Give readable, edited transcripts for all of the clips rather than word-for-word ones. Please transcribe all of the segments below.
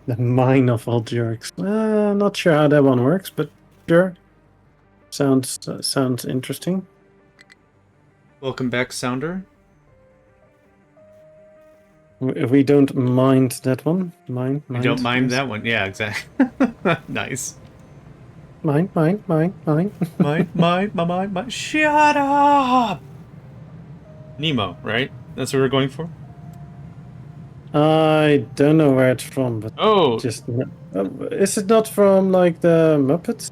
The mine of all jerks. Not sure how that one works, but sure. Sounds interesting. Welcome back, Sounder. We don't mind that one. Mind, We don't mind yes. that one. Yeah, exactly. Nice. Mind. Mine. Shut up! Nemo, right? That's what we're going for? I don't know where it's from, but Oh, just is it not from like the Muppets?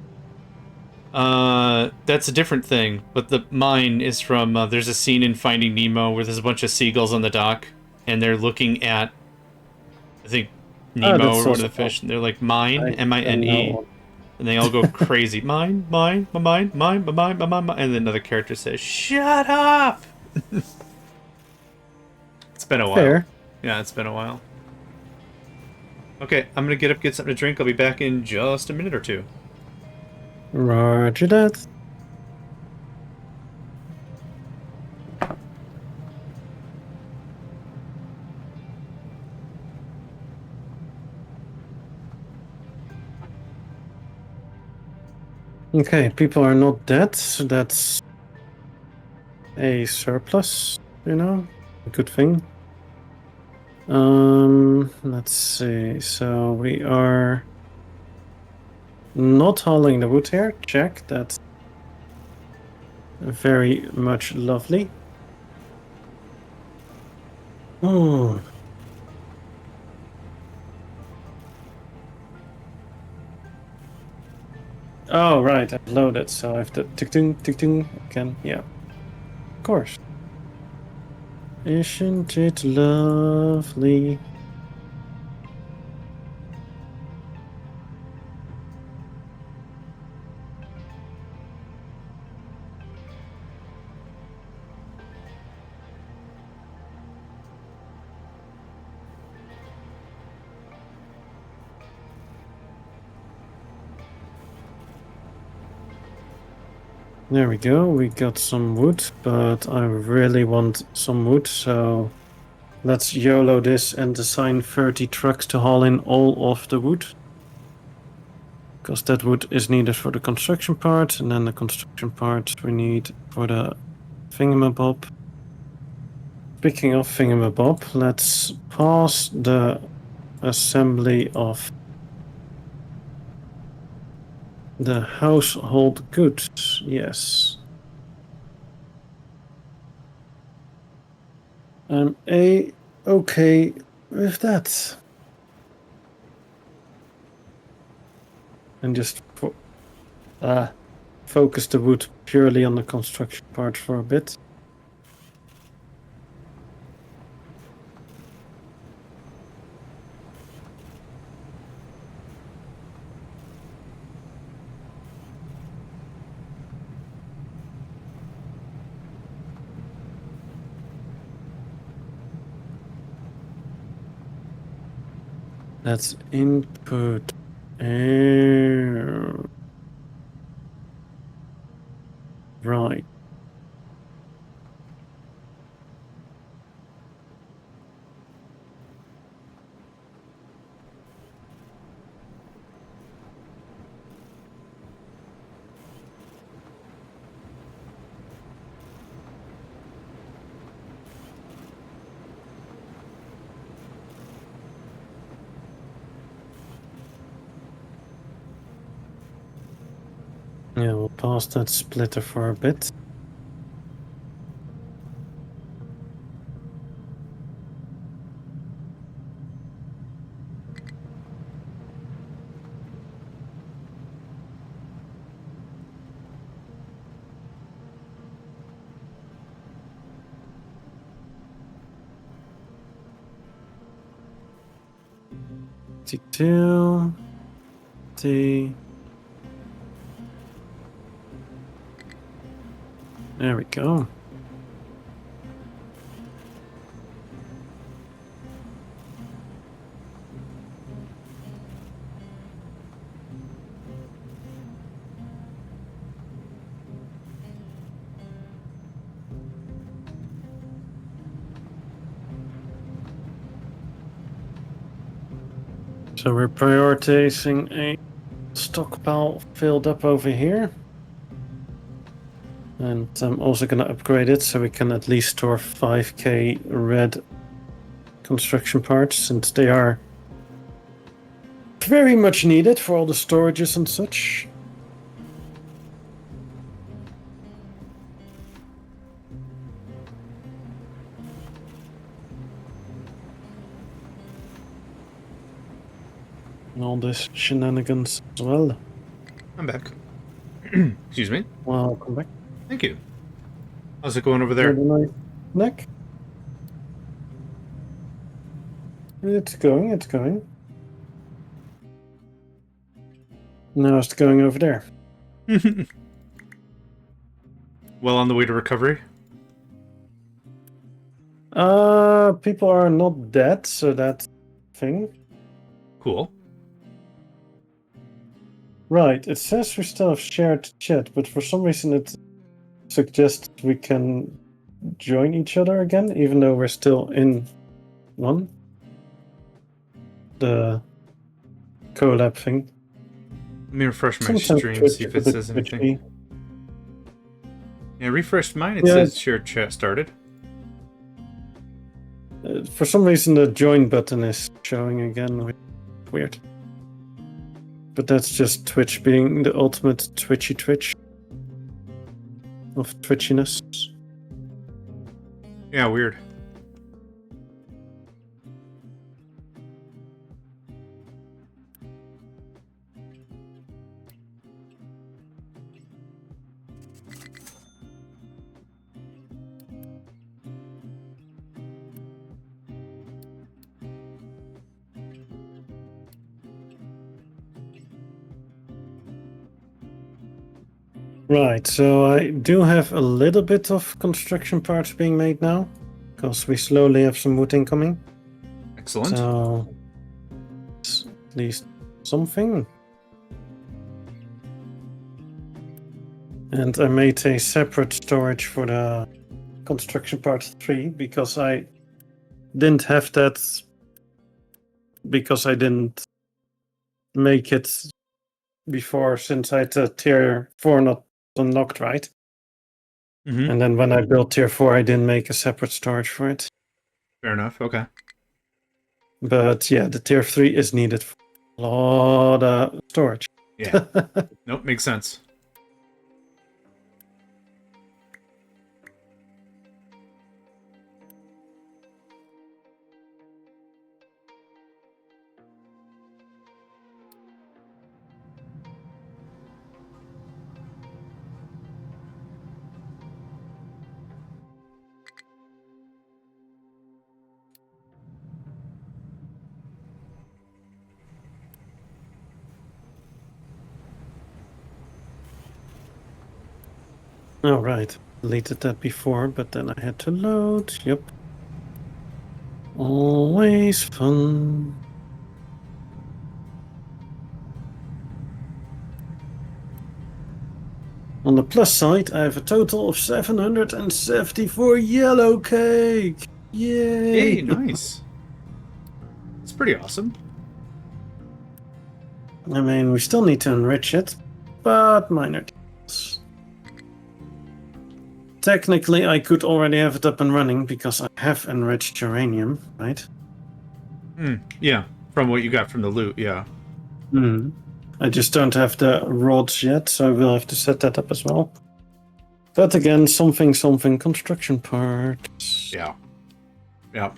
that's a different thing. But the mine is from, there's a scene in Finding Nemo where there's a bunch of seagulls on the dock, and they're looking at, I think, Oh, Nemo that's or one of also the fun. fish, and they're like, mine, I don't M-I-N-E. know. And they all go crazy. Mine. And then another character says, shut up! It's been a while. Fair. Yeah, it's been a while. Okay, I'm gonna get up, get something to drink. I'll be back in just a minute or two. Roger that. Okay, people are not dead, so that's a surplus, a good thing. Let's see. So we are not hauling the wood here. Check. That's very much lovely. Oh. Oh, right. I've loaded, so I have to tick-ting again. Yeah, of course. Isn't it lovely? There we go. We got some wood, but I really want some wood, so let's YOLO this and assign 30 trucks to haul in all of the wood. Because that wood is needed for the construction part, and then the construction part we need for the thingamabob. Speaking of thingamabob, let's pause the assembly of the household goods. Yes. I'm okay with that. And just focus the wood purely on the construction part for a bit. That's input. Right. Yeah, we'll pause that splitter for a bit. T2, T. There we go. So we're prioritizing a stockpile filled up over here. And I'm also going to upgrade it so we can at least store 5k red construction parts, since they are very much needed for all the storages and such. And all this shenanigans as well. I'm back. Excuse me. Welcome back. Thank you. How's it going over there? Nice neck. It's going. Now it's going over there. Well on the way to recovery? People are not dead, so that thing. Cool. Right, it says we still have shared chat, but for some reason it suggests we can join each other again, even though we're still in one. The collab thing. Let me refresh my Sometimes stream, Twitch see if is it a bit says anything. twitchy. Yeah, refreshed mine, it Yeah. says shared chat started. For some reason the join button is showing again. Weird. But that's just Twitch being the ultimate twitchy Twitch of twitchiness. Yeah, weird. Right, so I do have a little bit of construction parts being made now, because we slowly have some wood incoming. Excellent. So, it's at least something. And I made a separate storage for the construction part 3, because I didn't have that, because I didn't make it before, since I had tier 4 not unlocked, right? Mm-hmm. And then when I built tier 4, I didn't make a separate storage for it. Fair enough, okay. But yeah, the tier 3 is needed for a lot of storage. Yeah. Nope, makes sense. Oh, right. Deleted that before, but then I had to load. Yep. Always fun. On the plus side, I have a total of 774 yellow cake. Yay! Hey, nice. It's pretty awesome. I mean, we still need to enrich it, but minor details. Technically, I could already have it up and running because I have enriched uranium, right? Yeah, from what you got from the loot, yeah. I just don't have the rods yet, so I will have to set that up as well. But again, something construction parts. Yeah. Yeah.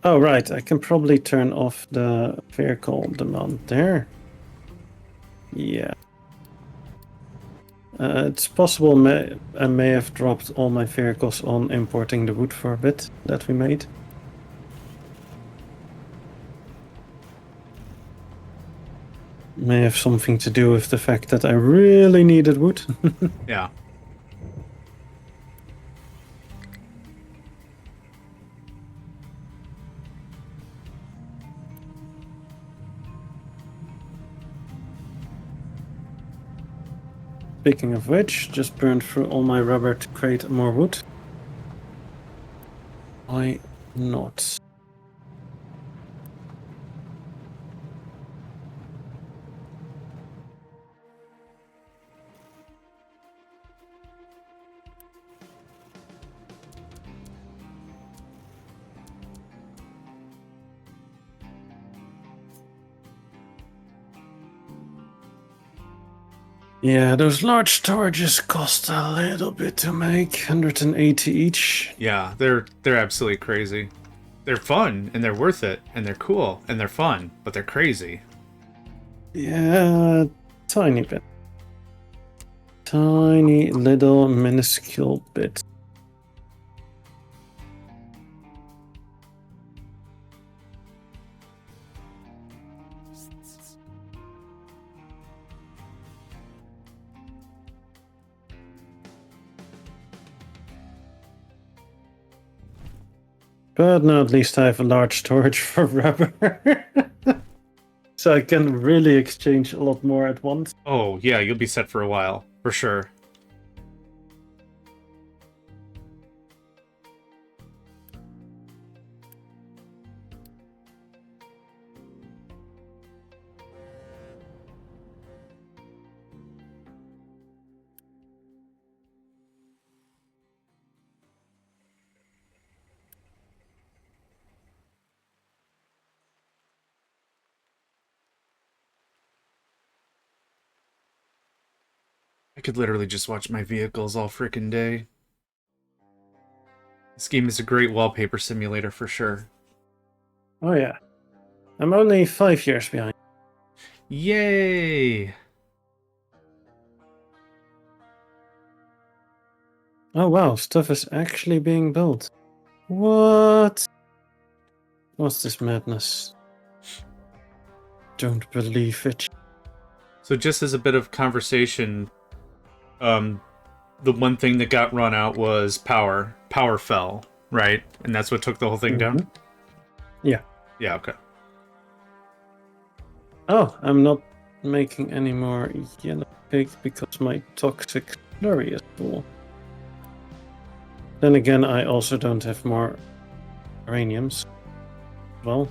Oh, right, I can probably turn off the vehicle demand there. Yeah. It's possible I may have dropped all my vehicles on importing the wood for a bit that we made. May have something to do with the fact that I really needed wood. Yeah. Speaking of which, just burned through all my rubber to create more wood. Why not? Yeah, those large storages cost a little bit to make, 180 each. Yeah, they're absolutely crazy. They're fun and they're worth it and they're cool and they're fun, but they're crazy. Yeah, tiny bit. Tiny little minuscule bit. But now at least I have a large storage for rubber. So I can really exchange a lot more at once. Oh, yeah, you'll be set for a while, for sure. I could literally just watch my vehicles all freaking day. This game is a great wallpaper simulator for sure. Oh yeah. I'm only 5 years behind. Yay! Oh wow, stuff is actually being built. What? What's this madness? Don't believe it. So just as a bit of conversation, the one thing that got run out was power. Power fell, right? And that's what took the whole thing down? Yeah. Yeah, okay. Oh, I'm not making any more yellow cake because my toxic slurry is full. Then again, I also don't have more uraniums. Well,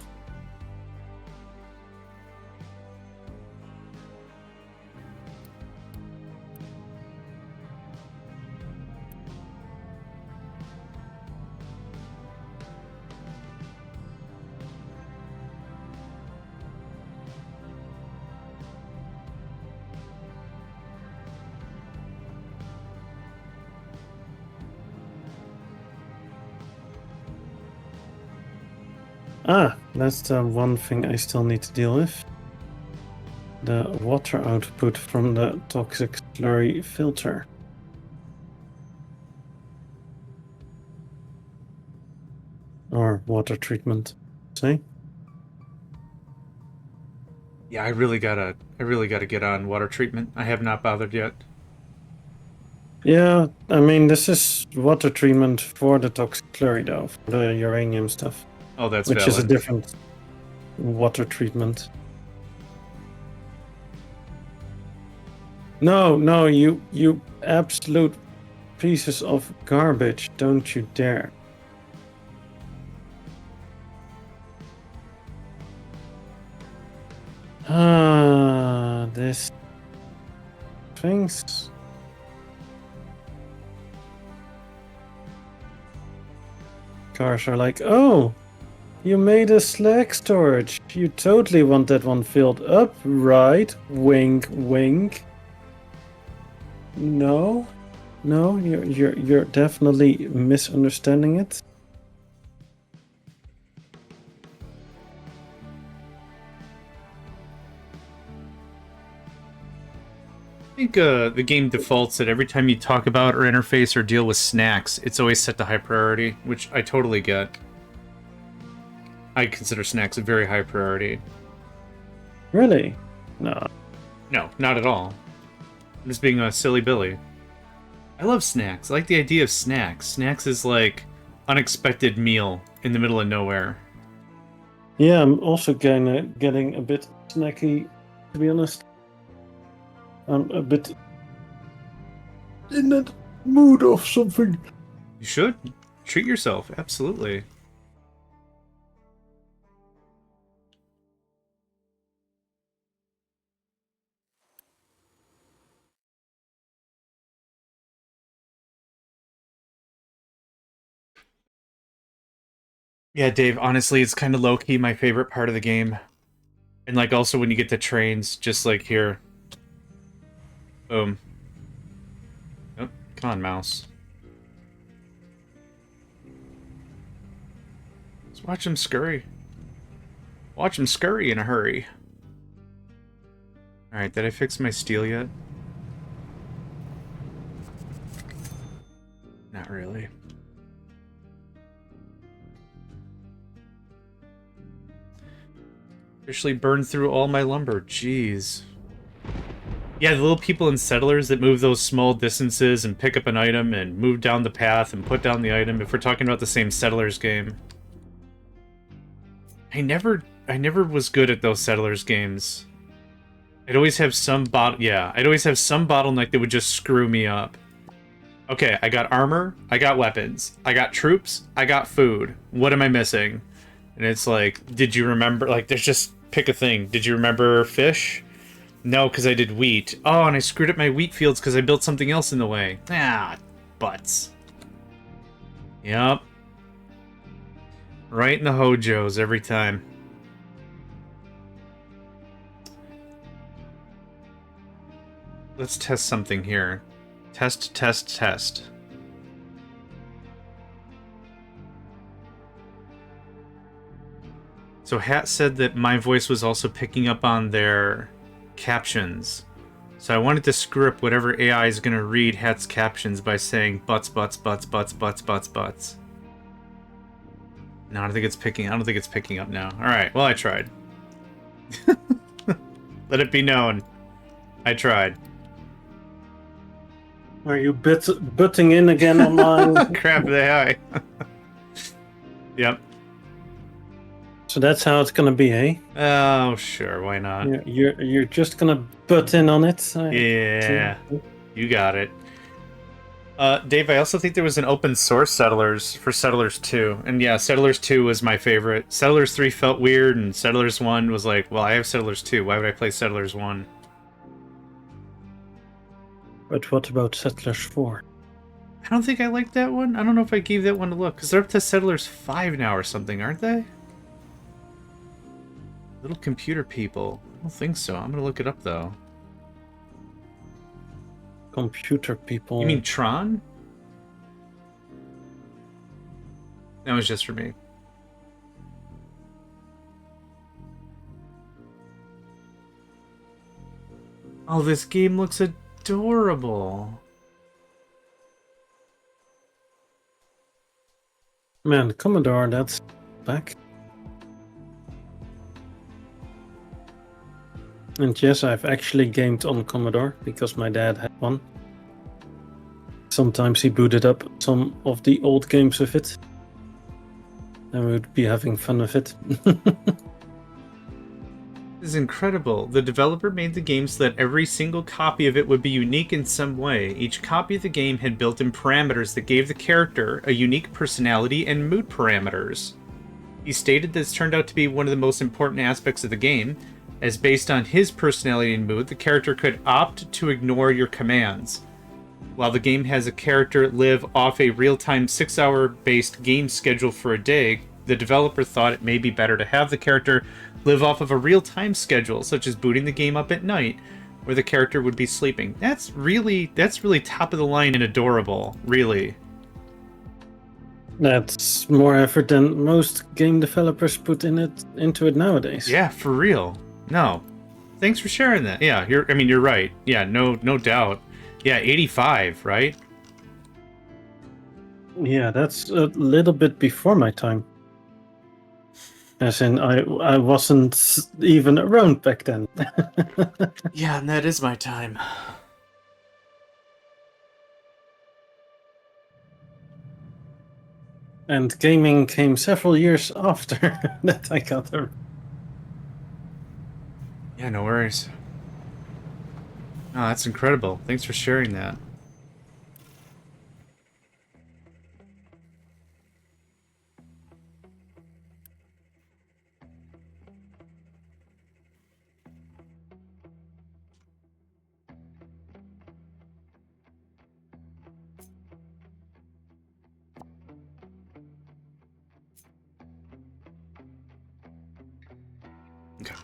that's the one thing I still need to deal with. The water output from the toxic slurry filter. Or water treatment, say. Yeah, I really gotta get on water treatment. I have not bothered yet. Yeah, I mean, this is water treatment for the toxic slurry, though, for the uranium stuff, Oh, that's which is a valid. different water treatment. No, you absolute pieces of garbage! Don't you dare! This things. Cars are like, oh, you made a slag storage. You totally want that one filled up, right? Wink, wink. No, you're definitely misunderstanding it. I think the game defaults that every time you talk about or interface or deal with snacks, it's always set to high priority, which I totally get. I consider snacks a very high priority. Really? No. No, not at all. I'm just being a silly Billy. I love snacks. I like the idea of snacks. Snacks is like unexpected meal in the middle of nowhere. Yeah, I'm also kinda getting a bit snacky, to be honest. I'm a bit in that mood of something. You should treat yourself, absolutely. Yeah, Dave, honestly, it's kind of low-key my favorite part of the game. And like also when you get the trains, just like here. Boom. Oh, come on, mouse. Let's watch him scurry. Watch him scurry in a hurry. Alright, did I fix my steel yet? Not really. Officially burned through all my lumber. Jeez. Yeah, the little people in Settlers that move those small distances and pick up an item and move down the path and put down the item, if we're talking about the same Settlers game. I never was good at those Settlers games. I'd always have some I'd always have some bottleneck that would just screw me up. Okay, I got armor, I got weapons, I got troops, I got food. What am I missing? And it's like, did you remember, like, there's just, pick a thing. Did you remember fish? No, because I did wheat. Oh, and I screwed up my wheat fields because I built something else in the way. Ah, butts. Yep. Right in the hojos every time. Let's test something here. Test, test, test. So Hat said that my voice was also picking up on their captions. So I wanted to screw up whatever AI is going to read Hat's captions by saying butts, butts, butts, butts, butts, butts, butts. No, I don't think it's picking up now. Alright, well, I tried. Let it be known. I tried. Are you butting in again online? Crap, they high. Yep. So that's how it's gonna be, eh? Oh, sure, why not? You're just gonna butt in on it? Yeah, you got it. Dave, I also think there was an open source Settlers for Settlers 2. And yeah, Settlers 2 was my favorite. Settlers 3 felt weird, and Settlers 1 was like, well, I have Settlers 2. Why would I play Settlers 1? But what about Settlers 4? I don't think I liked that one. I don't know if I gave that one a look, because they're up to Settlers 5 now or something, aren't they? Little computer people. I don't think so. I'm going to look it up, though. Computer people. You mean Tron? That was just for me. Oh, this game looks adorable. Man, Commodore, that's back. And yes, I've actually gamed on Commodore because my dad had one. Sometimes he booted up some of the old games with it. And we would be having fun with it. This is incredible. The developer made the game so that every single copy of it would be unique in some way. Each copy of the game had built-in parameters that gave the character a unique personality and mood parameters. He stated this turned out to be one of the most important aspects of the game, as based on his personality and mood, the character could opt to ignore your commands. While the game has a character live off a real-time 6-hour based game schedule for a day, the developer thought it may be better to have the character live off of a real-time schedule, such as booting the game up at night, where the character would be sleeping. That's really top of the line and adorable, really. That's more effort than most game developers put into it nowadays. Yeah, for real. No. Thanks for sharing that. Yeah, you're right. Yeah, no doubt. Yeah, 85, right? Yeah, that's a little bit before my time. As in, I wasn't even around back then. Yeah, and that is my time. And gaming came several years after that I got there. Yeah, no worries. Oh, that's incredible. Thanks for sharing that. Okay.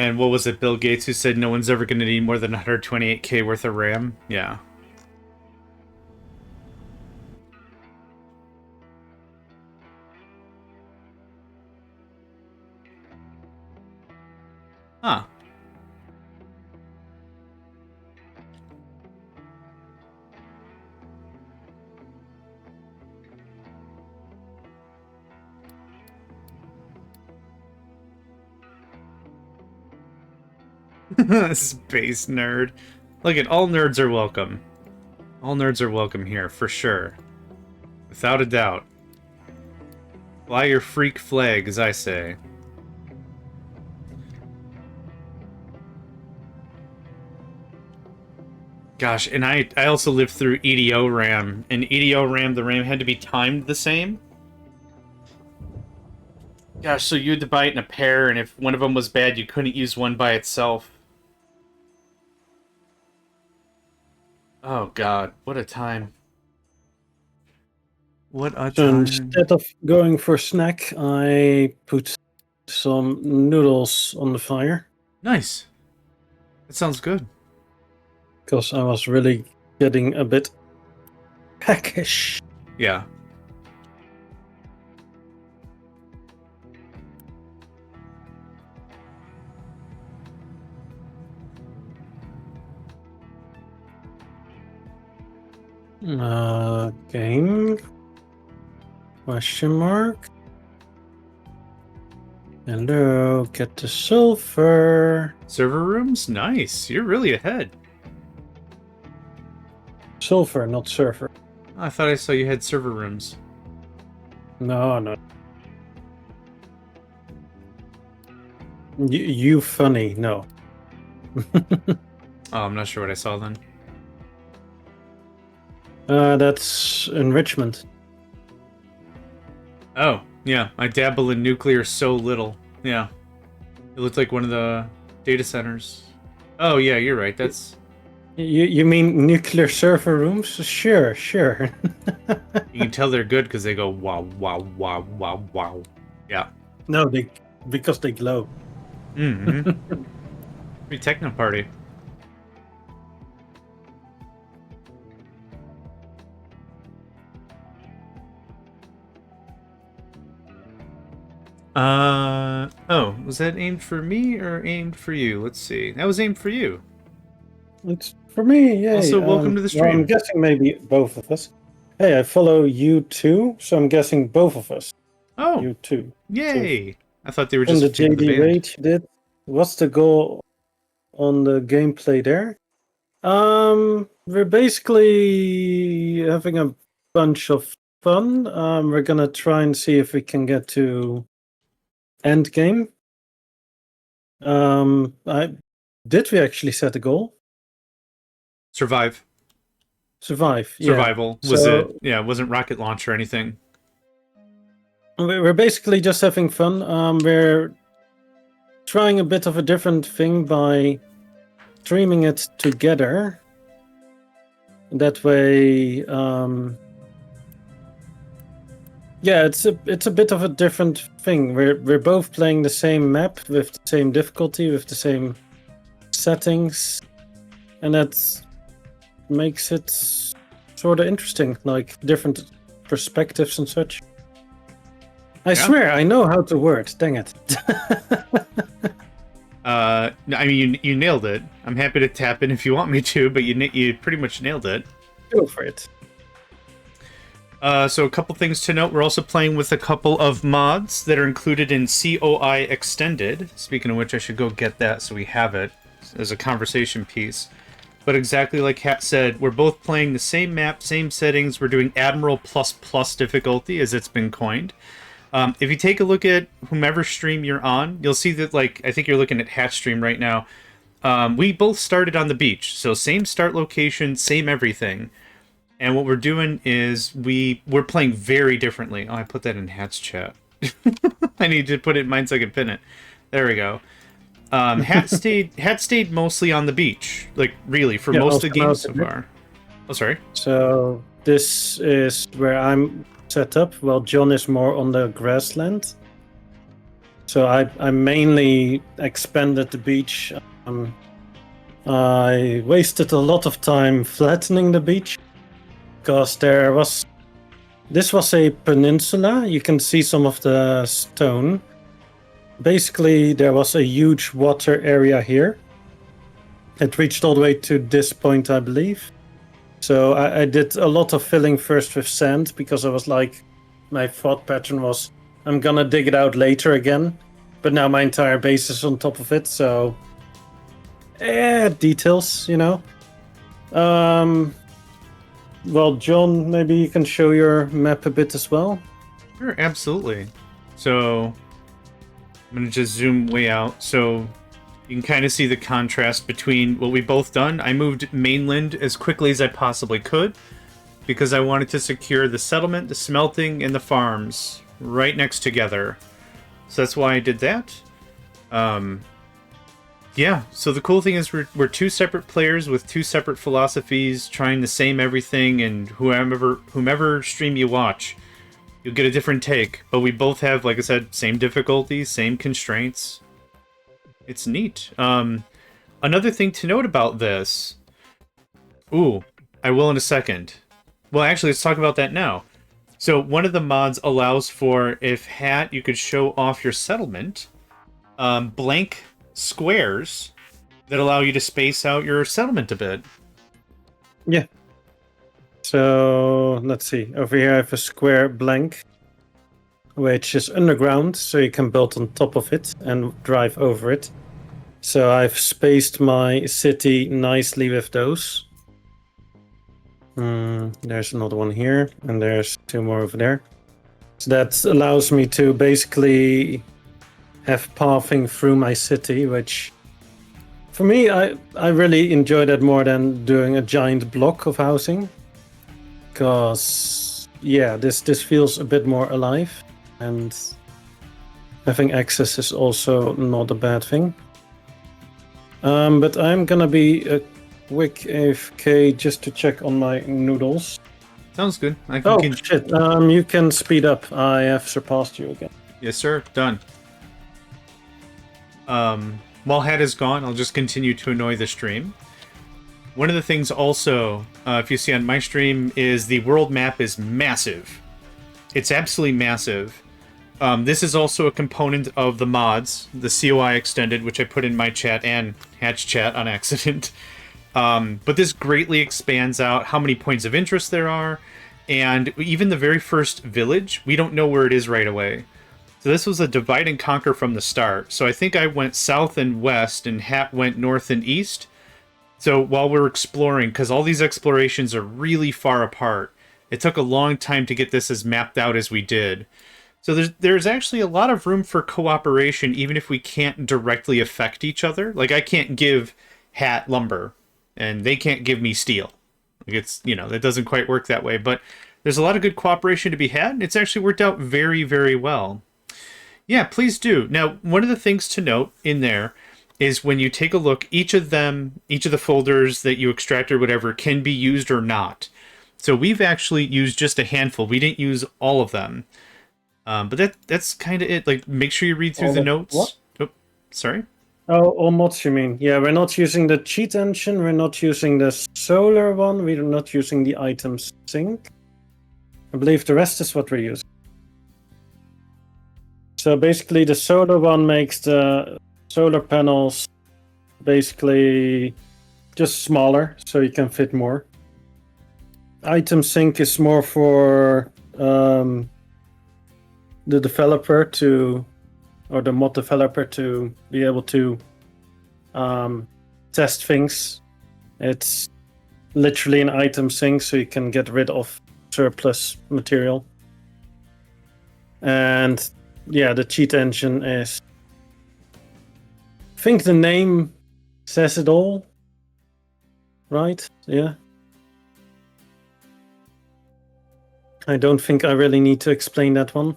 And what was it, Bill Gates, who said no one's ever going to need more than 128K worth of RAM? Yeah. Huh. Space nerd. Look at all nerds are welcome. All nerds are welcome here, for sure. Without a doubt. Fly your freak flag, as I say. Gosh, and I also lived through EDO RAM. And EDO RAM, the RAM had to be timed the same. Gosh, so you had to buy it in a pair, and if one of them was bad, you couldn't use one by itself. Oh god, what a time. What a So time. instead of going for snack, I put some noodles on the fire. Nice. That sounds good. Because I was really getting a bit peckish. Yeah. Game? Question mark? Hello, get the sulfur. Server rooms? Nice. You're really ahead. Sulfur, not surfer. I thought I saw you had server rooms. No. You funny, no. Oh, I'm not sure what I saw then. That's enrichment. Oh, yeah. I dabble in nuclear so little. Yeah. It looked like one of the data centers. Oh, yeah, you're right. That's... You mean nuclear server rooms? Sure. You can tell they're good because they go wow, wow, wow, wow, wow. Yeah. No, because they glow. Mm-hmm. Pretty techno party. Oh, was that aimed for me or aimed for you? Let's see. That was aimed for you. It's for me, yeah. Also, welcome to the stream. Well, I'm guessing maybe both of us. Hey, I follow you too, so I'm guessing both of us. Oh, You too. yay! So, I thought they were on just the people of the JD band. raid you did. What's the goal on the gameplay there? We're basically having a bunch of fun. We're gonna try and see if we can get to end game. Did we actually set a goal? Survive. Survive. Survival. Yeah. Was it? Yeah, it wasn't rocket launch or anything. We're basically just having fun. We're trying a bit of a different thing by streaming it together. That way, yeah, it's a bit of a different thing. We're both playing the same map with the same difficulty, with the same settings, and that makes it sort of interesting, like different perspectives and such. I swear, I know how to word. Dang it. I mean, you nailed it. I'm happy to tap in if you want me to, but you pretty much nailed it. Go for it. So a couple things to note. We're also playing with a couple of mods that are included in COI Extended. Speaking of which, I should go get that so we have it as a conversation piece. But exactly like Hat said, we're both playing the same map, same settings. We're doing Admiral++ difficulty, as it's been coined. If you take a look at whomever stream you're on, you'll see that, like, I think you're looking at Hat's stream right now. We both started on the beach, so same start location, same everything. And what we're doing is we're playing very differently. Oh, I put that in Hat's chat. I need to put it in mine so I can pin it. There we go. Hat stayed mostly on the beach, like really for most of the games so far. Oh, sorry. So this is where I'm set up, while John is more on the grassland. So I mainly expanded the beach. I wasted a lot of time flattening the beach because this was a peninsula. You can see some of the stone. Basically, there was a huge water area here. It reached all the way to this point, I believe. So I did a lot of filling first with sand because I was like, my thought pattern was, I'm gonna dig it out later again. But now my entire base is on top of it, so details, you know. Well, John, maybe you can show your map a bit as well. Sure, absolutely. So I'm gonna just zoom way out so you can kind of see the contrast between what we've both done. I moved mainland as quickly as I possibly could because I wanted to secure the settlement, the smelting, and the farms right next together. So that's why I did that. Yeah, so the cool thing is we're two separate players with two separate philosophies, trying the same everything, and whomever stream you watch, you'll get a different take. But we both have, like I said, same difficulties, same constraints. It's neat. Another thing to note about this... Ooh, I will in a second. Well, actually, let's talk about that now. So one of the mods allows for, if Hat, you could show off your settlement, blank squares that allow you to space out your settlement a bit. Yeah. So, let's see. Over here I have a square blank, which is underground, so you can build on top of it and drive over it. So I've spaced my city nicely with those. There's another one here, and there's two more over there. So that allows me to basically have pathing through my city, which for me, I really enjoy that more than doing a giant block of housing. Because, yeah, this feels a bit more alive, and having access is also not a bad thing. But I'm gonna be a quick AFK just to check on my noodles. Sounds good. Shit, you can speed up. I have surpassed you again. Yes, sir. Done. While Hat is gone, I'll just continue to annoy the stream. One of the things also, if you see on my stream, is the world map is massive. It's absolutely massive. This is also a component of the mods, the COI extended, which I put in my chat and Hatch chat on accident. But this greatly expands out how many points of interest there are, and even the very first village, we don't know where it is right away. So this was a divide and conquer from the start. So I think I went south and west, and Hat went north and east. So while we're exploring, because all these explorations are really far apart, it took a long time to get this as mapped out as we did. So there's actually a lot of room for cooperation, even if we can't directly affect each other. Like, I can't give Hat lumber, and they can't give me steel. Like, it's, you know, that doesn't quite work that way. But there's a lot of good cooperation to be had, and it's actually worked out very, very well. Yeah, please do. Now, one of the things to note in there is when you take a look, each of the folders that you extract or whatever can be used or not. So we've actually used just a handful. We didn't use all of them. But that's kind of it. Like, make sure you read through the notes. What? Oh, sorry? Oh, all mods you mean? Yeah, we're not using the cheat engine, we're not using the solar one, we're not using the item sync. I believe the rest is what we're using. So basically the solar one makes the solar panels basically just smaller, so you can fit more. Item sync is more for the developer to, or the mod developer to be able to test things. It's literally an item sync, so you can get rid of surplus material. And yeah, the cheat engine is, I think the name says it all, right? Yeah. I don't think I really need to explain that one.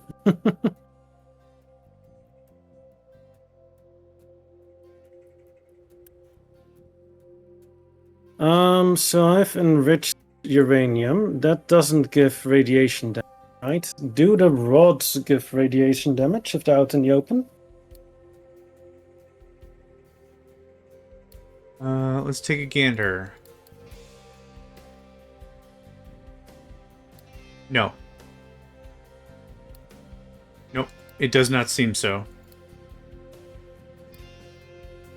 So I've enriched uranium. That doesn't give radiation damage, right? Do the rods give radiation damage if they're out in the open? Let's take a gander. No. Nope. It does not seem so.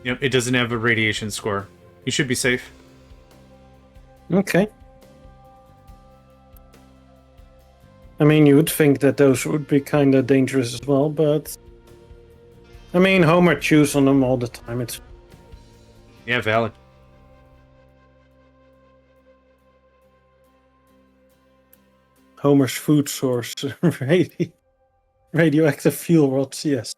Yep, it doesn't have a radiation score. You should be safe. Okay. I mean, you would think that those would be kind of dangerous as well, but... I mean, Homer chews on them all the time. It's... Yeah, valid. Homer's food source. Radioactive fuel rods, yes.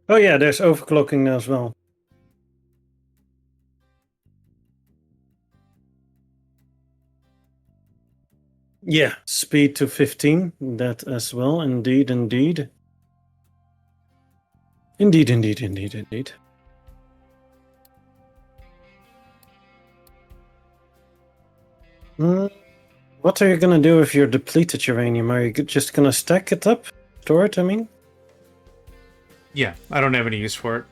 Oh yeah, there's overclocking now as well. Yeah, speed to 15, that as well, indeed. Indeed. What are you gonna do if you're depleted uranium? Are you just gonna stack it up? Store it, I mean? Yeah, I don't have any use for it.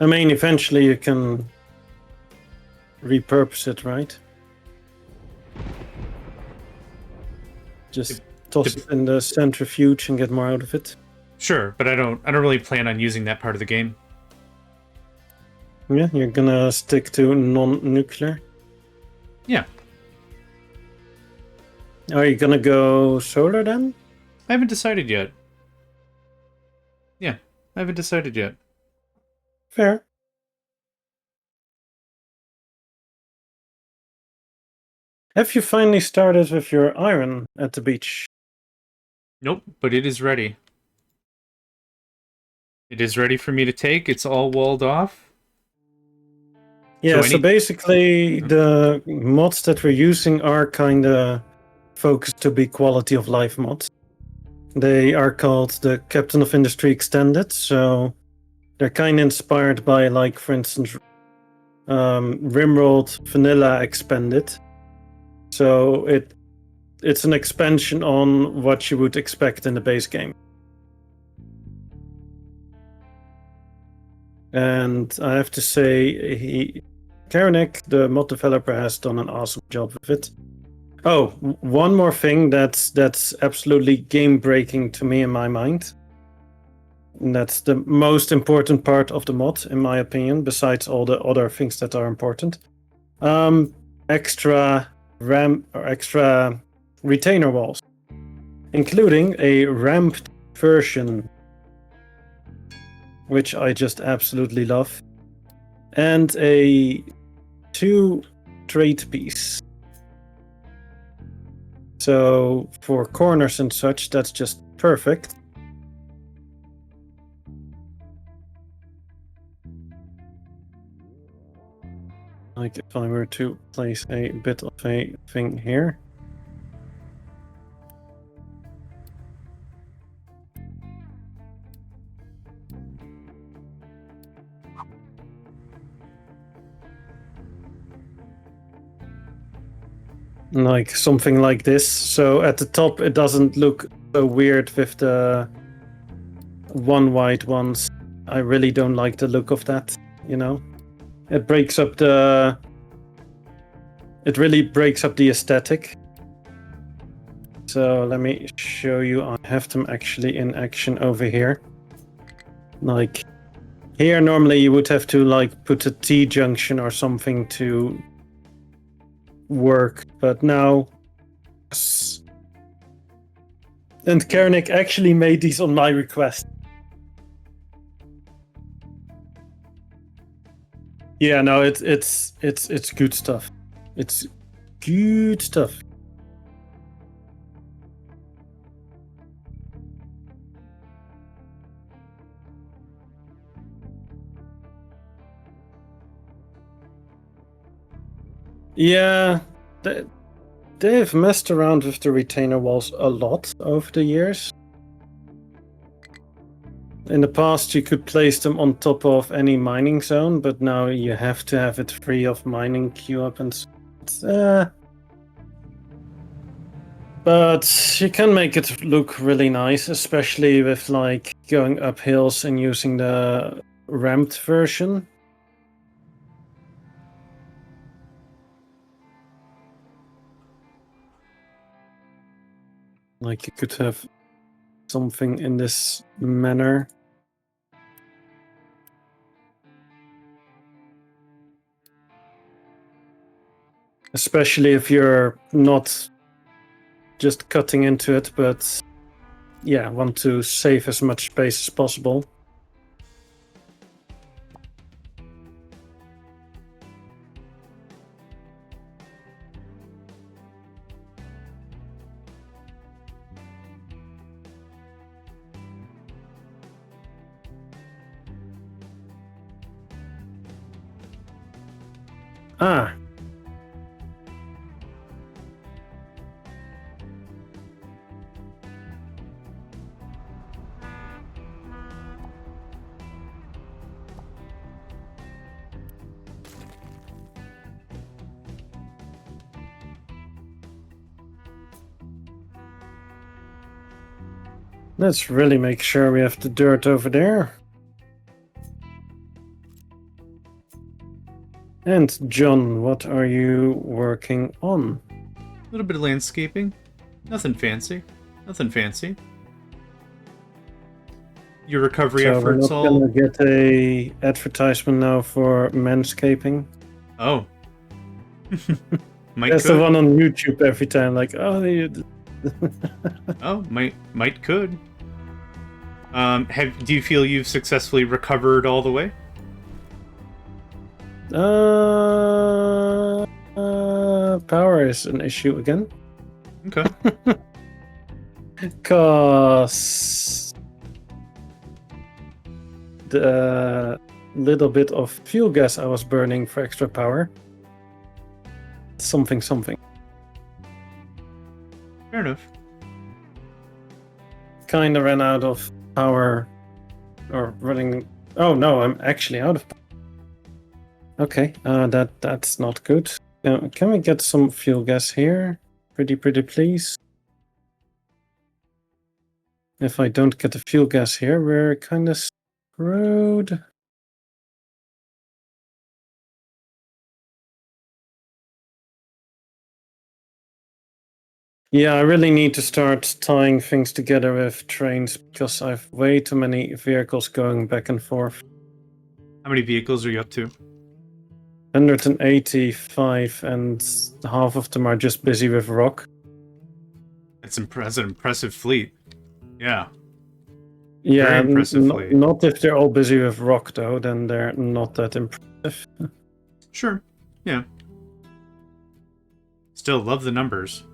I mean, eventually you can repurpose it, right? Just toss it in the centrifuge and get more out of it. Sure, but I don't really plan on using that part of the game. Yeah, you're gonna stick to non-nuclear. Yeah. Are you gonna go solar then? I haven't decided yet. Yeah, I haven't decided yet. Fair. Have you finally started with your iron at the beach? Nope, but it is ready. It is ready for me to take. It's all walled off. Yeah, so basically the mods that we're using are kind of focused to be quality of life mods. They are called the Captain of Industry Extended, so they're kind of inspired by, like, for instance, Rimworld Vanilla Expanded. So it's an expansion on what you would expect in the base game. And I have to say, Karanek, the mod developer, has done an awesome job with it. Oh, one more thing that's absolutely game-breaking to me in my mind. And that's the most important part of the mod, in my opinion, besides all the other things that are important. Extra RAM or extra retainer walls, including a ramped version, which I just absolutely love, and a 2 trade piece. So for corners and such, that's just perfect. Like if I were to place a bit of a thing here. Like something like this. So at the top it doesn't look so weird with the one white ones. I really don't like the look of that, you know? It breaks up the... It really breaks up the aesthetic. So let me show you. I have them actually in action over here. Like, here normally you would have to, like, put a T-junction or something to work, but now... And Karanik actually made these on my request. Yeah, no, it's good stuff. It's good stuff. Yeah, they've messed around with the retainer walls a lot over the years. In the past, you could place them on top of any mining zone, but now you have to have it free of mining queue up and. But you can make it look really nice, especially with like going up hills and using the ramped version. Like you could have something in this manner. Especially if you're not just cutting into it, but yeah, want to save as much space as possible. Ah. Let's really make sure we have the dirt over there. And John, what are you working on? A little bit of landscaping. Nothing fancy. Nothing fancy. Your recovery efforts we're not gonna get a advertisement now for manscaping. Oh. That's the one on YouTube every time, like, oh, oh, might could. Do you feel you've successfully recovered all the way? Power is an issue again. Okay. Cause the little bit of fuel gas I was burning for extra power. Something. Fair enough. Kinda ran out of power, or running. Oh no, I'm actually out of power. Okay, that's not good. Can we get some fuel gas here? Pretty please. If I don't get the fuel gas here, we're kind of screwed. Yeah, I really need to start tying things together with trains because I have way too many vehicles going back and forth. How many vehicles are you up to? 185, and half of them are just busy with rock. That's an impressive fleet. Yeah. Yeah, very impressive fleet. Not if they're all busy with rock, though, then they're not that impressive. Sure. Yeah. Still love the numbers.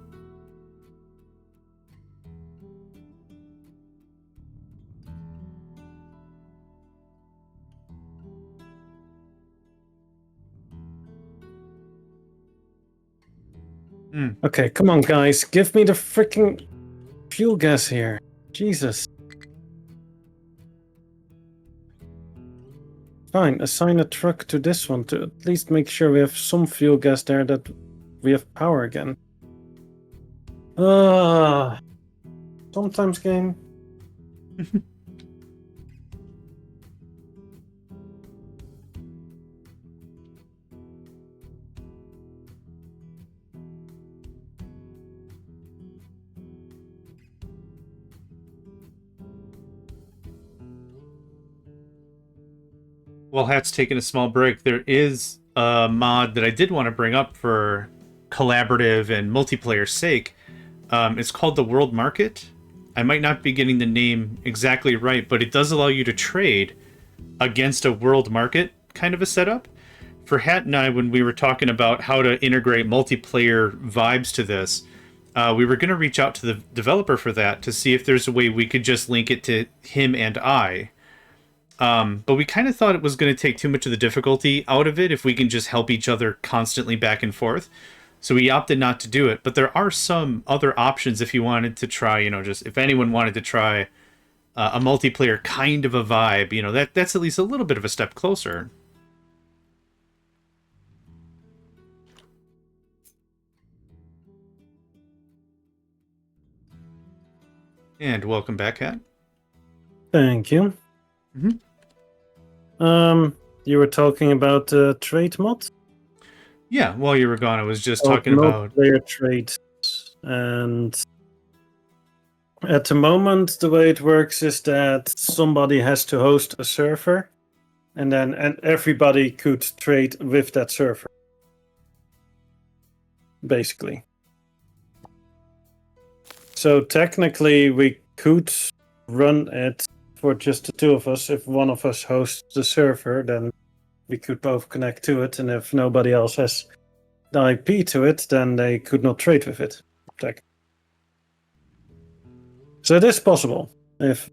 Okay, come on, guys. Give me the freaking fuel gas here. Jesus. Fine, assign a truck to this one to at least make sure we have some fuel gas there, that we have power again. Sometimes game. While Hat's taking a small break, there is a mod that I did want to bring up for collaborative and multiplayer sake. It's called the World Market. I might not be getting the name exactly right, but it does allow you to trade against a world market kind of a setup. For Hat and I, when we were talking about how to integrate multiplayer vibes to this, we were going to reach out to the developer for that to see if there's a way we could just link it to him and I. But we kind of thought it was going to take too much of the difficulty out of it if we can just help each other constantly back and forth. So we opted not to do it. But there are some other options if you wanted to try, just if anyone wanted to try a multiplayer kind of a vibe, that's at least a little bit of a step closer. And welcome back, Hat. Thank you. You were talking about the trade mod? Yeah, while you were gone, I was just talking about multiplayer trade. And at the moment, the way it works is that somebody has to host a server, and everybody could trade with that server. Basically. So technically, we could run it for just the two of us. If one of us hosts the server, then we could both connect to it, and if nobody else has the IP to it, then they could not trade with it. So it is possible, if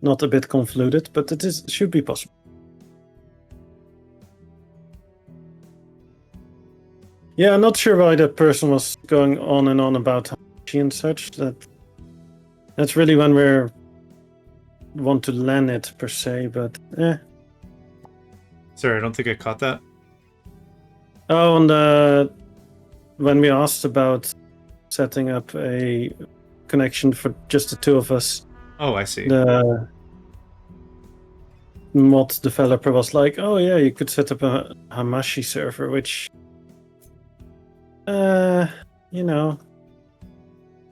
not a bit convoluted, but should be possible. Yeah, I'm not sure why that person was going on and on about Hachi and such. That's really when we want to land it per se, but Sorry, I don't think I caught that. Oh, and when we asked about setting up a connection for just the two of us. Oh, I see. The mod developer was like, "Oh yeah, you could set up a Hamashi server," which,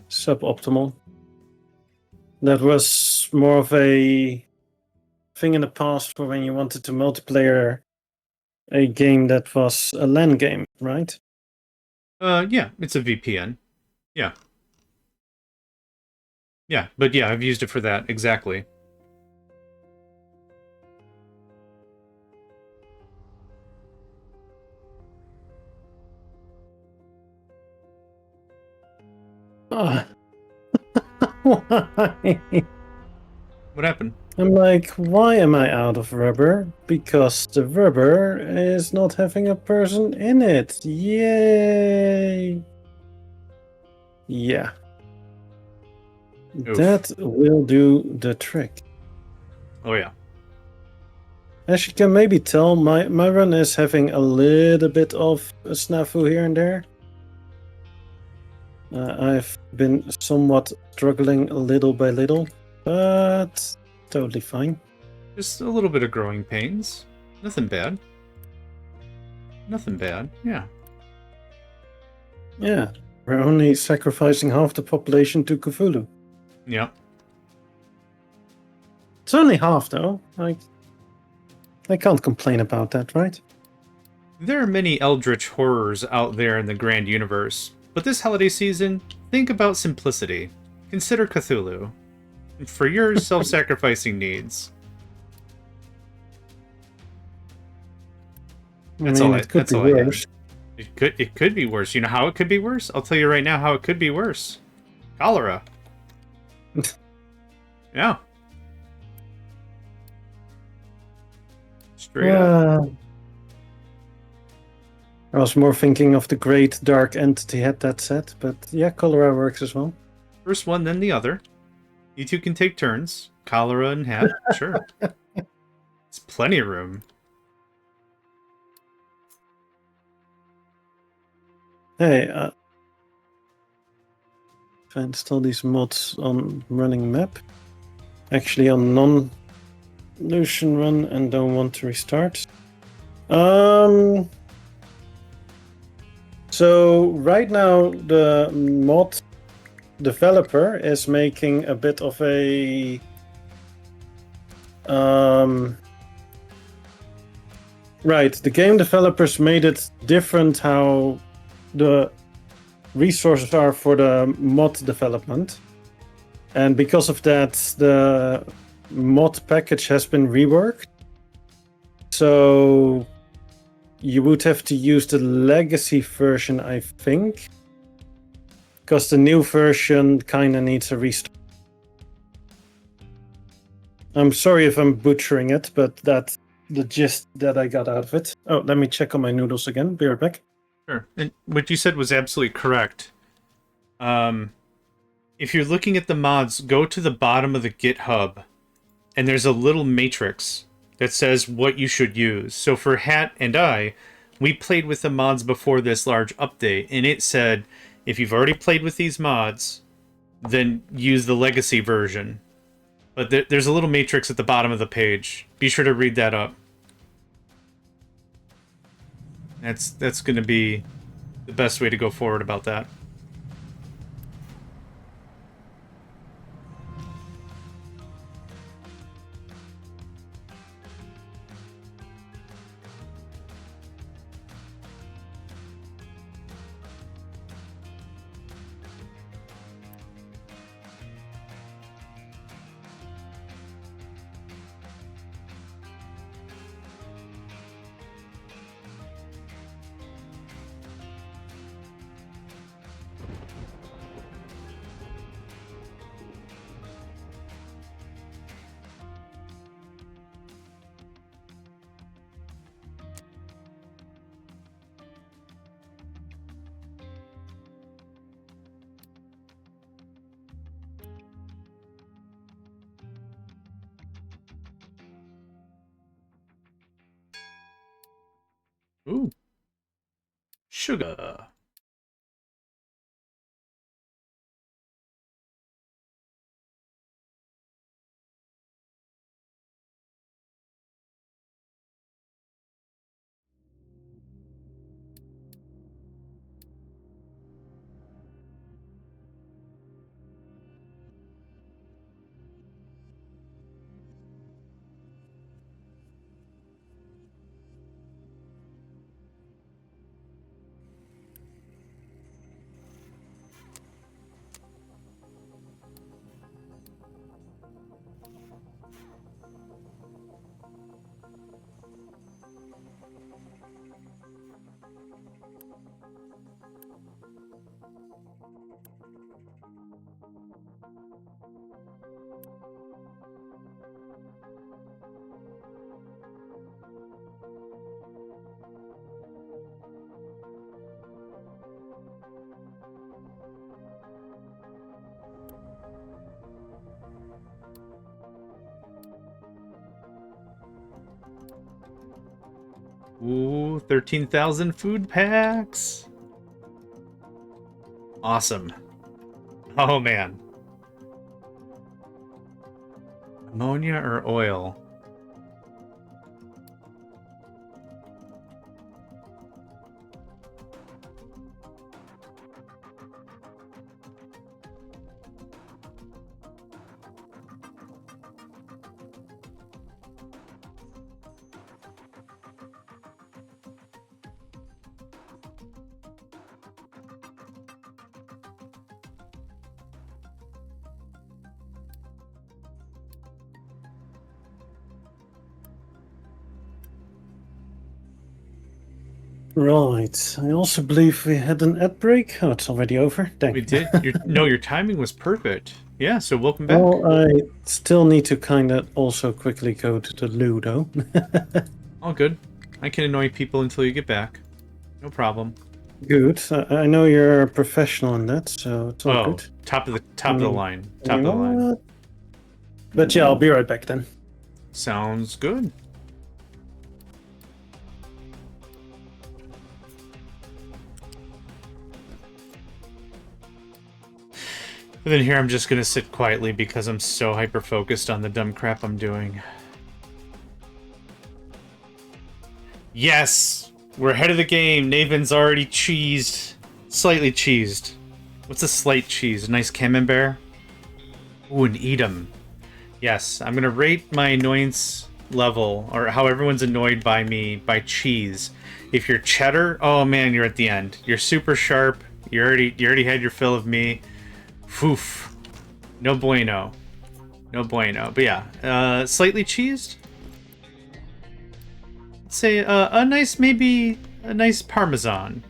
suboptimal. That was more of a thing in the past for when you wanted to multiplayer a game that was a LAN game, right? Yeah, it's a VPN. Yeah. Yeah, but yeah, I've used it for that, exactly. Why? What happened? I'm like, why am I out of rubber? Because the rubber is not having a person in it. Yay! Yeah. Oof. That will do the trick. Oh, yeah. As you can maybe tell, my run is having a little bit of a snafu here and there. I've been somewhat struggling little by little, but totally fine. Just a little bit of growing pains. Nothing bad. Nothing bad, yeah. Yeah, we're only sacrificing half the population to Cthulhu. Yeah. It's only half, though. I can't complain about that, right? There are many eldritch horrors out there in the grand universe, but this holiday season, think about simplicity. Consider Cthulhu. For your self-sacrificing needs. That's all I had. It could be worse. You know how it could be worse? I'll tell you right now how it could be worse. Cholera. Yeah. Straight up. I was more thinking of the great dark entity Hatdatsat, but yeah, cholera works as well. First one, then the other. You two can take turns. Cholera and Hat, sure. It's plenty of room. Hey, if I install these mods on running map, actually on non-Lucian run and don't want to restart. So right now the mod developer is making a bit of a right, the game developers made it different how the resources are for the mod development, and because of that the mod package has been reworked, so you would have to use the legacy version, I think, because the new version kind of needs a restart. I'm sorry if I'm butchering it, but that's the gist that I got out of it. Oh, let me check on my noodles again. Be right back. Sure. And what you said was absolutely correct. if you're looking at the mods, go to the bottom of the GitHub, and there's a little matrix that says what you should use. So for Hat and I, we played with the mods before this large update, and it said, if you've already played with these mods, then use the legacy version. But there's a little matrix at the bottom of the page. Be sure to read that up. That's going to be the best way to go forward about that. Ooh. Sugar. Ooh, 13,000 food packs. Awesome. Oh, man. Ammonia or oil? Right. I also believe we had an ad break. Oh, it's already over. Dang. We did. Your timing was perfect. Yeah, so welcome back. Well, I still need to kind of also quickly go to the loo, though. All good. I can annoy people until you get back. No problem. Good. I know you're a professional in that, so it's all good. top of the line. Top You of the know line. what? But yeah, I'll be right back then. Sounds good. And then here I'm just gonna sit quietly because I'm so hyper focused on the dumb crap I'm doing. Yes! We're ahead of the game. Nathan's already cheesed. Slightly cheesed. What's a slight cheese? A nice camembert? Ooh, an Edam. Yes, I'm gonna rate my annoyance level, or how everyone's annoyed by me, by cheese. If you're cheddar, oh man, you're at the end. You're super sharp. You already had your fill of me. Foof. No bueno. No bueno. But yeah, slightly cheesed. Let's say a nice, maybe a nice parmesan.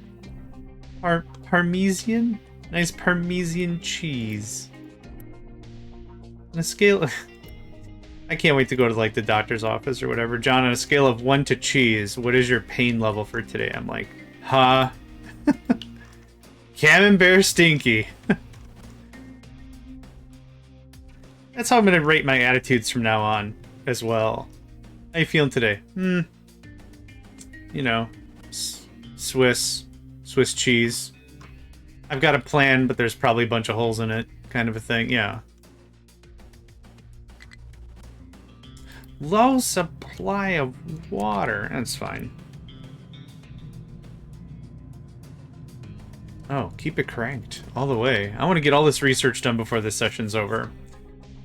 Parmesan? Nice Parmesan cheese. On a scale of... I can't wait to go to like the doctor's office or whatever. John, on a scale of 1 to cheese, what is your pain level for today? I'm like, huh? Camembert stinky. That's how I'm gonna rate my attitudes from now on, as well. How you feeling today? You know, Swiss cheese. I've got a plan, but there's probably a bunch of holes in it, kind of a thing. Yeah. Low supply of water. That's fine. Oh, keep it cranked all the way. I want to get all this research done before this session's over.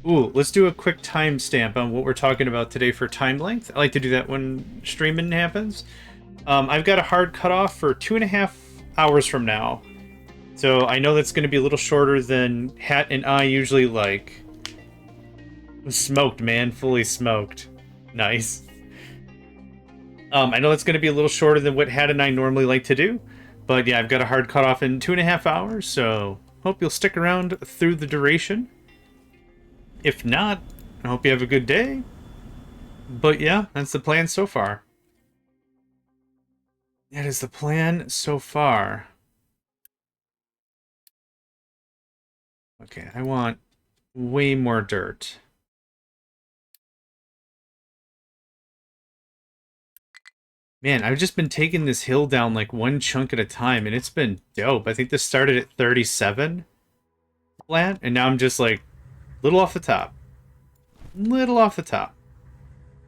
Ooh, let's do a quick timestamp on what we're talking about today for time length. I like to do that when streaming happens. I've got a hard cutoff for 2.5 hours from now. So I know that's going to be a little shorter than Hat and I usually like. I'm smoked, man. Fully smoked. Nice. I know it's going to be a little shorter than what Hat and I normally like to do. But yeah, I've got a hard cutoff in 2.5 hours, so hope you'll stick around through the duration. If not, I hope you have a good day. But yeah, that's the plan so far. That is the plan so far. Okay, I want way more dirt. Man, I've just been taking this hill down like one chunk at a time, and it's been dope. I think this started at 37 flat, and now I'm just like little off the top. Little off the top.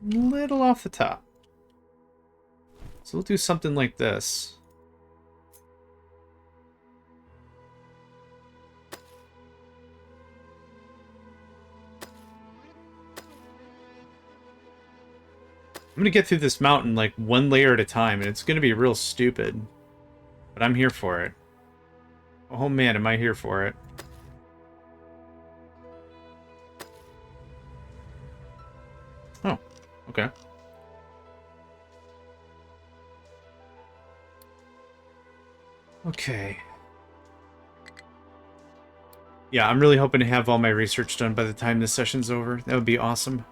Little off the top. So we'll do something like this. I'm gonna get through this mountain like one layer at a time, and it's gonna be real stupid. But I'm here for it. Oh man, am I here for it. Oh, okay. Okay. Yeah, I'm really hoping to have all my research done by the time this session's over. That would be awesome.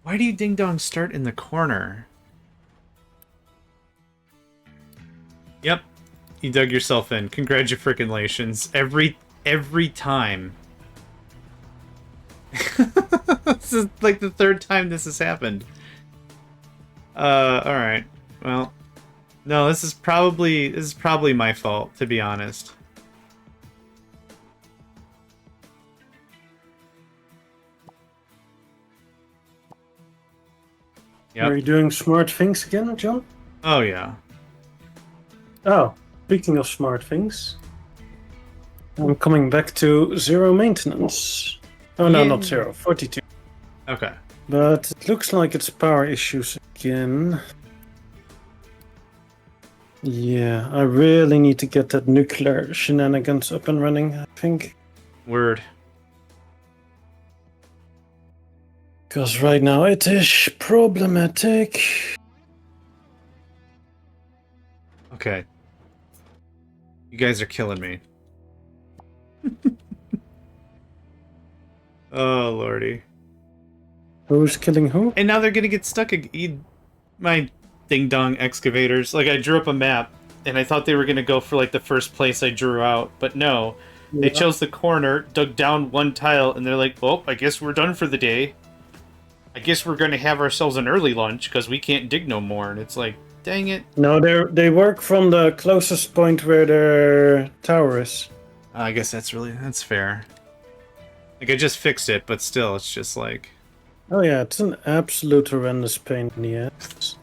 Why do you ding-dong start in the corner? Yep. You dug yourself in. Congratulations. Every time. This is like the third time this has happened. Alright. Well. No, this is probably my fault, to be honest. Yep. Are you doing smart things again, John? Oh, yeah. Oh, speaking of smart things, I'm coming back to 0 maintenance. Oh no, not 0, 42. Okay. But it looks like it's power issues again. Yeah, I really need to get that nuclear shenanigans up and running, I think. Word. Because right now it is problematic. Okay. You guys are killing me. Oh, lordy. Who's killing who? And now they're gonna get stuck. My ding-dong excavators. Like, I drew up a map, and I thought they were gonna go for, like, the first place I drew out. But no. Yeah. They chose the corner, dug down one tile, and they're like, well, I guess we're done for the day. I guess we're gonna have ourselves an early lunch, because we can't dig no more. And it's like, dang it. No, they work from the closest point where their tower is. I guess that's fair. Like, I just fixed it, but still, it's just like... Oh yeah, it's an absolute horrendous pain in the ass.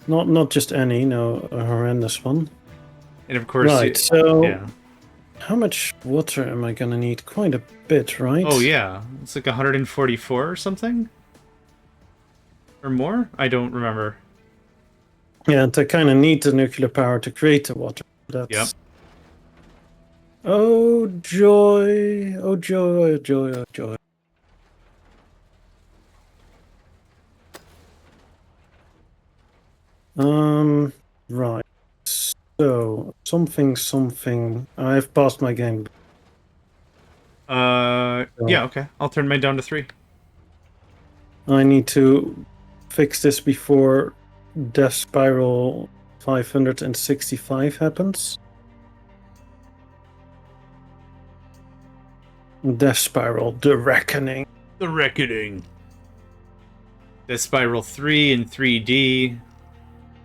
Not just any, no, a horrendous one. And of course... Right, so... Yeah. How much water am I gonna need? Quite a bit, right? Oh yeah, it's like 144 or something? Or more? I don't remember. Yeah, and I kind of need the nuclear power to create the water. That's... Yep. Oh joy, oh joy, oh joy, oh joy. Right. So, something. I've passed my game. So Yeah, okay. I'll turn mine down to 3. I need to fix this before Death Spiral 565 happens. Death Spiral, The Reckoning. The Reckoning. Death Spiral 3 in 3D.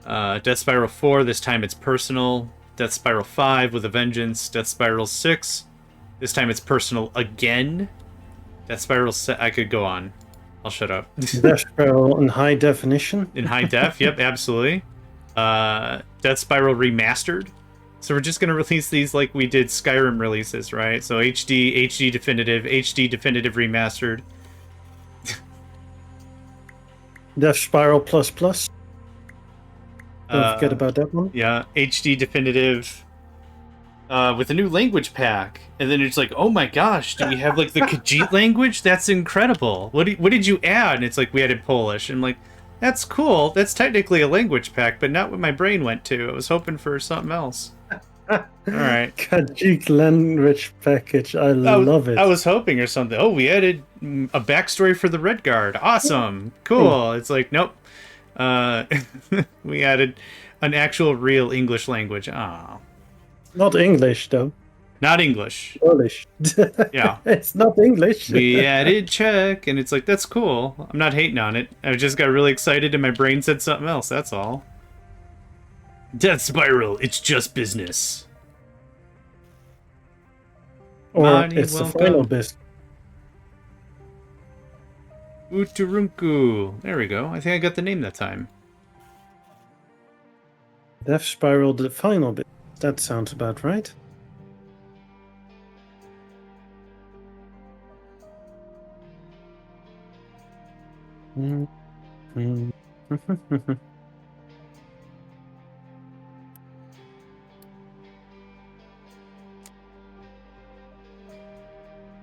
Death Spiral 4, this time it's personal. Death Spiral 5 with a vengeance. Death Spiral 6, this time it's personal again. Death Spiral 7, I could go on. I'll shut up. Death Spiral in high definition. In high def, yep, absolutely. Death Spiral Remastered. So we're just going to release these like we did Skyrim releases, right? So HD, HD Definitive, HD Definitive Remastered. Death Spiral Plus Plus. Don't forget about that one. Yeah, HD Definitive with a new language pack. And then it's like, oh my gosh, do we have like the Khajiit language? That's incredible. What did you add? And it's like, we added Polish. And I'm like, that's cool. That's technically a language pack, but not what my brain went to. I was hoping for something else. All right. Khajiit language package. I love it. I was hoping or something. Oh, we added a backstory for the Red Guard. Awesome. Cool. It's like, nope. We added an actual real English language. Ah. Not English, though. Not English. Polish. Yeah. It's not English. We added Czech, and it's like, that's cool. I'm not hating on it. I just got really excited and my brain said something else, that's all. Death Spiral, it's just business. Or Money, it's welcome. the final business. Uturunku. There we go. I think I got the name that time. Death Spiral, the final bit. That sounds about right.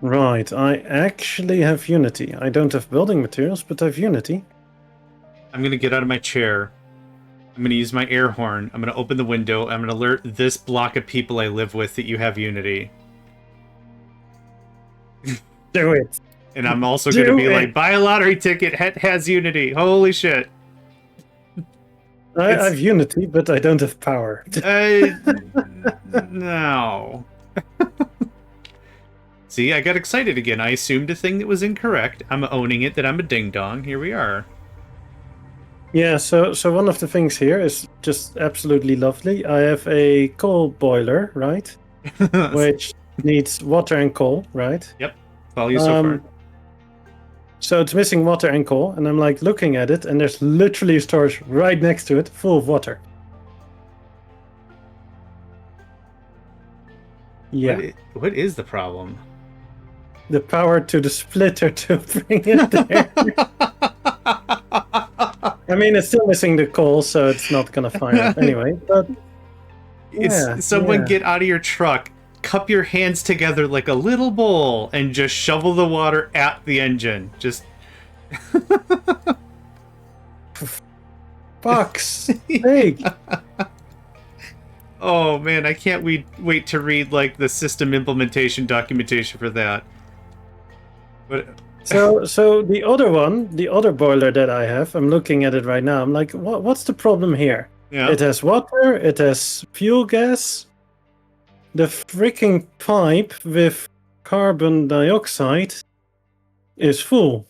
Right, I actually have Unity. I don't have building materials, but I have Unity. I'm going to get out of my chair. I'm going to use my air horn. I'm going to open the window. I'm going to alert this block of people I live with that you have Unity. Do it. And I'm also going to be like, buy a lottery ticket. Het has Unity. Holy shit. I have Unity, but I don't have power. No. See, I got excited again. I assumed a thing that was incorrect. I'm owning it that I'm a ding-dong. Here we are. Yeah, so one of the things here is just absolutely lovely. I have a coal boiler, right? Which needs water and coal, right? Yep. Follow you so far. So it's missing water and coal, and I'm like looking at it, and there's literally a storage right next to it, full of water. Yeah. What is the problem? The power to the splitter to bring it there. I mean, it's still missing the coal, so it's not gonna fire up anyway. But Get out of your truck, cup your hands together like a little bowl, and just shovel the water at the engine. Just fuck's sake. Oh man, I can't wait to read like the system implementation documentation for that. But So the other one, the other boiler that I have, I'm looking at it right now. I'm like, what's the problem here? yeah, It has water, it has fuel gas. The freaking pipe with carbon dioxide is full.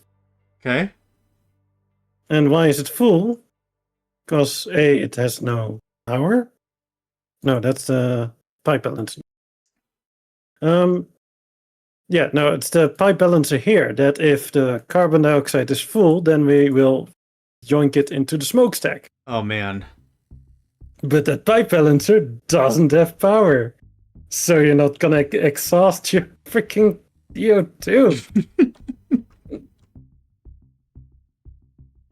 okay. And why is it full? Because A, it has no power. No, that's the pipe balancer. Yeah, no, it's the pipe balancer here, that if the carbon dioxide is full, then we will yoink it into the smokestack. Oh man. But that pipe balancer doesn't have power. So you're not gonna exhaust your freaking CO2.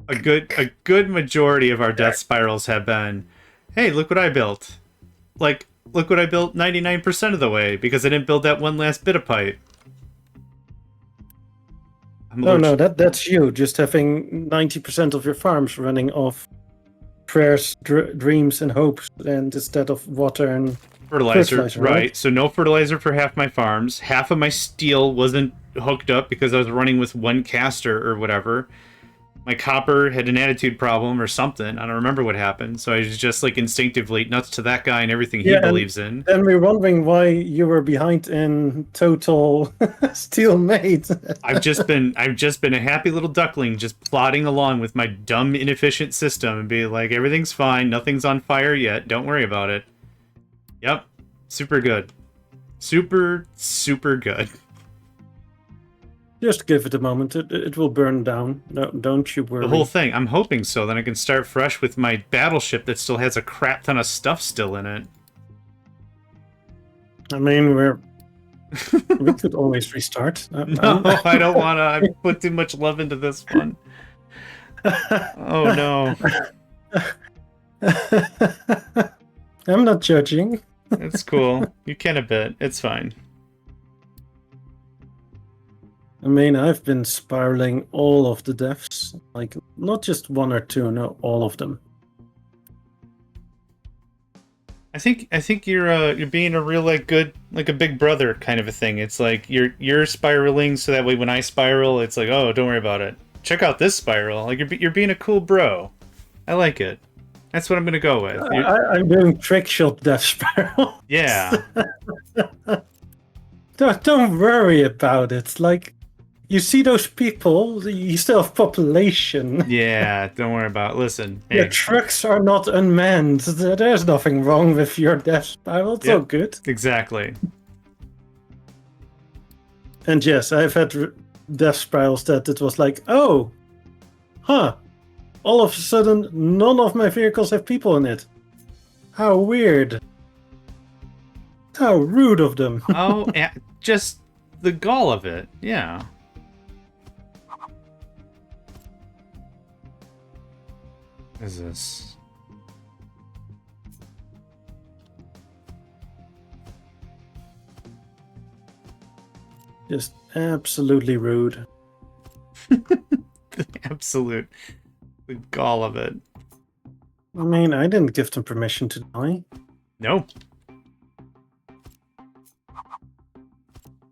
A good majority of our death spirals have been, hey, look what I built. Like, look what I built 99% of the way, because I didn't build that one last bit of pipe. No, that's you, just having 90% of your farms running off prayers, dreams, and hopes, and instead of water and fertilizer, right? So no fertilizer for half my farms. Half of my steel wasn't hooked up because I was running with one caster or whatever. My copper had an attitude problem or something. I don't remember what happened. So I was just like instinctively nuts to that guy and everything he believes in. And we're wondering why you were behind in total stalemate. I've just been a happy little duckling, just plodding along with my dumb, inefficient system and be like, everything's fine, nothing's on fire yet. Don't worry about it. Yep, super good, super good. Just give it a moment. It will burn down. No, don't you worry. The whole thing. I'm hoping so. Then I can start fresh with my battleship that still has a crap ton of stuff still in it. I mean, we could always restart. No, I don't want to. I put too much love into this one. Oh no. I'm not judging. It's cool. You can a bit. It's fine. I mean, I've been spiraling all of the deaths, like not just one or two, no, all of them. I think you're being a real like good like a big brother kind of a thing. It's like you're spiraling so that way when I spiral, it's like, oh, don't worry about it. Check out this spiral. Like you're being a cool bro. I like it. That's what I'm gonna go with. I'm doing trick shot death spiral. Yeah. Don't worry about it. Like. You see those people, you still have population. Yeah, don't worry about it. Listen. Hey. Your trucks are not unmanned. There's nothing wrong with your death spiral. It's all good. Exactly. And yes, I've had death spirals that it was like, oh, huh. All of a sudden, none of my vehicles have people in it. How weird. How rude of them. Oh, just the gall of it. Yeah. What is this? Just absolutely rude. Absolute. The gall of it. I mean, I didn't give them permission to die. No.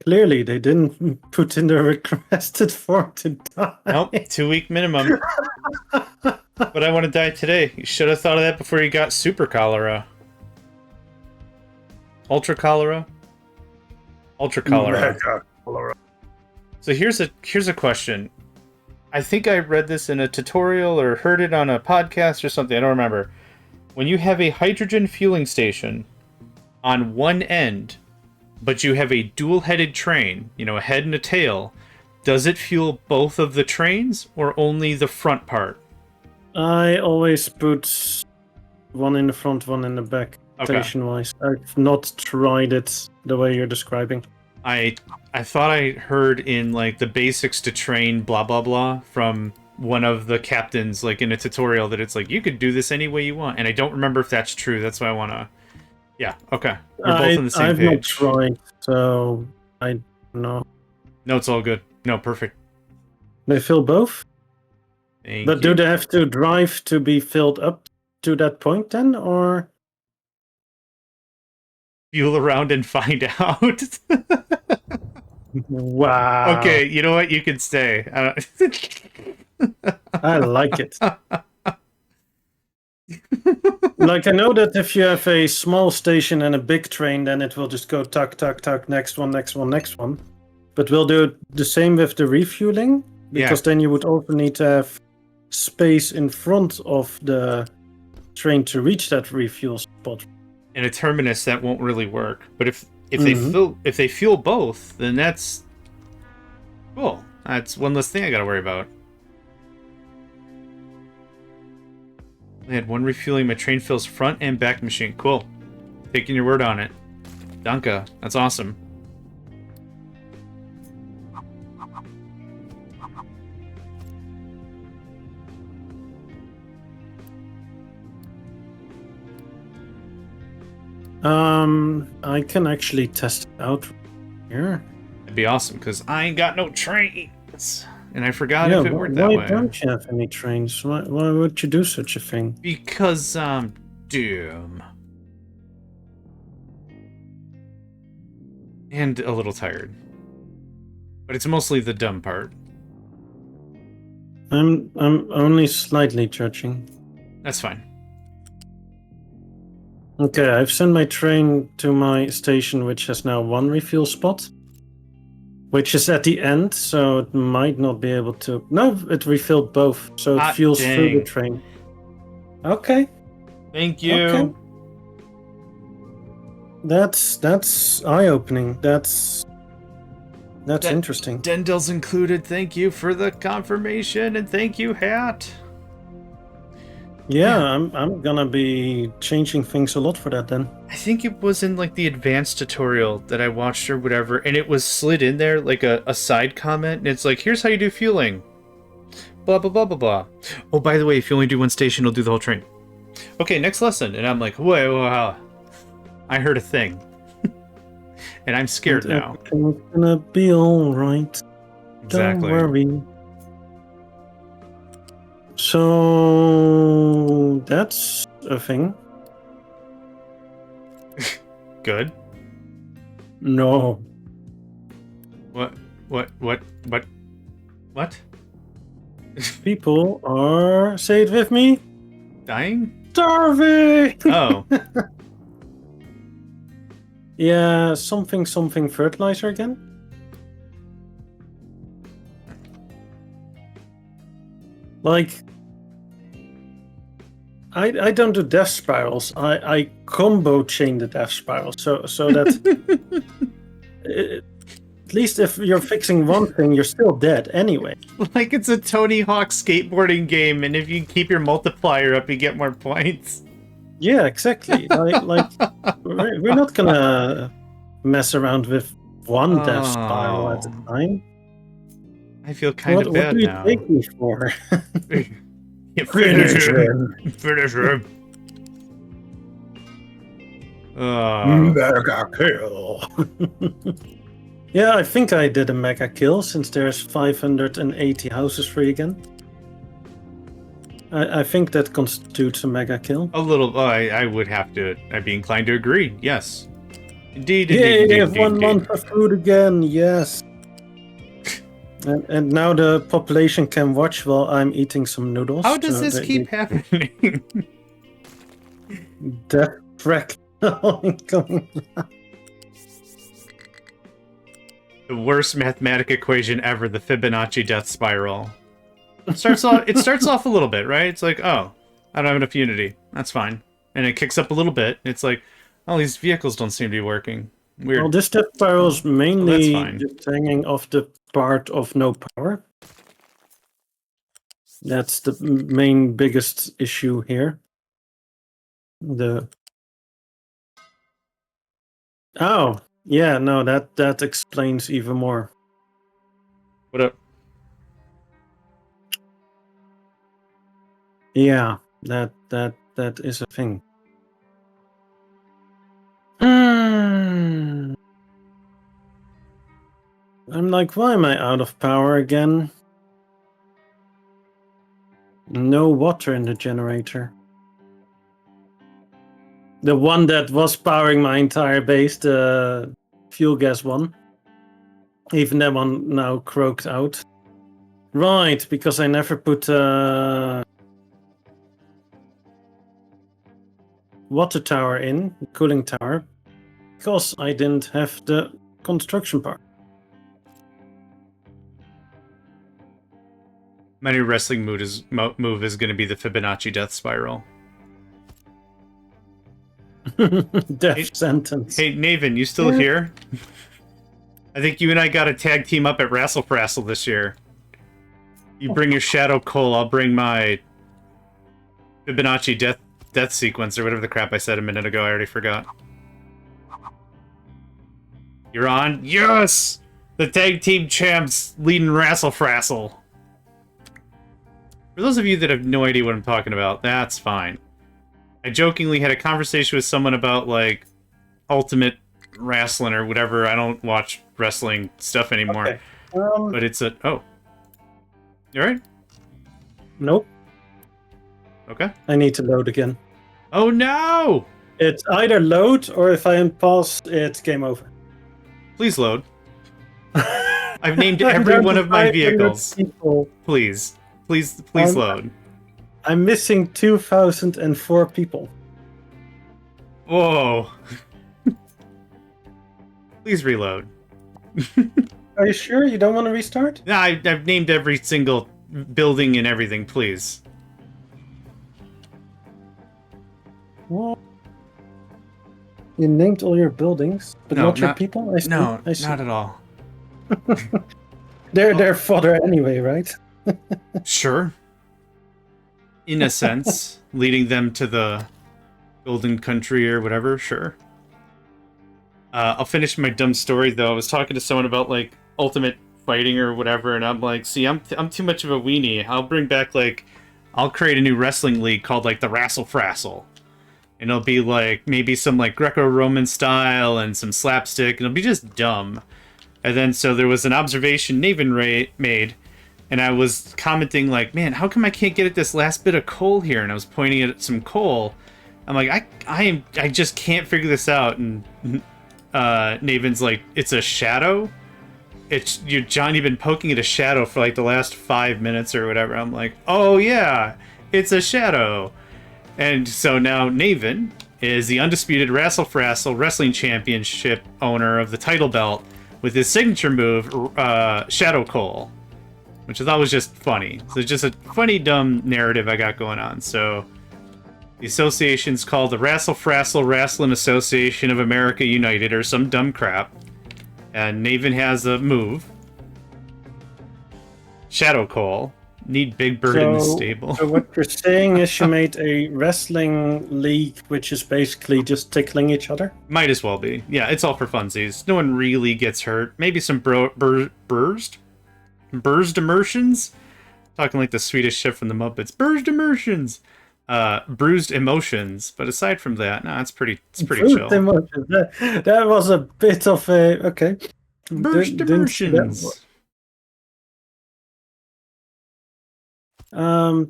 Clearly, they didn't put in the requested form to die. Nope, 2-week minimum. But I want to die today. You should have thought of that before you got super cholera. Ultra cholera? Ultra cholera. So here's a question. I think I read this in a tutorial or heard it on a podcast or something. I don't remember. When you have a hydrogen fueling station on one end, but you have a dual-headed train, you know, a head and a tail, does it fuel both of the trains or only the front part? I always put one in the front, one in the back, station-wise. I've not tried it the way you're describing. I thought I heard in like the basics to train blah blah blah from one of the captains like in a tutorial that it's like you could do this any way you want, and I don't remember if that's true. That's why I want to. Yeah. Okay. We're both on the same page. I've not tried, so I don't know. No, it's all good. No, perfect. They fill both. Thank but you. Do they have to drive to be filled up to that point then, or fuel around and find out? Wow. Okay, you know what? You can stay. I like it. Like, I know that if you have a small station and a big train, then it will just go tuck, tuck, tuck, next one, next one, next one. But we'll do the same with the refueling, because then you would also need to have space in front of the train to reach that refuel spot. In a terminus, that won't really work. But if they fuel both, then that's cool. That's one less thing I gotta worry about. I had one refueling. My train fills front and back machine. Cool. Taking your word on it. Danke. That's awesome. I can actually test it out here. It'd be awesome, because I ain't got no trains. and I forgot Yeah, if it worked that why way. don't you have any trains? Why would you do such a thing? Because, doom. And a little tired. But it's mostly the dumb part. I'm only slightly judging. That's fine. Okay, I've sent my train to my station, which has now 1 refuel spot. Which is at the end, so it might not be able to... No, it refilled both, so it fuels through the train. Okay. Thank you. Okay. That's eye-opening. That's interesting. Dendel's included. Thank you for the confirmation, and thank you, Hat. Yeah, I'm gonna be changing things a lot for that then. I think it was in like the advanced tutorial that I watched or whatever, and it was slid in there like a side comment, and it's like, here's how you do fueling. Blah, blah, blah, blah, blah. Oh, by the way, if you only do one station, it'll do the whole train. Okay, next lesson. And I'm like, wait, wow. I heard a thing. And I'm scared now. Everything's gonna be alright. Exactly. Don't worry. So that's a thing. Good. No. What? People are, say it with me, Dying? starving! Oh. Yeah, something fertilizer again? Like, I don't do death spirals. I combo chain the death spiral, so that at least if you're fixing one thing, you're still dead anyway. Like it's a Tony Hawk skateboarding game, and if you keep your multiplier up, you get more points. Yeah, exactly. like we're not gonna mess around with one death spiral at a time. I feel kind of bad now. What do you take me for? Finish him. Finish him. Mega kill. Yeah, I think I did a mega kill since there's 580 houses free again. I think that constitutes a mega kill. A little. I would have to. I'd be inclined to agree. Yes. Indeed. Yeah, they have 1 month of food again. Yes. And now the population can watch while I'm eating some noodles. How does this keep happening? Death wreck. The worst mathematic equation ever, the Fibonacci death spiral. It starts off a little bit, right? It's like, oh, I don't have enough unity. That's fine. And it kicks up a little bit. It's like, oh, these vehicles don't seem to be working. Weird. Well, this death spiral is mainly just hanging off the part of no power. That's the main biggest issue here. Oh, yeah, no, that explains even more. What up? Yeah, that is a thing. I'm like, why am I out of power again? No water in the generator. The one that was powering my entire base, the fuel gas one. Even that one now croaked out. Right, because I never put water tower in, cooling tower, because I didn't have the construction part. My new wrestling move is going to be the Fibonacci death spiral. Death sentence. Hey, Naven, you still here? I think you and I got a tag team up at Wrestle Frassle this year. You bring your Shadow Coal, I'll bring my Fibonacci death sequence, or whatever the crap I said a minute ago. I already forgot. You're on? Yes! The tag team champs leading Wrestle Frassle. For those of you that have no idea what I'm talking about, that's fine. I jokingly had a conversation with someone about, like, Ultimate Wrestling or whatever. I don't watch wrestling stuff anymore. Okay. But it's a... Oh. You alright? Nope. Okay. I need to load again. Oh no! It's either load or if I unpause, it's game over. Please load. I've named I'm every down one to of my 500 vehicles. people. Please. Please Um, load. I'm missing 2,004 people. Whoa. Please reload. Are you sure you don't want to restart? Yeah, I've named every single building and everything, please. What? You named all your buildings, but No, not your people? I see. No, I see. not at all. They're fodder anyway, right? Sure. In a sense, leading them to the Golden Country or whatever, sure. I'll finish my dumb story, though. I was talking to someone about, like, Ultimate Fighting or whatever, and I'm like, see, I'm too much of a weenie. I'll bring back, like, I'll create a new wrestling league called, like, the Rassle Frassle. And it'll be, like, maybe some, like, Greco-Roman style and some slapstick, and it'll be just dumb. And then, so there was an observation Naven made, and I was commenting, like, man, how come I can't get at this last bit of coal here? And I was pointing at some coal. I'm like, I just can't figure this out. And Naven's like, it's a shadow? John, you've been poking at a shadow for, like, the last 5 minutes or whatever. I'm like, oh, yeah, it's a shadow. And so now Naven is the undisputed Rassle Frassle Wrestling Championship owner of the title belt with his signature move, Shadow Coal, which I thought was just funny. So it's just a funny, dumb narrative I got going on. So the association's called the Rassle Frassle Wrestling Association of America United, or some dumb crap. And Naven has a move, Shadow Coal. Need Big Bird in the stable. So what you're saying is you made a wrestling league, which is basically just tickling each other? Might as well be. Yeah, it's all for funsies. No one really gets hurt. Maybe some burzed immersions? Talking like the Swedish chef from the Muppets. Burzed immersions! Bruised emotions. But aside from that, no, it's pretty chill. Emotions. That was a bit of a... Okay. Burzed immersions!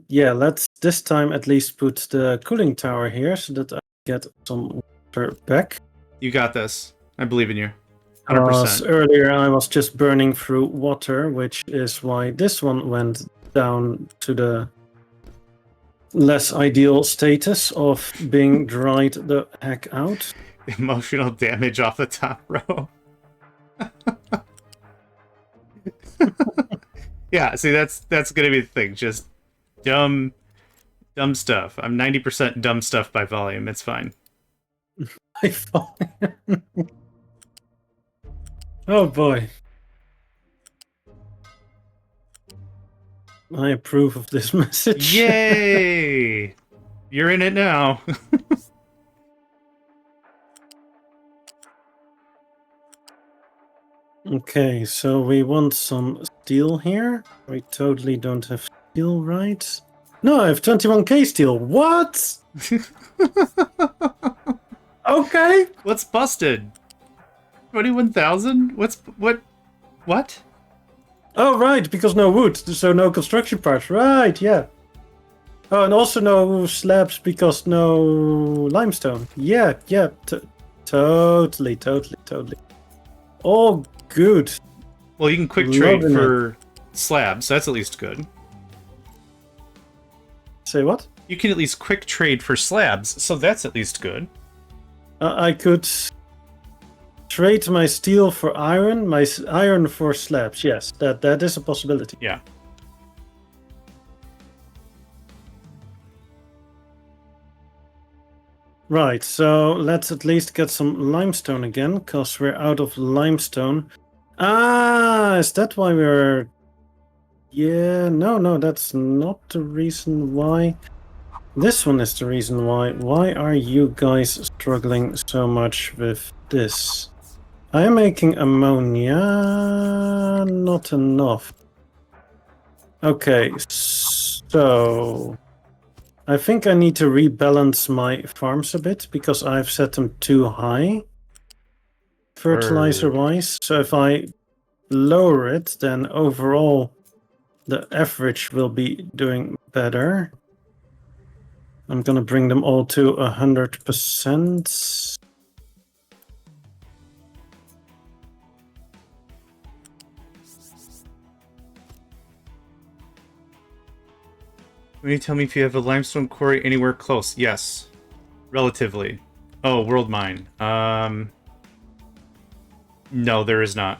Yeah, let's this time at least put the cooling tower here so that I get some water back. You got this. I believe in you. 100%. Earlier I was just burning through water, which is why this one went down to the less ideal status of being dried the heck out. Emotional damage off the top row. Yeah, see, that's gonna be the thing. Just dumb stuff. I'm 90% dumb stuff by volume. It's fine. Oh boy. I approve of this message. Yay! You're in it now. Okay, so we want some steel here. We totally don't have steel, right? No, I have 21k steel. What? Okay. What's busted? 21,000? What? Oh, right, because no wood, so no construction parts. Right, yeah. Oh, and also no slabs because no limestone. Yeah, totally. All good. Well, you can quick trade for slabs. That's at least good. Say what? You can at least quick trade for slabs, so that's at least good. I could trade my steel for iron, my iron for slabs. Yes, that is a possibility. Yeah. Right, so let's at least get some limestone again, because we're out of limestone. Ah, is that why we're... Yeah, no, that's not the reason why. This one is the reason why. Why are you guys struggling so much with this? I am making ammonia, not enough. Okay, so... I think I need to rebalance my farms a bit because I've set them too high fertilizer-wise. So if I lower it, then overall the average will be doing better. I'm gonna bring them all to 100%. Can you tell me if you have a limestone quarry anywhere close? Yes. Relatively. Oh, world mine. No, there is not.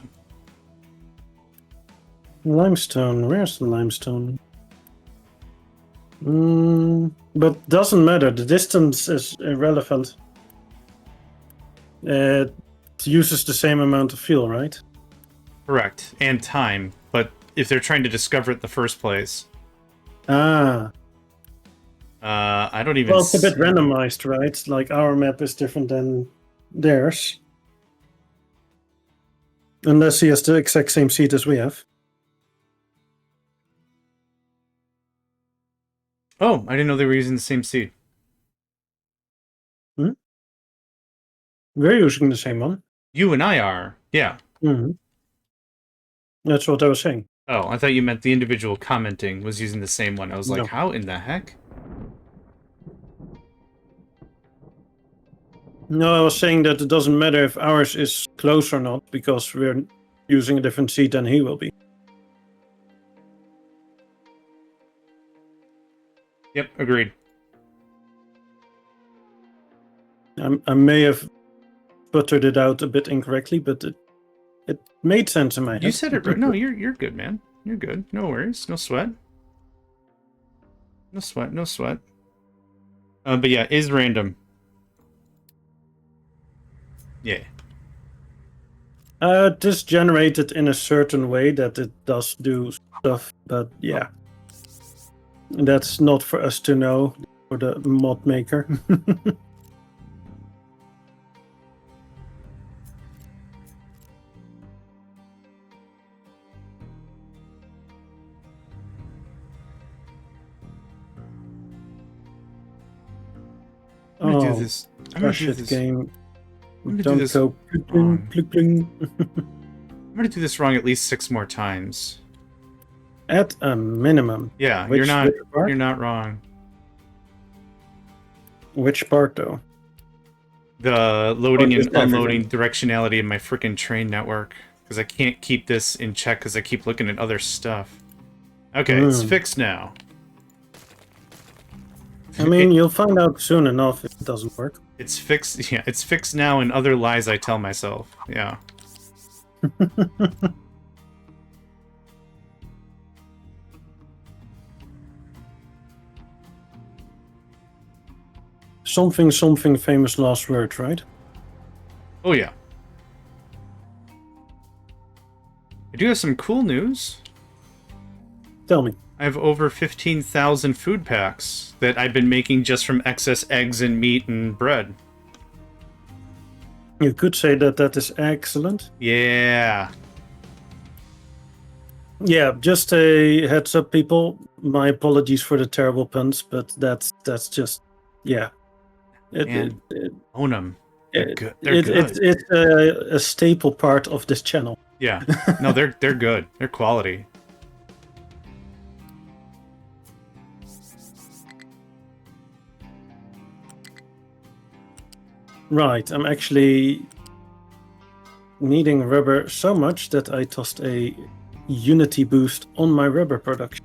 Limestone, where's the limestone? But doesn't matter, the distance is irrelevant. It uses the same amount of fuel, right? Correct. And time. But if they're trying to discover it in the first place... Ah. I don't even... Well, it's a bit randomized, right? Like, our map is different than theirs. Unless he has the exact same seed as we have. Oh, I didn't know they were using the same seed. We're using the same one. You and I are. Yeah. That's what I was saying. Oh, I thought you meant the individual commenting was using the same one. I was like, No. how in the heck? No, I was saying that it doesn't matter if ours is close or not, because we're using a different seed than he will be. Yep, agreed. I may have buttered it out a bit incorrectly, but it made sense in my head. You said it right. No, you're good, man. You're good. No worries. No sweat. No sweat. No sweat. But yeah, is random. Yeah. Just generated in a certain way that it does do stuff, but yeah. That's not for us to know, for the mod maker. I'm gonna do this. I'm gonna do this. Game. I'm gonna Don't do this go. wrong. I'm gonna do this wrong at least 6 more times. At a minimum. Yeah, Which you're not wrong. Which part though? The loading and unloading everything. directionality of my freaking train network. Because I can't keep this in check because I keep looking at other stuff. Okay, it's fixed now. I mean, you'll find out soon enough if it doesn't work. It's fixed. Yeah, it's fixed now and other lies I tell myself. Yeah. Something famous last word, right? Oh, yeah. I do have some cool news. Tell me. I have over 15,000 food packs that I've been making just from excess eggs and meat and bread. You could say that is excellent. Yeah. Yeah, just a heads up, people. My apologies for the terrible puns, but that's just, yeah. Own them. They're good. It's a staple part of this channel. Yeah. No, they're good. They're quality. Right, I'm actually needing rubber so much that I tossed a unity boost on my rubber production.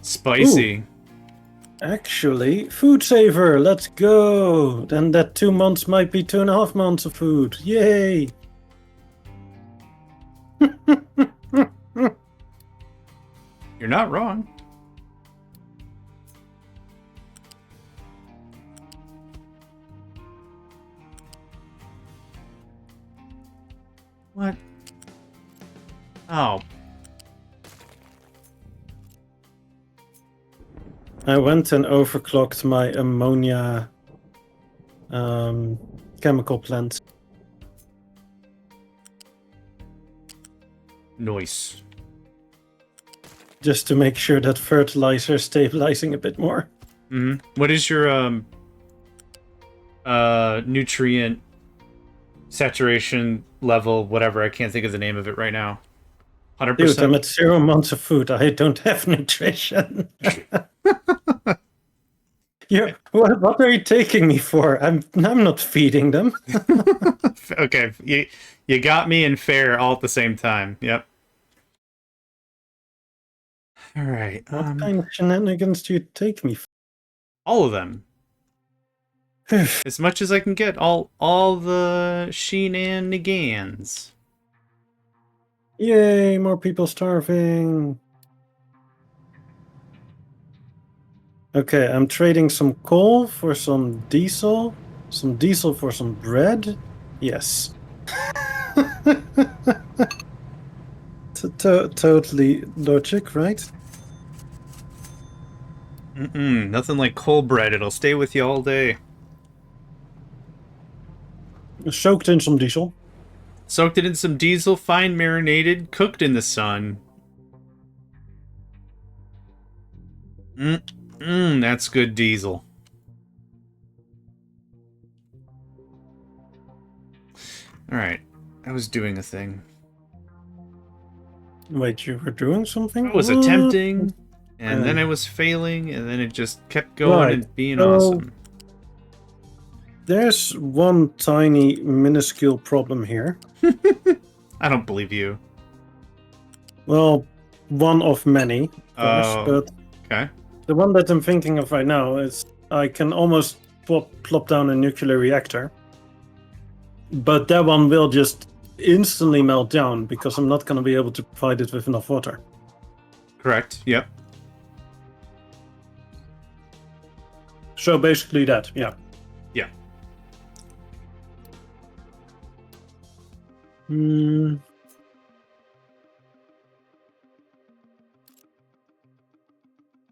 Spicy. Ooh. Actually, food saver, let's go! Then that 2 months might be 2.5 months of food. Yay! You're not wrong. What? Oh. I went and overclocked my ammonia chemical plant. Nice. Just to make sure that fertilizer is stabilizing a bit more. Mm-hmm. What is your nutrient saturation level, whatever? I can't think of the name of it right now. Dude, I'm 100%. at 0 months of food. I don't have nutrition. What are you taking me for? I'm not feeding them. Okay, you got me and fair all at the same time. Yep. All right. What kind of shenanigans do you take me for? All of them. As much as I can get. All the shenanigans. Yay, more people starving. Okay, I'm trading some coal for some diesel for some bread. Yes. Totally logic, right? Nothing like coal bread. It'll stay with you all day. Soaked in some diesel. Soaked it in some diesel, fine marinated, cooked in the sun. That's good diesel. Alright, I was doing a thing. Wait, you were doing something? I was What? attempting, and then I was failing, and then it just kept going Right. and being So, awesome. There's one tiny, minuscule problem here. I don't believe you. Well, one of many, of course, but okay. the one that I'm thinking of right now is I can almost plop down a nuclear reactor, but that one will just instantly melt down because I'm not going to be able to provide it with enough water. Correct, yep. So basically that, yeah. Yeah.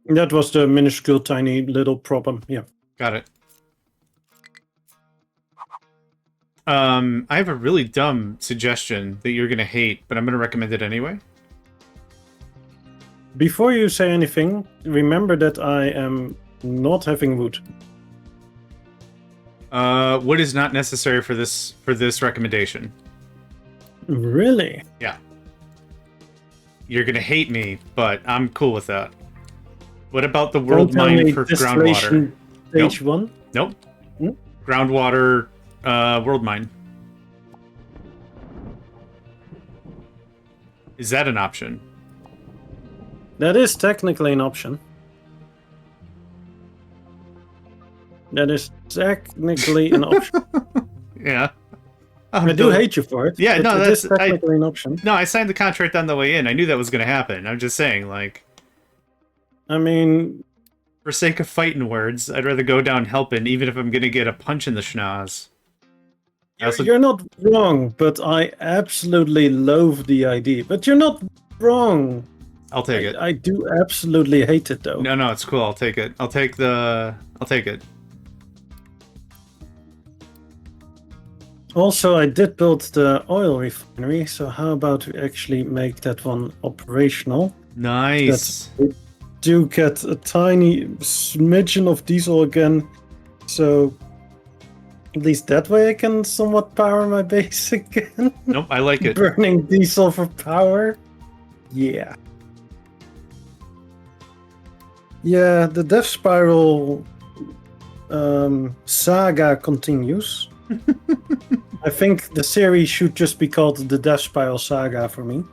That was the minuscule, tiny little problem, yeah. Got it. I have a really dumb suggestion that you're gonna hate, but I'm gonna recommend it anyway. Before you say anything, remember that I am not having wood. Wood is not necessary for this recommendation. Really? Yeah. You're gonna hate me, but I'm cool with that. What about the world mine for groundwater? Stage 1? Nope. Groundwater world mine. Is that an option? That is technically an option. That is technically an option. Yeah. I do hate you for it. Yeah, no, that's technically an option. No, I signed the contract on the way in. I knew that was going to happen. I'm just saying, like, I mean, for sake of fighting words, I'd rather go down helping, even if I'm going to get a punch in the schnoz. You're not wrong, but I absolutely loathe the idea. But you're not wrong. I'll take it. I do absolutely hate it, though. No, it's cool. I'll take it. I'll take it. Also, I did build the oil refinery, so how about we actually make that one operational? Nice. That we do get a tiny smidgen of diesel again, so at least that way I can somewhat power my base again. Nope, I like it. Burning diesel for power? Yeah. Yeah, the Death Spiral saga continues. I think the series should just be called the Death Spiral Saga for me.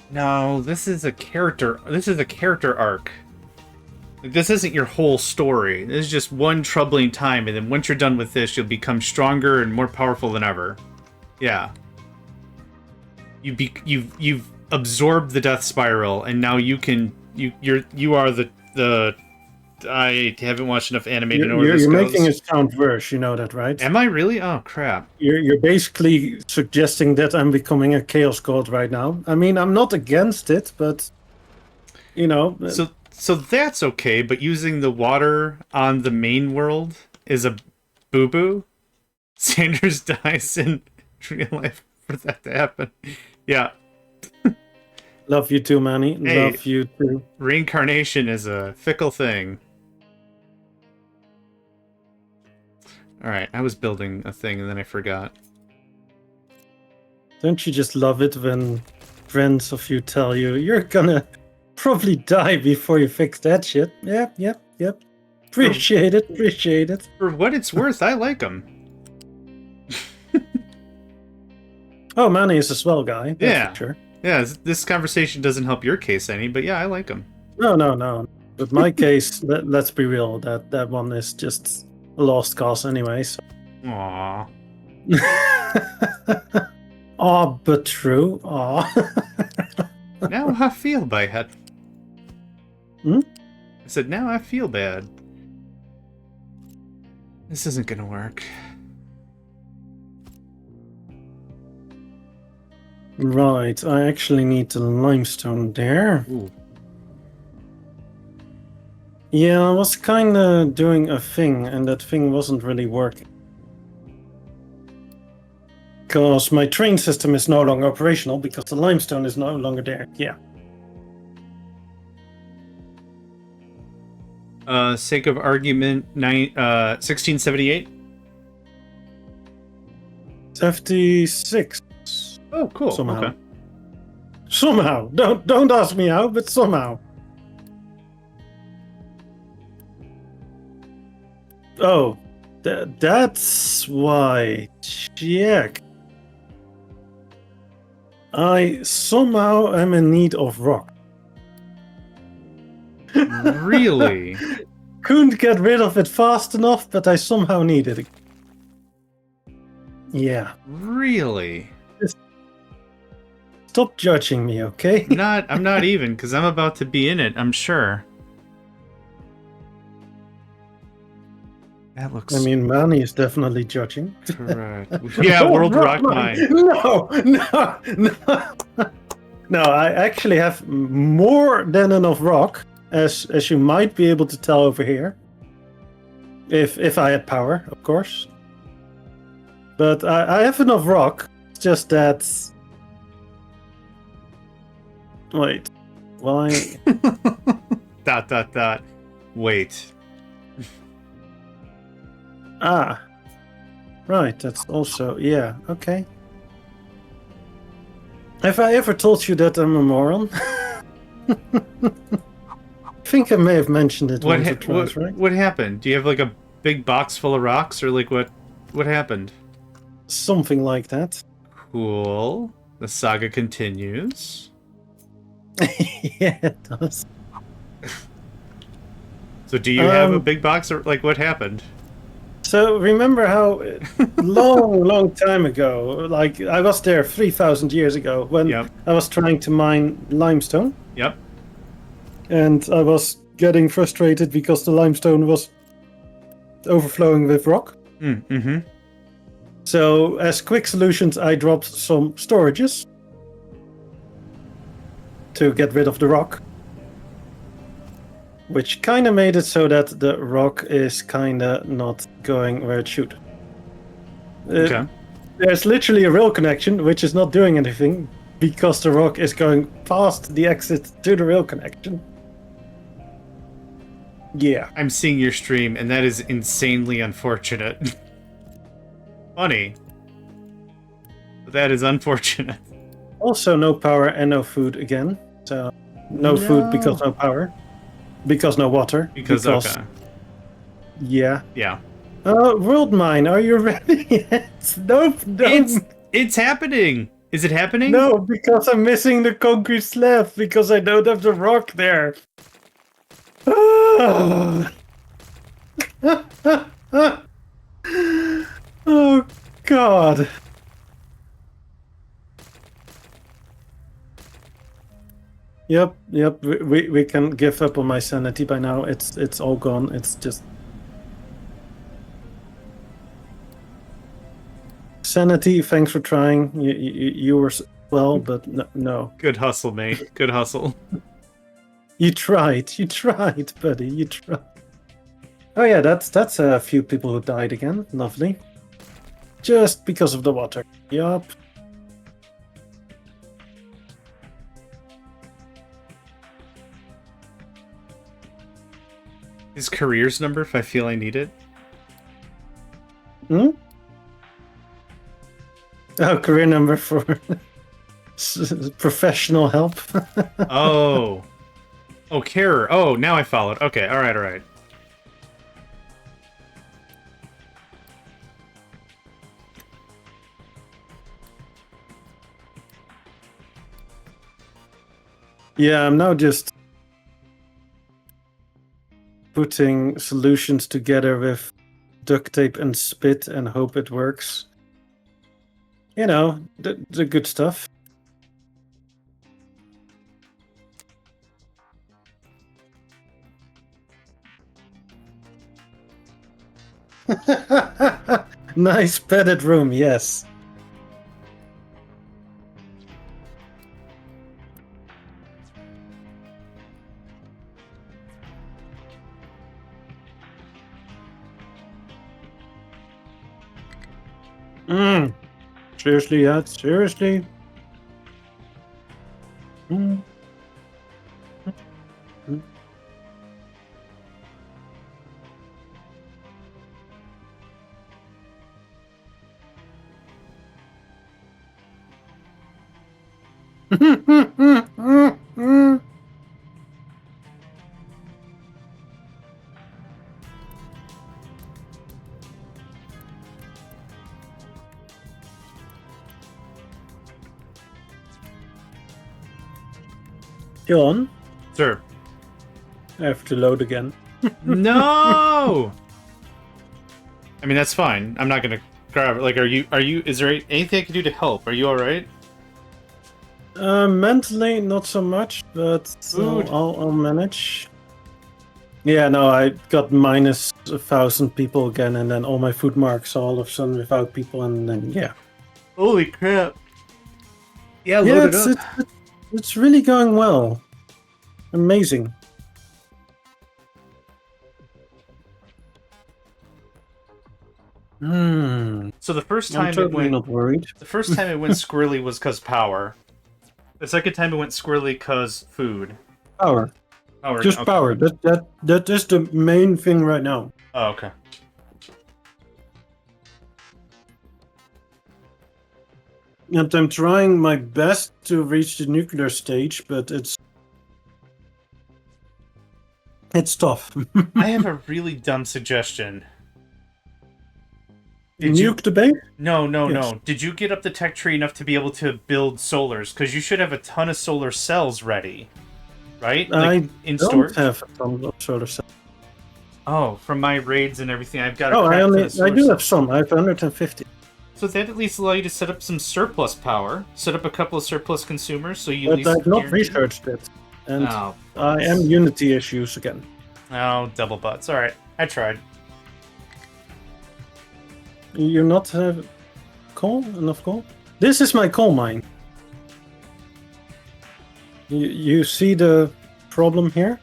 No, this is a character arc. Like, this isn't your whole story. This is just one troubling time, and then once you're done with this, you'll become stronger and more powerful than ever. Yeah. You've absorbed the Death Spiral, and now you are the I haven't watched enough anime to know where this goes. You're making a sound worse, you know that, right? Am I really? Oh, crap. You're basically suggesting that I'm becoming a Chaos God right now. I mean, I'm not against it, but, you know... So that's okay, but using the water on the main world is a boo-boo? Sanders dies in real life for that to happen. Yeah. Love you too, Manny. Hey, love you too. Reincarnation is a fickle thing. Alright, I was building a thing and then I forgot. Don't you just love it when friends of you tell you you're gonna probably die before you fix that shit? Yep. Appreciate it. For what it's worth, I like them. Oh, Manny is a swell guy. That's Yeah. for sure. Yeah, this conversation doesn't help your case any, but yeah, I like them. No. With my case, let's be real. That one is just a lost cause anyway. So. Aww. Aw, but true. Aw. Now I feel bad. Hmm? I said, now I feel bad. This isn't gonna work. Right, I actually need the limestone there. Ooh. Yeah, I was kinda doing a thing, and that thing wasn't really working. Because my train system is no longer operational, because the limestone is no longer there. Yeah. Sake of argument, 1678. 56. Oh, cool. Somehow. Okay. Somehow. Don't ask me how, but somehow. Oh, that's why. Check. I somehow am in need of rock. Really? Couldn't get rid of it fast enough, but I somehow need it. Yeah. Really? Stop judging me, okay? I'm not even, because I'm about to be in it, I'm sure. That looks... I mean, Manny is definitely judging. correct. Yeah, World Rock Mine. No. No, I actually have more than enough rock, as you might be able to tell over here. If I had power, of course. But I have enough rock. It's just that... Wait. Why? ... Wait. Ah. Right, that's also... Yeah, okay. Have I ever told you that I'm a moron? I think I may have mentioned it once or twice, right? What happened? Do you have like a big box full of rocks, or like what happened? Something like that. Cool. The saga continues. Yeah, it does. So do you have a big box, or like what happened? So remember how long time ago, like I was there 3,000 years ago when Yep. I was trying to mine limestone, Yep. and I was getting frustrated because the limestone was overflowing with rock. Mm-hmm. So as quick solutions, I dropped some storages to get rid of the rock, which kind of made it so that the rock is kind of not going where it should. Okay. There's literally a rail connection which is not doing anything because the rock is going past the exit to the rail connection. Yeah. I'm seeing your stream, and that is insanely unfortunate. Funny. But that is unfortunate. Also no power and no food again. So no food because no power. Because no water. Because okay. Yeah. Yeah. World Mine, are you ready yet? Nope. It's happening. Is it happening? No, because I'm missing the concrete slab because I don't have the rock there. Oh God. Yep. We can give up on my sanity by now. It's all gone. It's just sanity. Thanks for trying. You were well, but no. Good hustle, mate. Good hustle. You tried, buddy. You tried. Oh yeah, that's a few people who died again. Lovely. Just because of the water. Yup. His careers number if I feel I need it. Oh, career number for professional help. Oh. Oh, carer. Oh, now I followed. Okay, alright, alright. Yeah, I'm now just putting solutions together with duct tape and spit and hope it works. You know, the good stuff. Nice padded room, yes. Seriously, yeah, seriously. Mm. John, Sir. I have to load again. No! I mean, that's fine. I'm not gonna grab it. Like, is there anything I can do to help? Are you alright? Mentally, not so much, but Food. I'll manage. Yeah, no, I got minus 1,000 people again, and then all my food marks all of a sudden without people, and then yeah. Holy crap. Yeah, Yeah, load it up. it's really going well. Amazing. So the first time I'm totally it went not worried. the first time it went squirrely was cause power. The second time it went squirrely cause food. Power. Power. Just Okay. power. That is the main thing right now. Oh, okay. And I'm trying my best to reach the nuclear stage, but it's tough. I have a really dumb suggestion. Nuke the base? No, no, Yes. no. Did you get up the tech tree enough to be able to build solars? Because you should have a ton of solar cells ready, right? Like, I don't have a ton of solar cells. Oh, from my raids and everything, I've got a Oh, crap I do have some. I have 150. So that at least allow you to set up some surplus power, set up a couple of surplus consumers, so you But at least I've not guarantee- researched it. And Oh, I am Unity issues again. Oh, double butts. Alright, I tried. You not have coal? Enough coal? This is my coal mine. You see the problem here?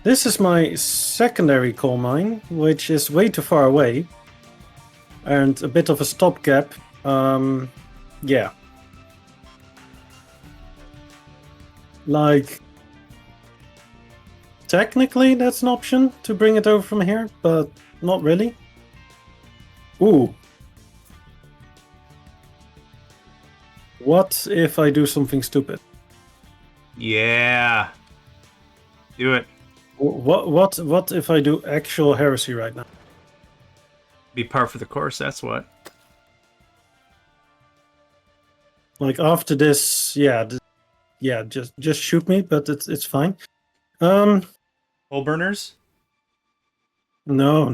This is my secondary coal mine, which is way too far away. And a bit of a stopgap. Yeah. Like, technically that's an option to bring it over from here, but not really. Ooh. What if I do something stupid? Yeah. Do it. What if I do actual heresy right now? Be par for the course, that's what. Like after this, yeah, just shoot me, but it's fine. Hole burners? No.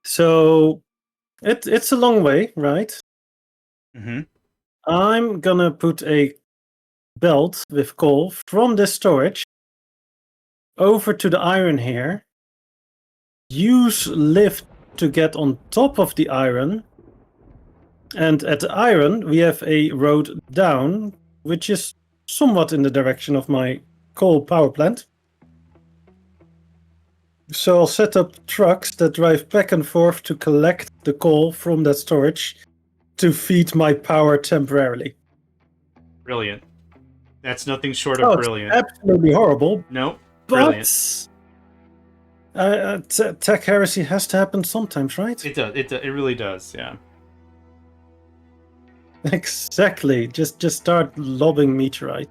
So it's a long way, right? Mm-hmm. I'm gonna put a belt with coal from this storage over to the iron here. Use lift to get on top of the iron. And at the iron, we have a road down, which is somewhat in the direction of my coal power plant. So I'll set up trucks that drive back and forth to collect the coal from that storage to feed my power temporarily. Brilliant. That's nothing short of brilliant. It's absolutely horrible. Nope. But Brilliant. Tech heresy has to happen sometimes, right? It does. It really does. Yeah. Exactly. Just start lobbing meteorite.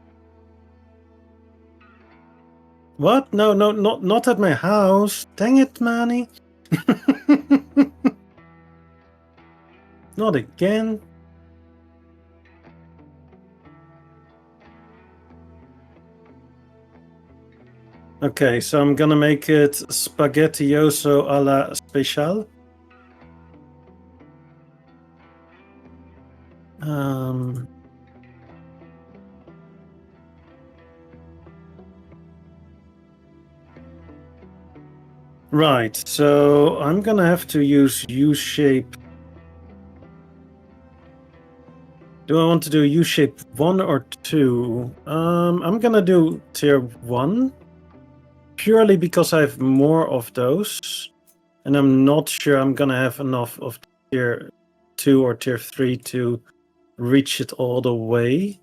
What? No, not at my house. Dang it, Manny. Not again. Okay, so I'm gonna make it spaghettioso alla special. Right, so I'm gonna have to use U-shape. Do I want to do U-shape 1 or 2? I'm gonna do tier 1. Purely because I have more of those. And I'm not sure I'm gonna have enough of tier 2 or tier 3 to reach it all the way.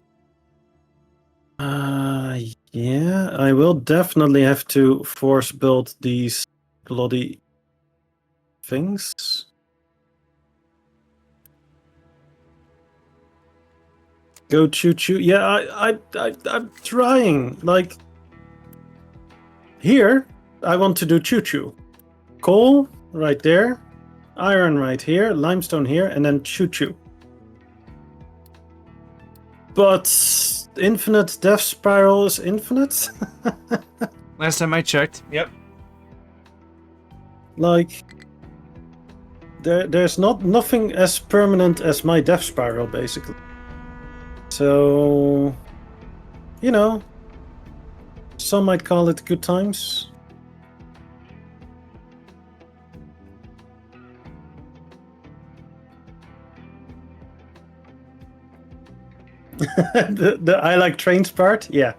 Yeah, I will definitely have to force build these bloody things. Go choo choo. Yeah, I'm trying. Like here, I want to do choo choo. Coal right there, iron right here, limestone here, and then choo choo. But infinite death spiral is infinite. Last time I checked. Yep. Like there's nothing as permanent as my death spiral, basically. So, you know, some might call it good times. the I like trains part, yeah.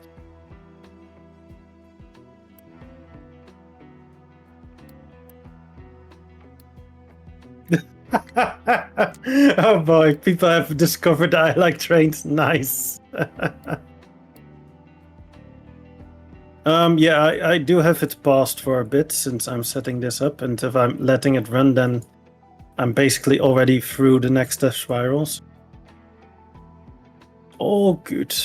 Oh boy, people have discovered I like trains. Nice. Yeah, I do have it paused for a bit since I'm setting this up, and if I'm letting it run, then I'm basically already through the next death spirals. All good.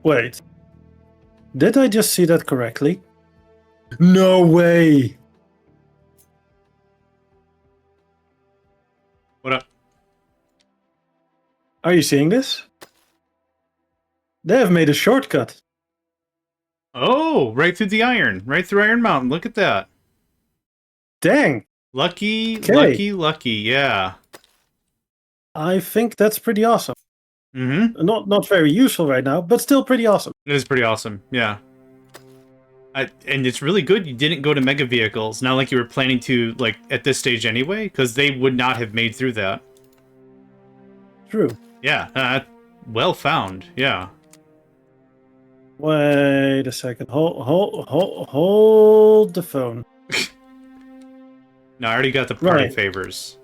Wait. Did I just see that correctly? No way! What up? Are you seeing this? They have made a shortcut. Oh, right through the iron. Right through Iron Mountain. Look at that. Dang! Lucky, Okay. lucky. Yeah. I think that's pretty awesome. Mm-hmm. Not very useful right now, but still pretty awesome. It is pretty awesome. Yeah. And it's really good you didn't go to mega vehicles. Not like you were planning to, like, at this stage anyway, because they would not have made through that. True. Yeah. Well found. Yeah. Wait a second. Hold the phone. No, I already got the party Right. favors.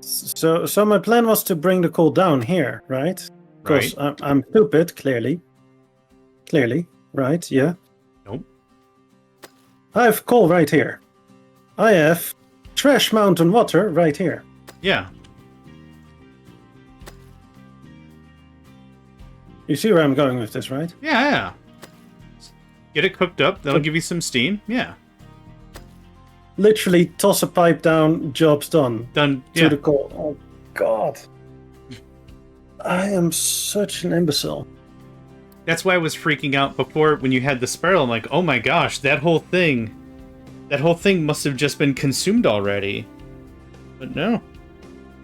So my plan was to bring the coal down here, right? Because Right. I'm stupid, clearly. Clearly, right? Yeah. Nope. I have coal right here. I have trash mountain water right here. Yeah. You see where I'm going with this, right? Yeah. Get it cooked up. That'll give you some steam. Yeah. Literally toss a pipe down, job's done. Done. To Yeah. the coal. Oh God. I am such an imbecile. That's why I was freaking out before when you had the spiral. I'm like, oh my gosh, that whole thing must have just been consumed already. But no.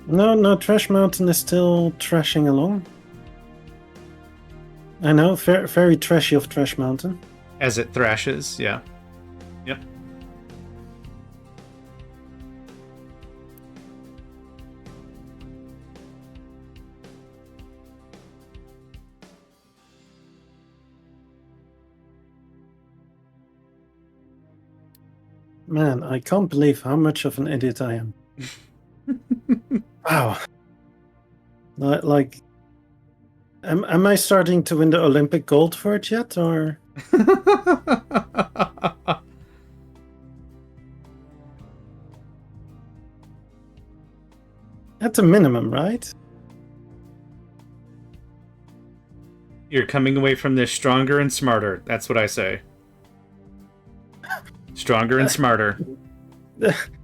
No, Trash Mountain is still trashing along. I know, very trashy of Trash Mountain. As it thrashes, yeah. Yep. Man, I can't believe how much of an idiot I am. Wow. Like, am I starting to win the Olympic gold for it yet, or? At the minimum, right? You're coming away from this stronger and smarter. That's what I say. Stronger and smarter.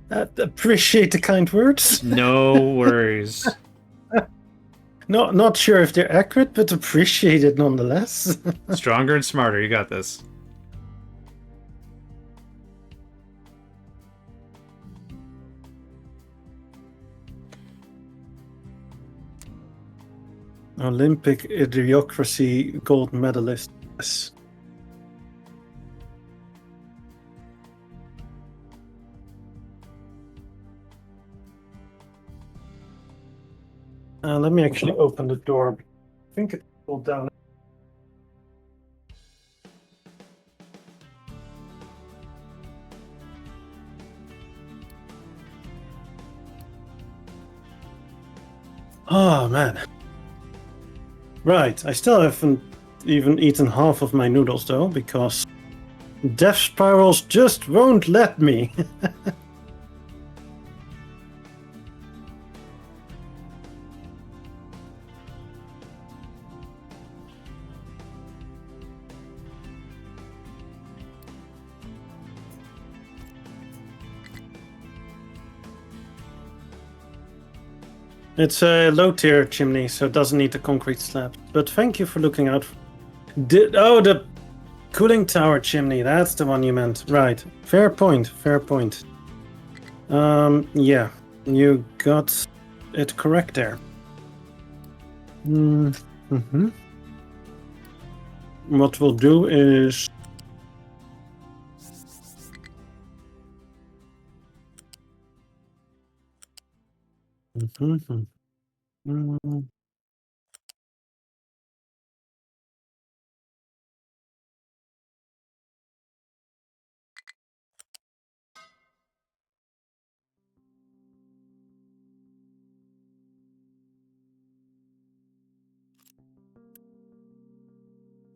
Appreciate the kind words. No worries. Not sure if they're accurate, but appreciate it nonetheless. Stronger and smarter. You got this. Olympic idiocracy gold medalist. Yes. Let me actually open the door. I think it's pulled down. Oh, man. Right, I still haven't even eaten half of my noodles, though, because death spirals just won't let me. It's a low-tier chimney, so it doesn't need the concrete slab. But thank you for looking out. Oh, the cooling tower chimney. That's the one you meant. Right. Fair point. Fair point. Yeah. You got it correct there. Mm-hmm. What we'll do is... Mm-hmm. Mm.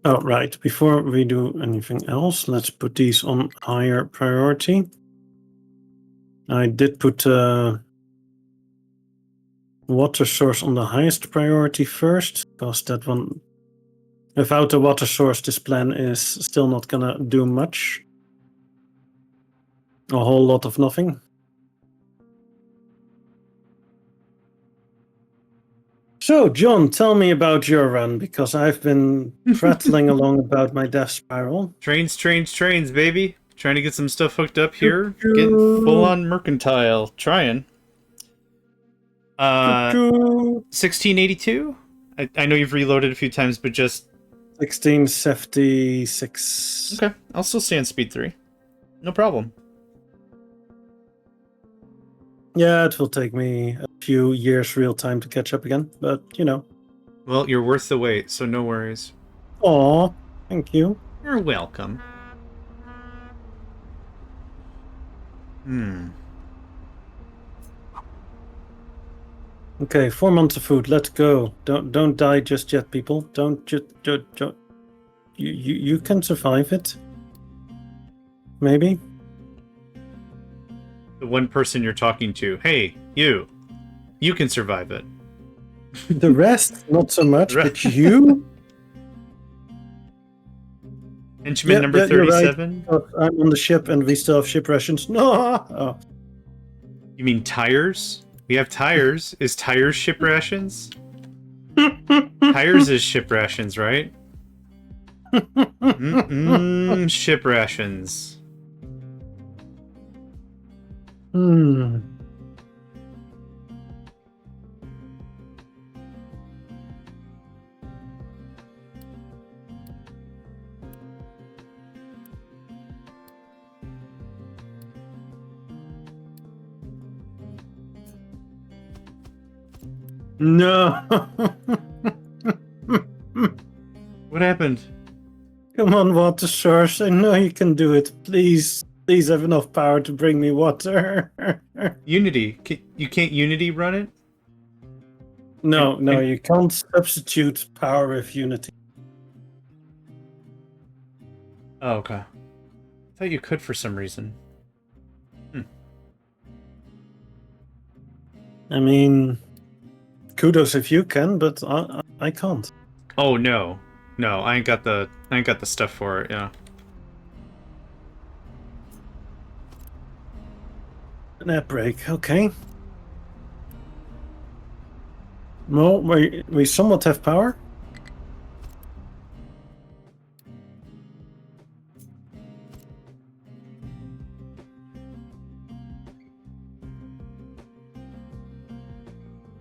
Oh, right. Before we do anything else, let's put these on higher priority. I did put water source on the highest priority first, because that one, without a water source, this plan is still not gonna do much. A whole lot of nothing. So, John, tell me about your run, because I've been prattling along about my death spiral. Trains, baby. Trying to get some stuff hooked up here. Getting full on mercantile. Trying. 1682? I know you've reloaded a few times, but just... 1676. Okay, I'll still stay on speed 3. No problem. Yeah, it will take me a few years real time to catch up again, but, you know. Well, you're worth the wait, so no worries. Aw, thank you. You're welcome. Okay, 4 months of food. Let's go. Don't die just yet, people. Don't just you can survive it. Maybe. The one person you're talking to. Hey, you can survive it. The rest, not so much. But you. Henchman number 37. Right. I'm on the ship, and we still have ship rations. No. Oh. You mean tires? We have tires. Is tires ship rations? Tires is ship rations, right? Ship rations. No. What happened? Come on, water source. I know you can do it. Please have enough power to bring me water. Unity. You can't Unity run it? No, you can't substitute power with Unity. Oh, okay. I thought you could for some reason. I mean, kudos if you can, but I can't. Oh no, I ain't got the stuff for it. Yeah. An air brake, okay. Well, we somewhat have power.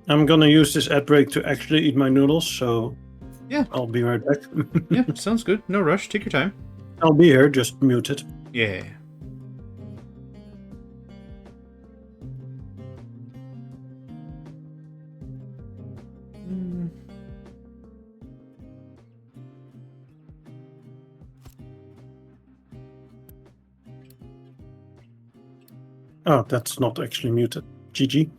I'm gonna use this ad break to actually eat my noodles, so yeah, I'll be right back. Yeah, sounds good. No rush. Take your time. I'll be here, just mute it. Yeah. Oh, that's not actually muted. GG.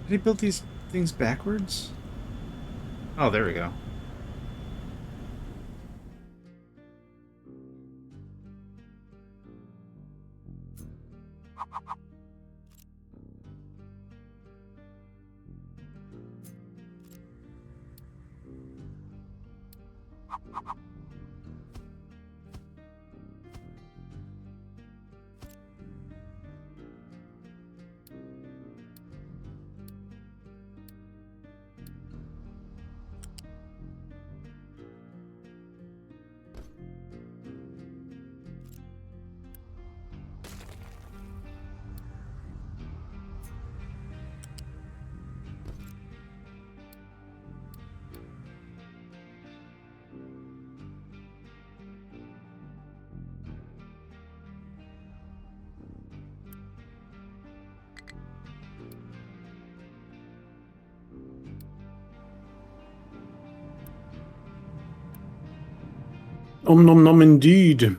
Did he build these things backwards? Oh, there we go. Nom nom indeed.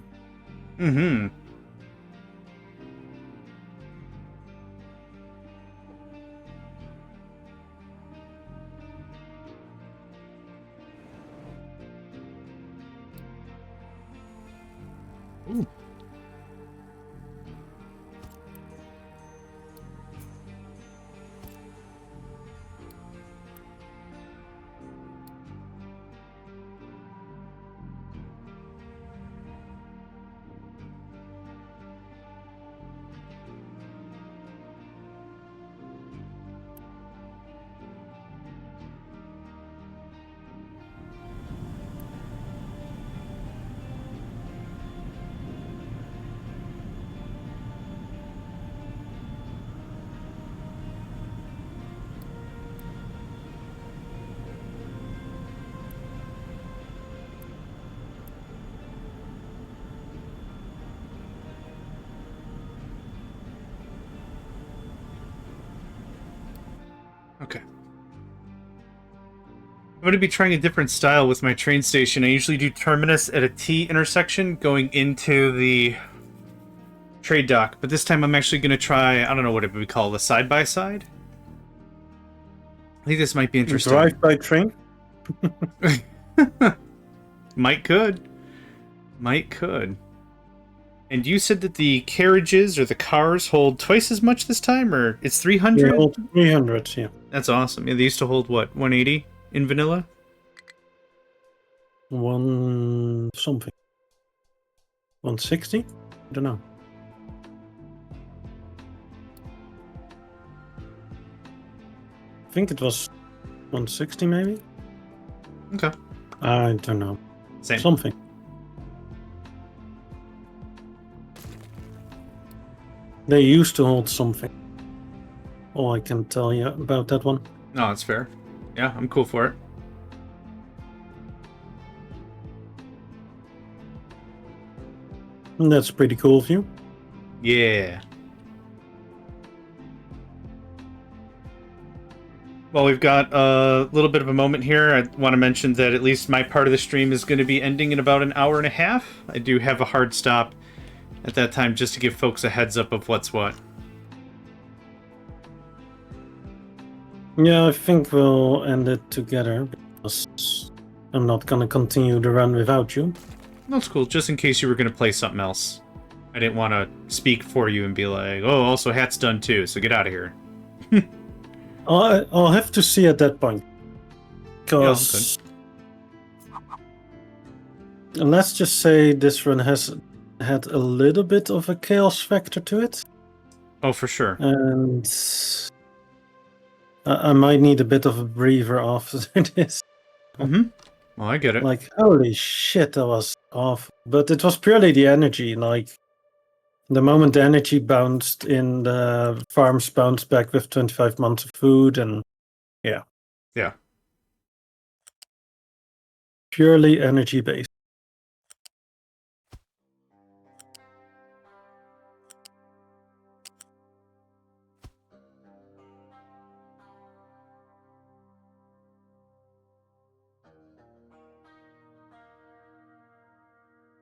Mm-hmm. Ooh. Okay. I'm going to be trying a different style with my train station. I usually do terminus at a T intersection going into the trade dock, but this time I'm actually going to try, I don't know what it would be called, a side-by-side? I think this might be interesting. Drive by train? Might could. And you said that the carriages or the cars hold twice as much this time, or it's 300? They hold 300, yeah. That's awesome. Yeah, they used to hold, what, 180 in vanilla? One something. 160? I don't know. I think it was 160 maybe? Okay. I don't know. Same. Something. They used to hold something. All I can tell you about that one. No, that's fair. Yeah, I'm cool for it. And that's pretty cool of you. Yeah. Well, we've got a little bit of a moment here. I want to mention that at least my part of the stream is going to be ending in about an hour and a half. I do have a hard stop at that time just to give folks a heads up of what's what. Yeah, I think we'll end it together because I'm not gonna continue the run without you. That's cool, just in case you were going to play something else. I didn't want to speak for you and be like, oh, also Hat's done too, so get out of here. I'll have to see at that point. Because let's just say this run has had a little bit of a chaos factor to it. Oh, for sure. And I might need a bit of a breather after this. Mm-hmm. Well, I get it. Like, holy shit, that was off. But it was purely the energy. Like, the moment the energy bounced in, the farms bounced back with 25 months of food, and yeah. Yeah. Purely energy based.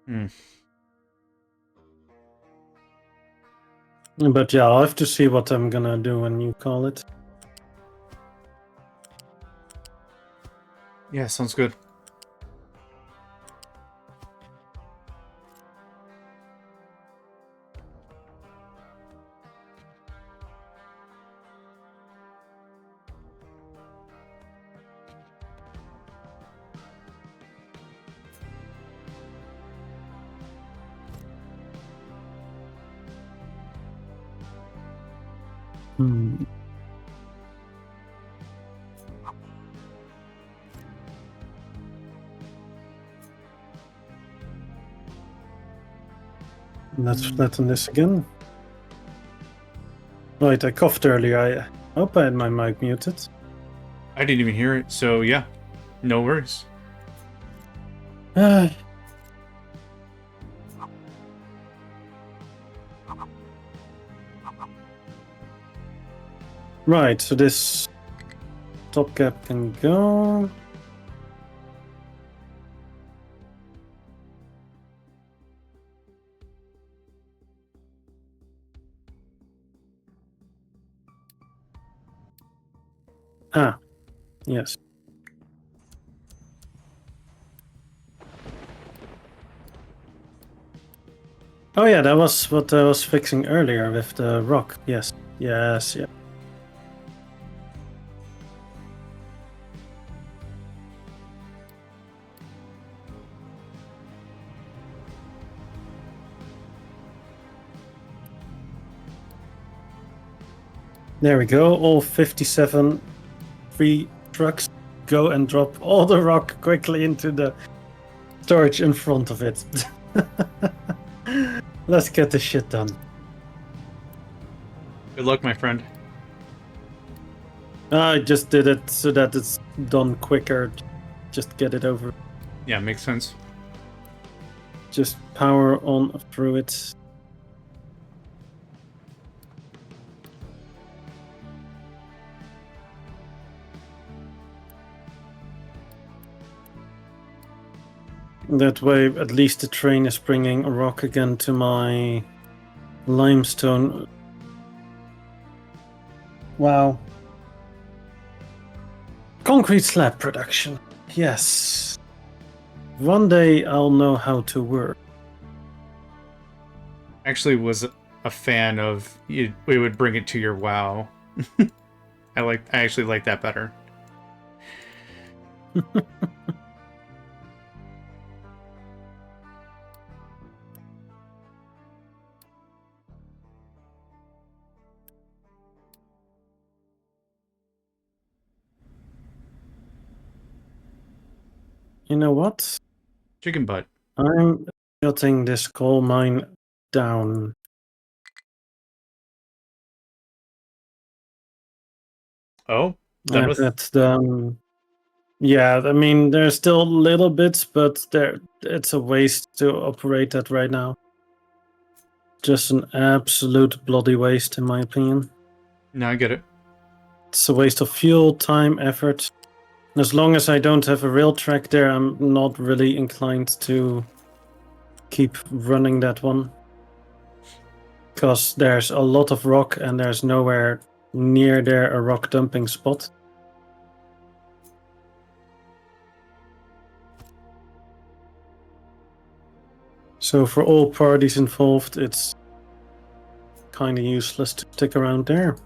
Hmm. But yeah, I'll have to see what I'm gonna do when you call it. Yeah, sounds good. Hmm. Let's flatten this again. Right, I coughed earlier. I hope I had my mic muted. I didn't even hear it, so yeah, no worries. Right, so this top cap can go. Ah, yes. Oh yeah, that was what I was fixing earlier with the rock. Yes, yes, yeah. There we go. All 57 free trucks go and drop all the rock quickly into the storage in front of it. Let's get this shit done. Good luck, my friend. I just did it so that it's done quicker. Just get it over. Yeah, makes sense. Just power on through it. That way, at least the train is bringing a rock again to my limestone. Wow. Concrete slab production. Yes. One day I'll know how to work. Actually was a fan of we would bring it to your WoW. I actually like that better. You know what? Chicken butt. I'm shutting this coal mine down. Oh, done I've with. had them. Yeah, I mean, there's still little bits, but it's a waste to operate that right now. Just an absolute bloody waste, in my opinion. No, I get it. It's a waste of fuel, time, effort. As long as I don't have a rail track there, I'm not really inclined to keep running that one. Because there's a lot of rock and there's nowhere near there a rock dumping spot. So for all parties involved, it's kind of useless to stick around there.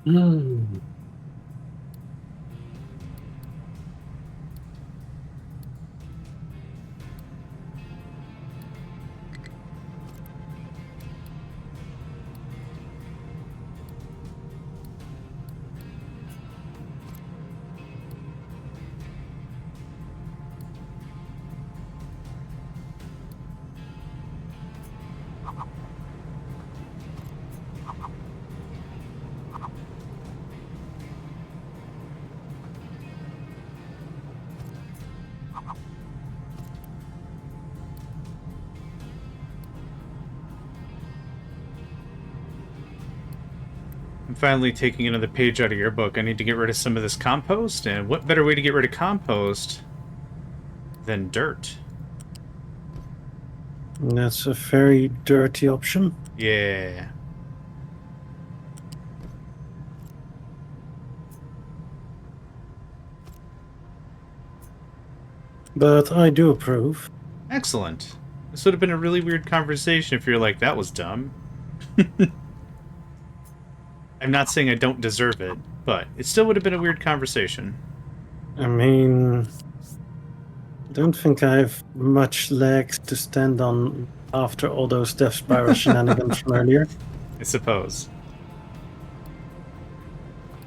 Hmm. I'm finally taking another page out of your book. I need to get rid of some of this compost, and what better way to get rid of compost than dirt? That's a very dirty option. Yeah. But I do approve. Excellent. This would have been a really weird conversation if you're like, that was dumb. I'm not saying I don't deserve it, but it still would have been a weird conversation. I mean, I don't think I have much legs to stand on after all those Death Spiral shenanigans from earlier. I suppose.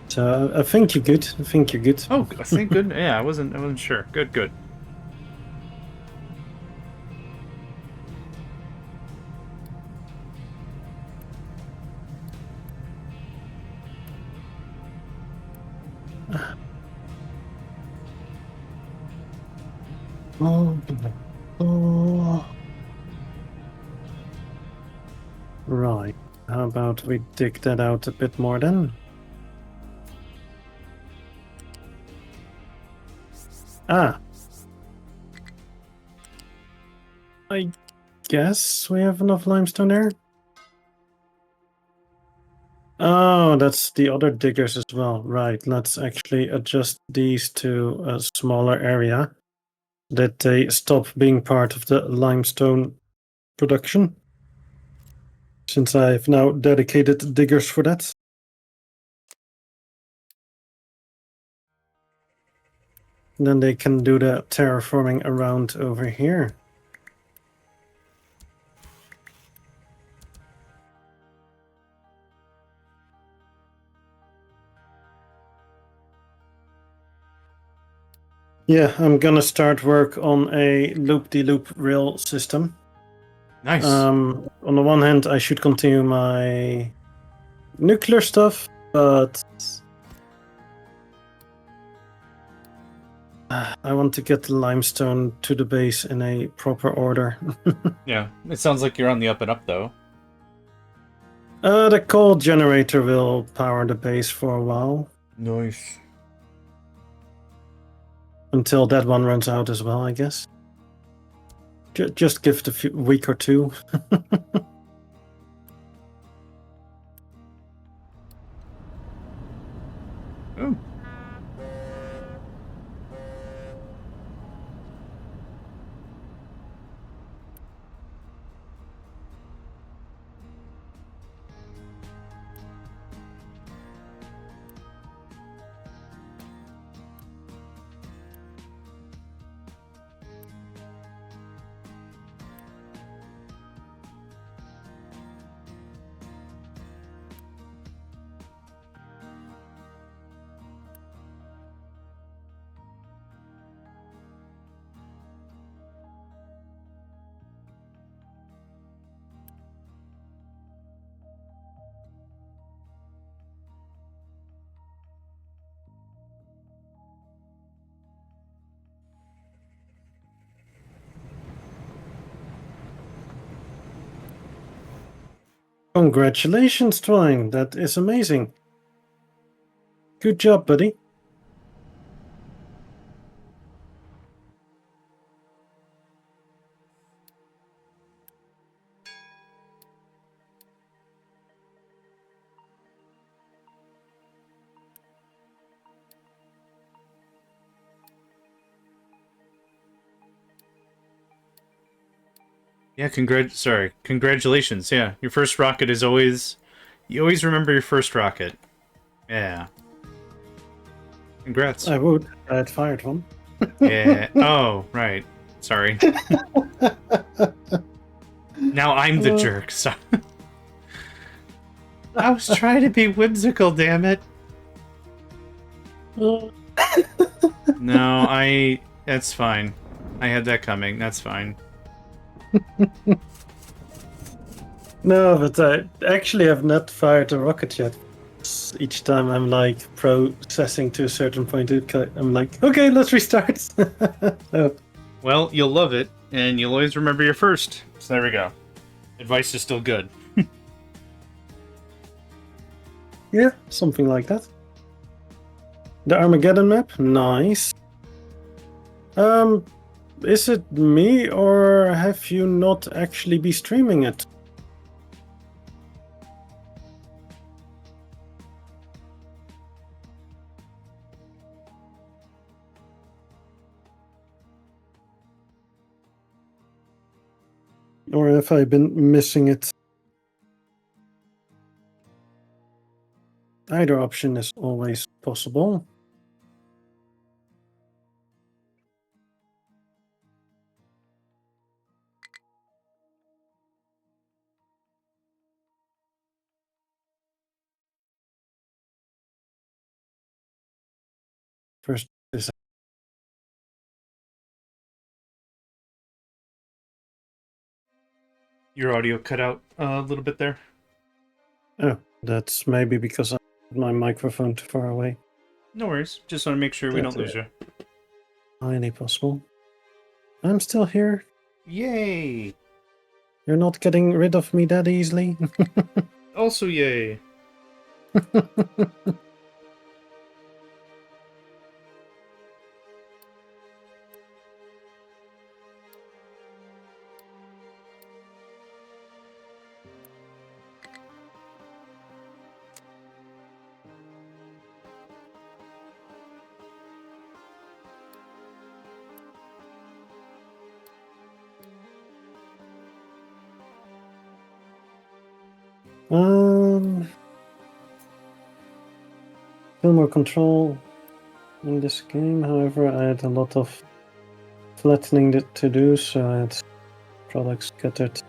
So I think you're good. I think you're good. Oh, thank goodness. Yeah, I wasn't sure. Good, good. Oh. Right. How about we dig that out a bit more then? Ah. I guess we have enough limestone there. Oh, that's the other diggers as well. Right. Let's actually adjust these to a smaller area that they stop being part of the limestone production. Since I've now dedicated diggers for that. Then they can do the terraforming around over here. Yeah, I'm gonna start work on a loop-de-loop rail system. Nice. On the one hand, I should continue my nuclear stuff, but I want to get the limestone to the base in a proper order. Yeah, it sounds like you're on the up and up, though. The coal generator will power the base for a while. Nice. Until that one runs out as well, I guess. Just give it a week or two. Ooh. Congratulations, Twine. That is amazing. Good job, buddy. Yeah, congratulations. Yeah, your first rocket is always... You always remember your first rocket. Yeah. Congrats. I would. I had fired one. Yeah. Oh, right. Sorry. Now I'm the jerk. So I was trying to be whimsical, damn it. No, That's fine. I had that coming. That's fine. No, but I actually have not fired a rocket yet. Each time I'm like processing to a certain point, I'm like, okay, let's restart. So, Well, you'll love it, and you'll always remember your first. So there we go. Advice is still good. yeah, something like that. The Armageddon map, nice. Is it me or have you not actually be streaming it? Or have I been missing it? Either option is always possible. First is Your audio cut out a little bit there. oh, that's maybe because I had my microphone too far away. No worries. Just want to make sure we don't lose you. Highly possible. I'm still here. Yay! You're not getting rid of me that easily. Also, yay. Still more control. in this game. However, I had a lot of flattening to do, so I had products scattered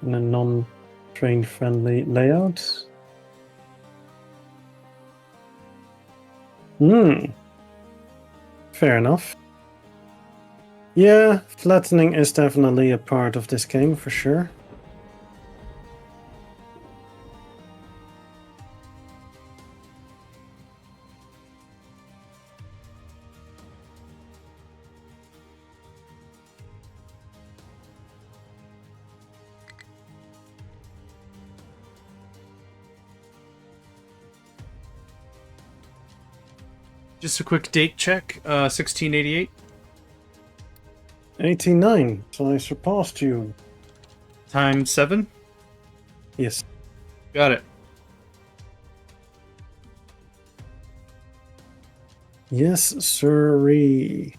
in a non-train friendly layout. Fair enough. Yeah, flattening is definitely a part of this game for sure. Just a quick date check. 1688. 89, so I surpassed you. Time 7. Yes. Got it. Yes, sirree.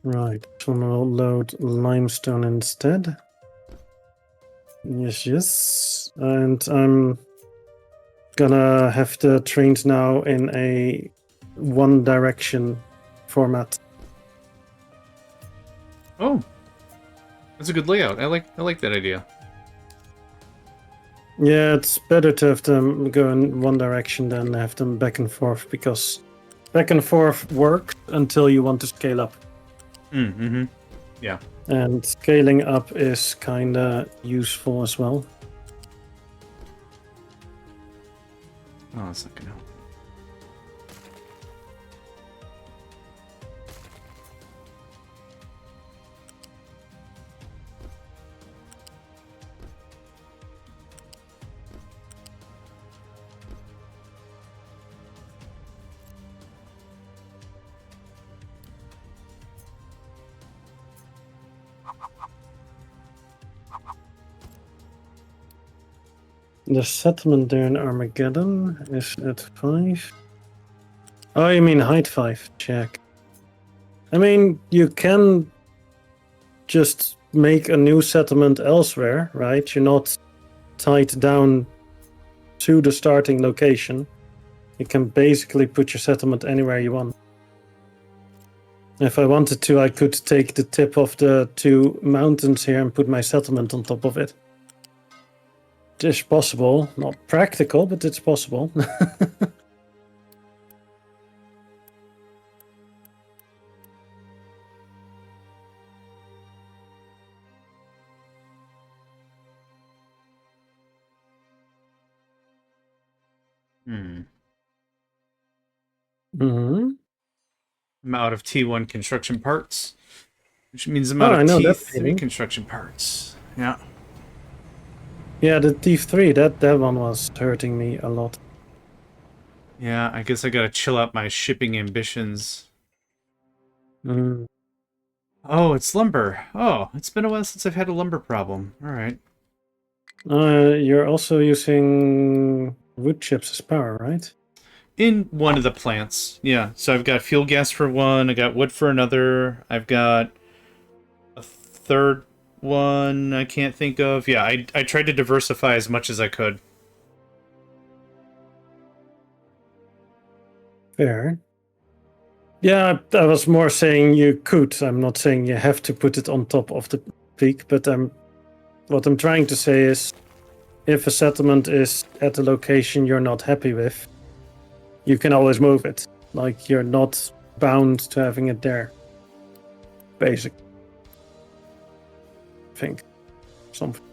Right, so we'll load limestone instead. Yes. And I'm gonna have the trains now in a one direction format. Oh, that's a good layout. I like that idea. Yeah, it's better to have them go in one direction than have them back and forth, because back and forth works until you want to scale up. Mm-hmm. Yeah. And scaling up is kinda useful as well. Oh, that's not gonna help. The settlement there in Armageddon is at 5. Oh, you mean height 5? Check. I mean, you can just make a new settlement elsewhere, right? You're not tied down to the starting location. You can basically put your settlement anywhere you want. If I wanted to, I could take the tip of the 2 mountains here and put my settlement on top of it. It is possible. Not practical, but it's possible. Hmm. Mm-hmm. I'm out of T1 construction parts, which means I'm Oh, out I of know that T3 feeling. construction parts. Yeah. Yeah, the Thief 3, that one was hurting me a lot. Yeah, I guess I gotta chill out my shipping ambitions. Mm. Oh, it's lumber. Oh, it's been a while since I've had a lumber problem. All right. You're also using wood chips as power, right? In one of the plants. Yeah, so I've got fuel gas for one, I got wood for another, I've got a third one I can't think of. Yeah, I tried to diversify as much as I could. Fair. Yeah, I was more saying you could. I'm not saying you have to put it on top of the peak, but what I'm trying to say is, if a settlement is at a location you're not happy with, you can always move it. Like, you're not bound to having it there. Basic. Think. Something.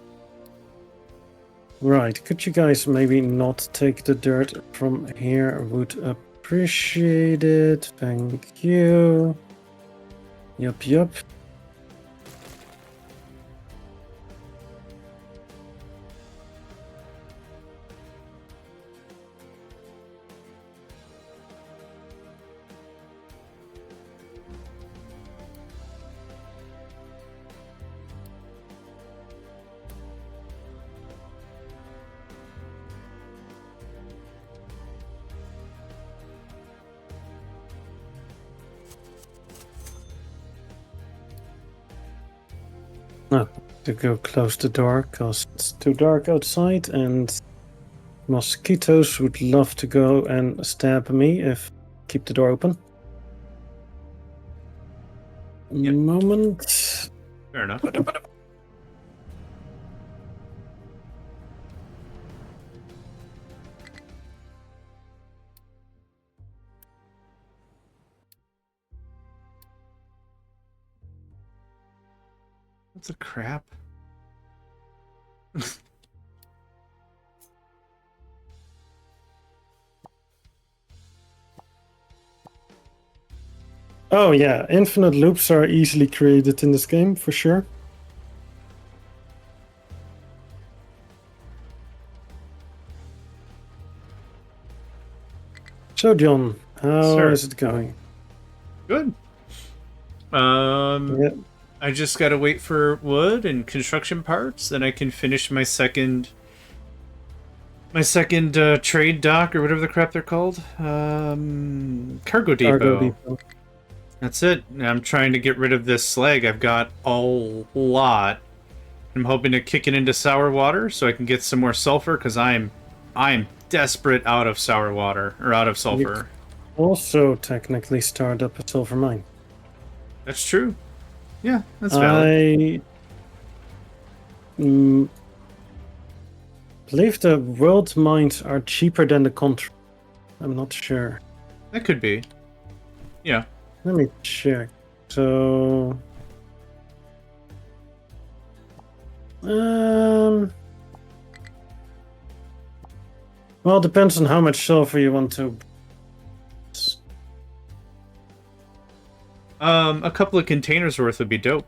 Right, could you guys maybe not take the dirt from here? I would appreciate it. Thank you. Yup. No, to go close the door because it's too dark outside and mosquitoes would love to go and stab me if keep the door open. Yep. Moment. Fair enough. What's the crap? Oh yeah, infinite loops are easily created in this game for sure. So John, how is it going? Good. Yeah. I just gotta wait for wood and construction parts, then I can finish my second trade dock or whatever the crap they're called. Cargo depot. Cargo depot. That's it. I'm trying to get rid of this slag. I've got a lot. I'm hoping to kick it into sour water so I can get some more sulfur because I'm desperate out of sour water or out of sulfur. You also technically start up a silver mine. That's true. Yeah, that's valid. I believe the world mines are cheaper than the contract. I'm not sure. That could be. Yeah. Let me check. So, well, it depends on how much silver you want to. A couple of containers worth would be dope.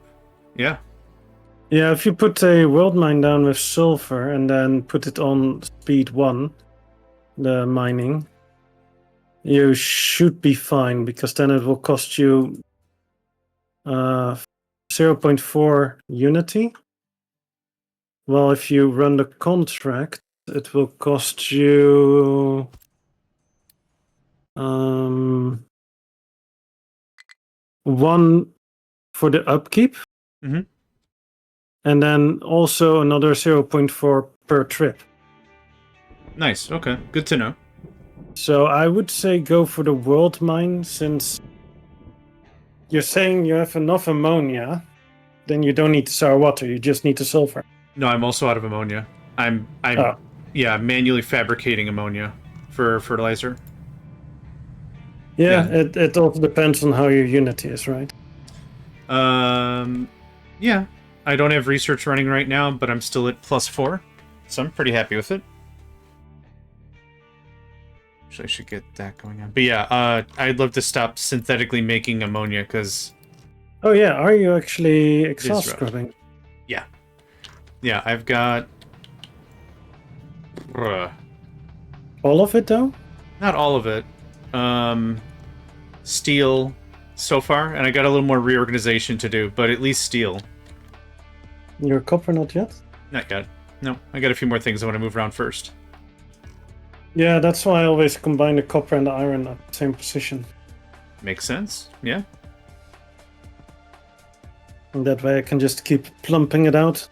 Yeah. Yeah, if you put a world mine down with silver and then put it on speed 1, the mining, you should be fine because then it will cost you 0.4 unity. Well, if you run the contract, it will cost you 1 for the upkeep. Mhm. And then also another 0.4 per trip. Nice. Okay. Good to know. So I would say go for the world mine since you're saying you have enough ammonia, then you don't need the sour water, you just need the sulfur. No, I'm also out of ammonia. I'm manually fabricating ammonia for fertilizer. Yeah, it also depends on how your unity is, right? Yeah. I don't have research running right now, but I'm still at +4, so I'm pretty happy with it. Actually, I should get that going on. But yeah, I'd love to stop synthetically making ammonia because. Oh yeah, are you actually exhaust scrubbing? Yeah. Yeah, I've got. All of it though? Not all of it. Steel so far, and I got a little more reorganization to do, but at least steel. Your copper not yet? Not yet. No, I got a few more things I want to move around first. Yeah, that's why I always combine the copper and the iron at the same position. Makes sense, yeah. And that way I can just keep plumping it out.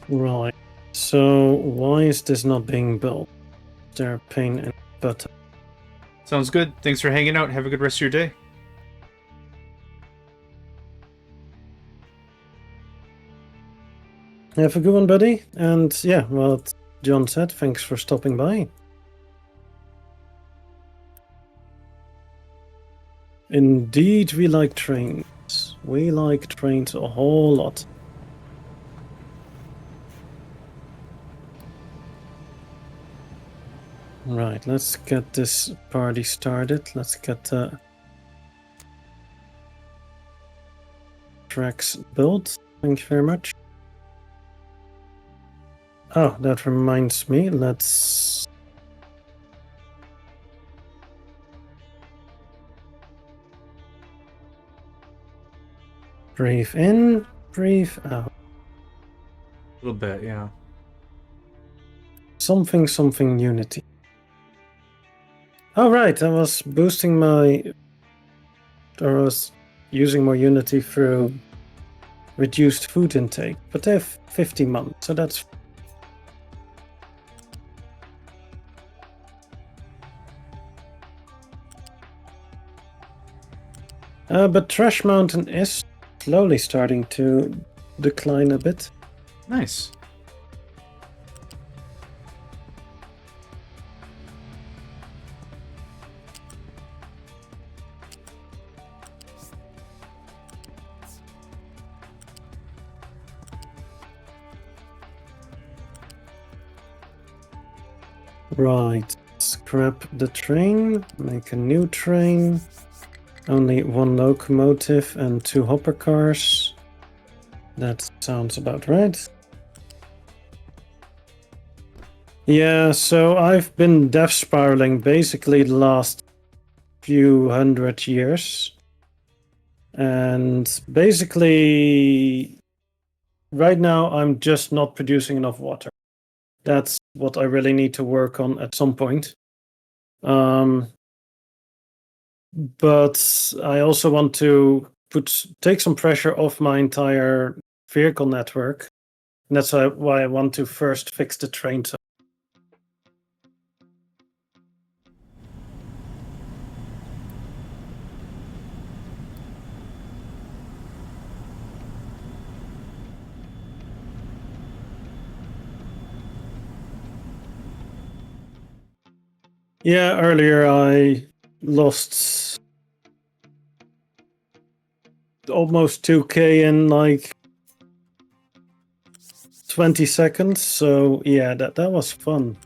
Right. So why is this not being built? Is there a pain in the butt? Sounds good. Thanks for hanging out. Have a good rest of your day. Have a good one, buddy. And yeah, well, John said, thanks for stopping by. Indeed, we like trains. We like trains a whole lot. Right, let's get this party started. Let's get the tracks built. Thank you very much. Oh, that reminds me. Let's breathe in, breathe out. A little bit, yeah. Something unity. Oh, right, I was boosting my... Or I was using more Unity through reduced food intake, but they have 50 months, so that's... But Trash Mountain is slowly starting to decline a bit. Nice. Right, scrap the train, make a new train. Only one locomotive and 2 hopper cars. That sounds about right. Yeah, so I've been death spiraling basically the last few hundred years. And basically, right now I'm just not producing enough water. That's what I really need to work on at some point. But I also want to take some pressure off my entire vehicle network. And that's why I want to first fix the train. Yeah, earlier I lost almost 2k in like 20 seconds. So yeah, that was fun.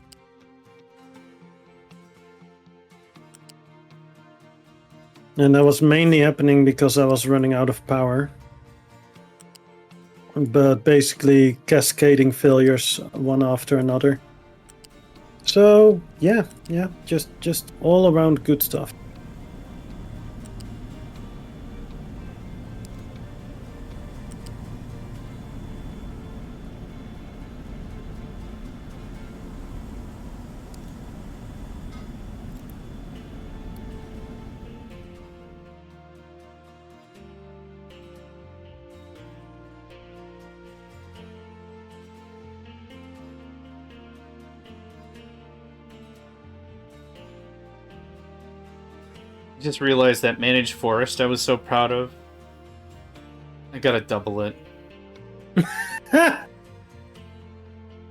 And that was mainly happening because I was running out of power. But basically cascading failures one after another. So yeah, just all around good stuff. Just realized that managed forest I was so proud of. I gotta double it.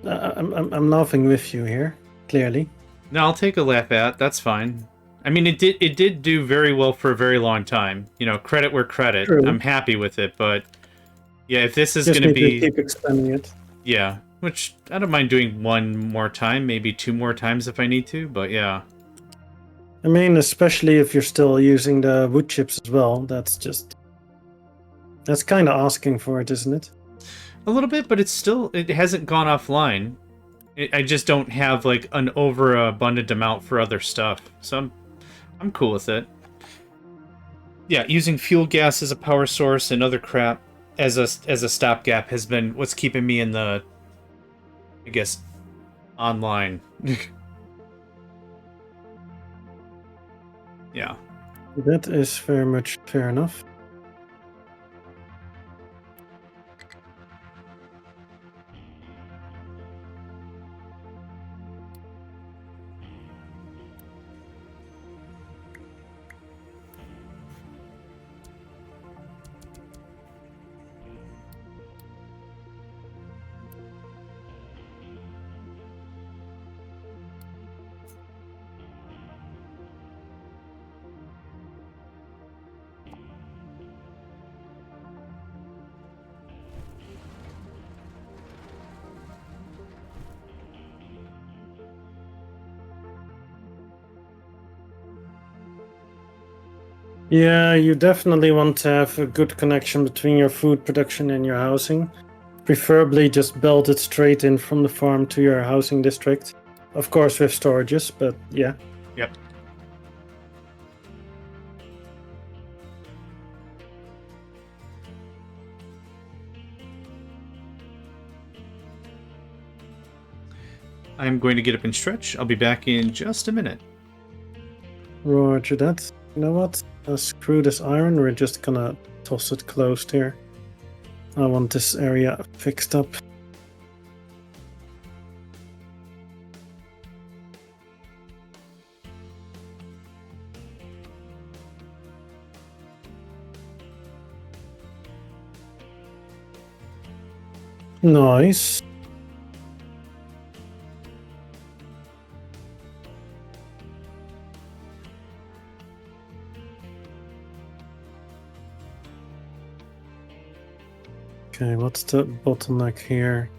I'm laughing with you here, clearly. No, I'll take a laugh at. That's fine. I mean, it did do very well for a very long time. You know, credit where credit. True. I'm happy with it, but yeah, if this is Just gonna need to be keep expanding it. yeah, which I don't mind doing one more time, maybe 2 more times if I need to, but yeah. I mean, especially if you're still using the wood chips as well, that's kind of asking for it, isn't it? A little bit, but it hasn't gone offline. I just don't have like an overabundant amount for other stuff, so I'm cool with it. Yeah, using fuel gas as a power source and other crap as a stopgap has been what's keeping me in the, I guess, online. Yeah. That is very much fair enough. Yeah, you definitely want to have a good connection between your food production and your housing. Preferably just build it straight in from the farm to your housing district. Of course with storages, but yeah. Yep. I'm going to get up and stretch. I'll be back in just a minute. Roger that. You know what? Screw this iron. We're just gonna toss it closed here. I want this area fixed up. Nice. Okay, what's the bottleneck here?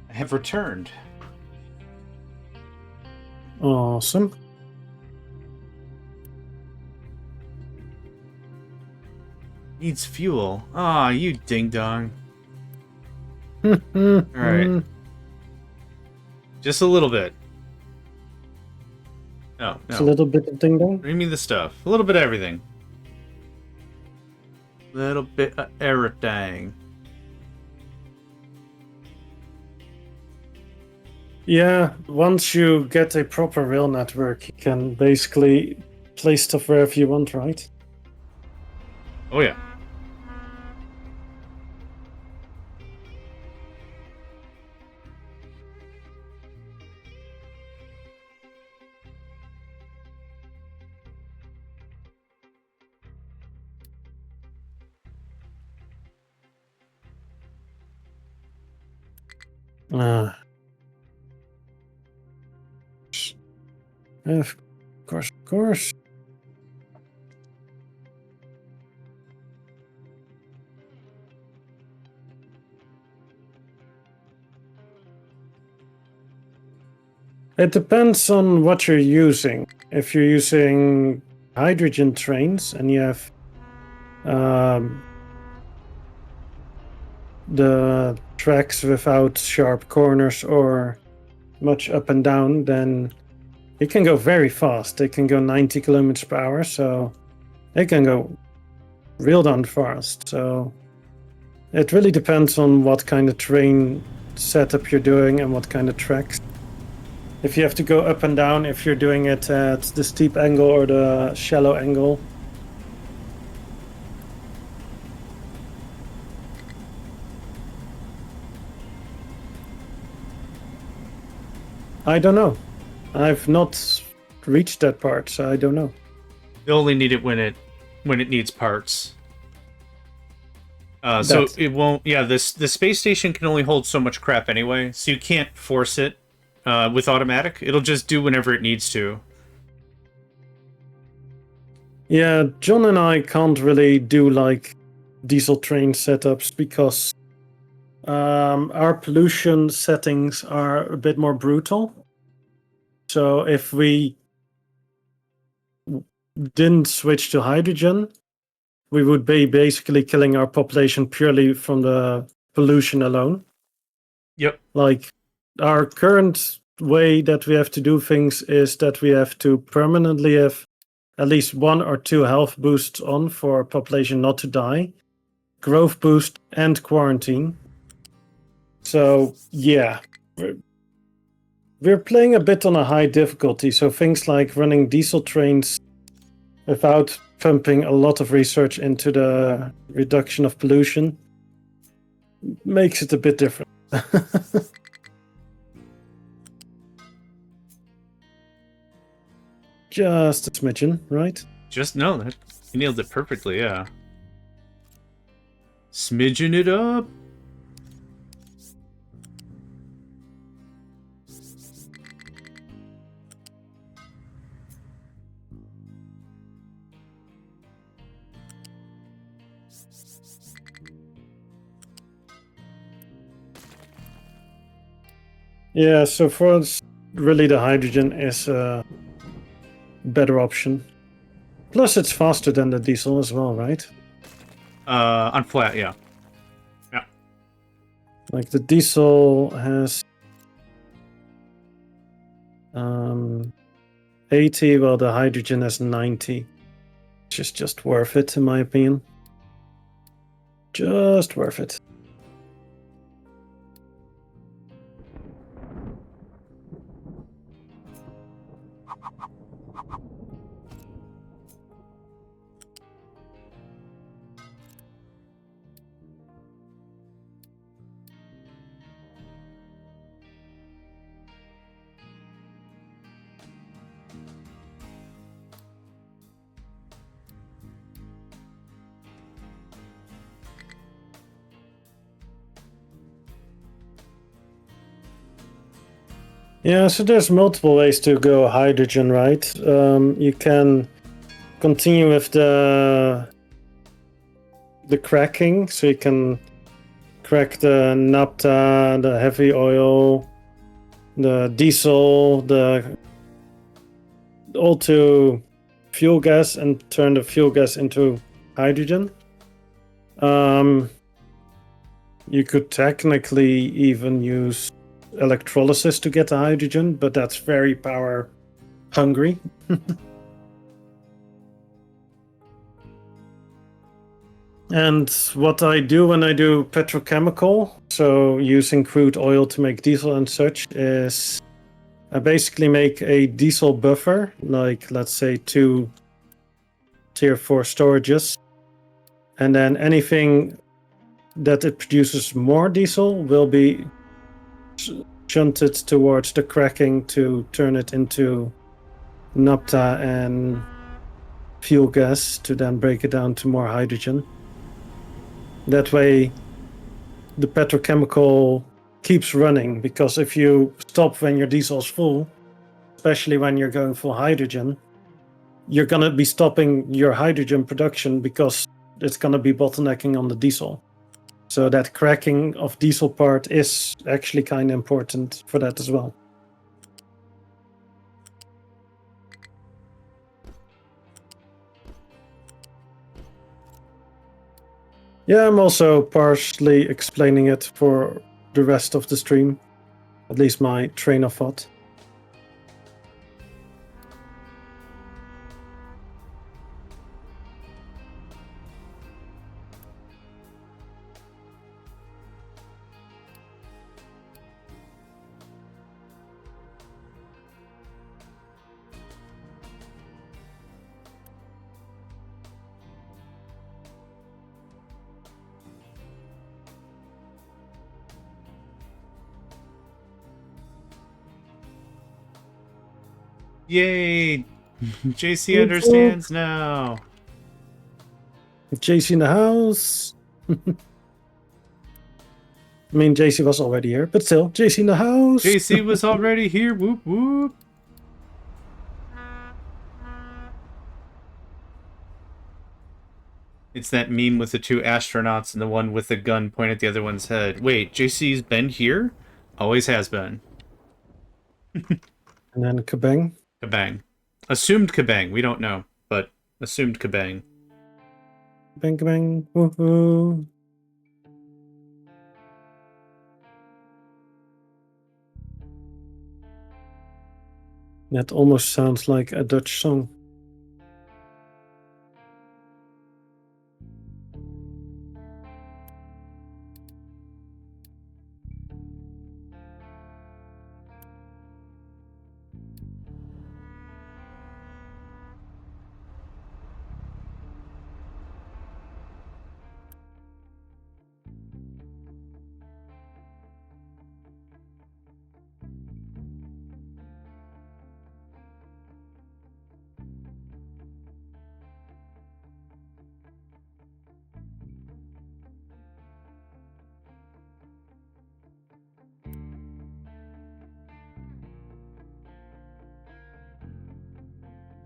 I have returned. Awesome. Needs fuel. Ah, you ding dong. All Alright. Just a little bit. No, It's a no. little bit of ding dong. Bring me the stuff. A little bit of everything. Little bit of everything. Yeah, once you get a proper rail network, you can basically place stuff wherever you want, right? Oh yeah. Ah. Of course, of course. It depends on what you're using. If you're using hydrogen trains and you have the tracks without sharp corners or much up and down, then it can go very fast. They can go 90 kilometers per hour, so it can go real darn fast. So it really depends on what kind of train setup you're doing and what kind of tracks. If you have to go up and down, if you're doing it at the steep angle or the shallow angle. I don't know. I've not reached that part, so I don't know. You only need it when it needs parts. So it won't. Yeah, the space station can only hold so much crap anyway, so you can't force it with automatic. It'll just do whenever it needs to. Yeah, John and I can't really do like diesel train setups because our pollution settings are a bit more brutal. So if we didn't switch to hydrogen, we would be basically killing our population purely from the pollution alone. Yep. Like our current way that we have to do things is that we have to permanently have at least 1 or 2 health boosts on for population not to die, growth boost, and quarantine. So yeah, we're playing a bit on a high difficulty. So things like running diesel trains without pumping a lot of research into the reduction of pollution makes it a bit different. Just a smidgen, right? Just no, that you nailed it perfectly. Yeah. Smidgen it up. Yeah, so for us, really the hydrogen is a better option. Plus, it's faster than the diesel as well, right? On flat, yeah. Like the diesel has 80, while the hydrogen has 90. Which is just worth it, in my opinion. Just worth it. Yeah, so there's multiple ways to go hydrogen, right? You can continue with the cracking, so you can crack the naphtha, the heavy oil, the diesel, all to fuel gas, and turn the fuel gas into hydrogen. You could technically even use electrolysis to get the hydrogen, but that's very power hungry. And what I do when I do petrochemical, so using crude oil to make diesel and such, is I basically make a diesel buffer, like let's say 2 tier 4 storages, and then anything that it produces more diesel will be shunted towards the cracking to turn it into naphtha and fuel gas to then break it down to more hydrogen. That way, the petrochemical keeps running, because if you stop when your diesel's full, especially when you're going for hydrogen, you're going to be stopping your hydrogen production because it's going to be bottlenecking on the diesel. So that cracking of diesel part is actually kind of important for that as well. Yeah, I'm also partially explaining it for the rest of the stream, at least my train of thought. Yay! JC understands now. JC in the house. I mean, JC was already here, but still, JC in the house. JC was already here. Whoop whoop. It's that meme with the 2 astronauts and the one with the gun pointed at the other one's head. Wait, JC's been here? Always has been. And then kabang. Kabang. Assumed kabang. We don't know, but assumed kabang. Bang, bang, woohoo. That almost sounds like a Dutch song.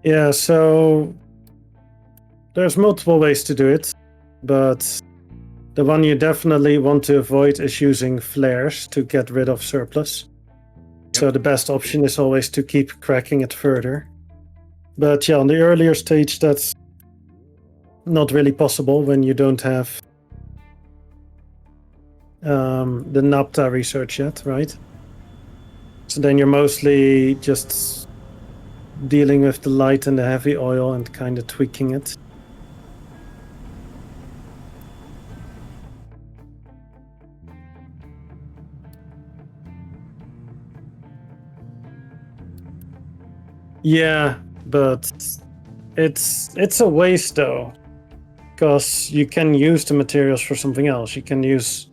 Yeah, so there's multiple ways to do it, but the one you definitely want to avoid is using flares to get rid of surplus. So the best option is always to keep cracking it further. But yeah, on the earlier stage, that's not really possible when you don't have the NAPTA research yet, right? So then you're mostly just dealing with the light and the heavy oil and kind of tweaking it. Yeah, but it's a waste though, because you can use the materials for something else. You can use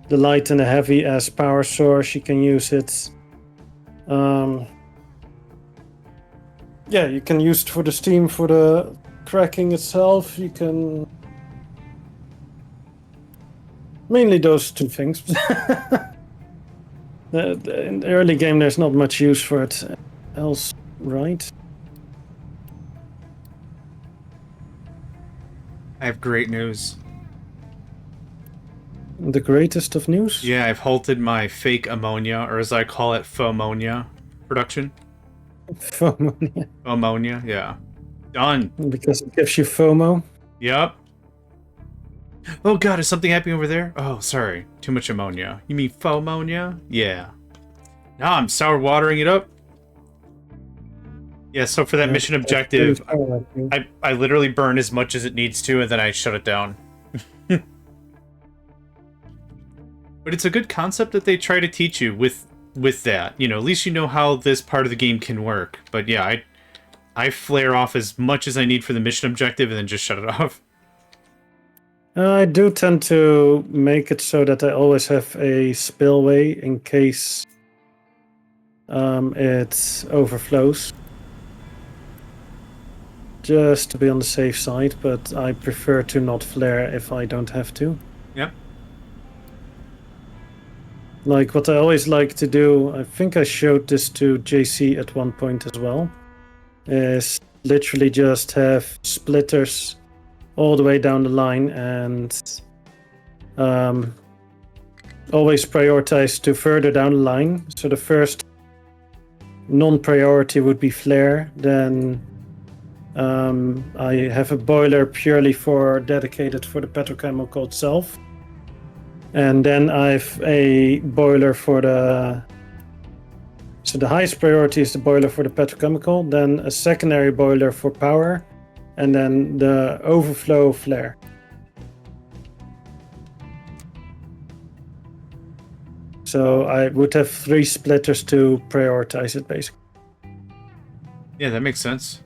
the light and the heavy as power source. You can use it. Yeah, you can use it for the steam for the cracking itself. You can mainly those two things. In the early game, there's not much use for it else, right? I have great news. The greatest of news? Yeah, I've halted my fake ammonia, or as I call it, foammonia production. FOMO. Ammonia, yeah. Done. Because it gives you FOMO. Yep. Oh god, is something happening over there? Oh, sorry. Too much ammonia. You mean foammonia? Yeah. Now I'm sour watering it up. Yeah, so for that mission objective, I literally burn as much as it needs to, and then I shut it down. But it's a good concept that they try to teach you with that. You know, at least you know how this part of the game can work. But yeah, I flare off as much as I need for the mission objective and then just shut it off. I do tend to make it so that I always have a spillway in case it overflows. Just to be on the safe side, but I prefer to not flare if I don't have to. Yep. Like what I always like to do, I think I showed this to JC at one point as well, is literally just have splitters all the way down the line and always prioritize to further down the line. So the first non-priority would be flare, then I have a boiler purely dedicated for the petrochemical itself. And then I have a boiler for so the highest priority is the boiler for the petrochemical, then a secondary boiler for power, and then the overflow flare. So I would have 3 splitters to prioritize it, basically. Yeah, that makes sense.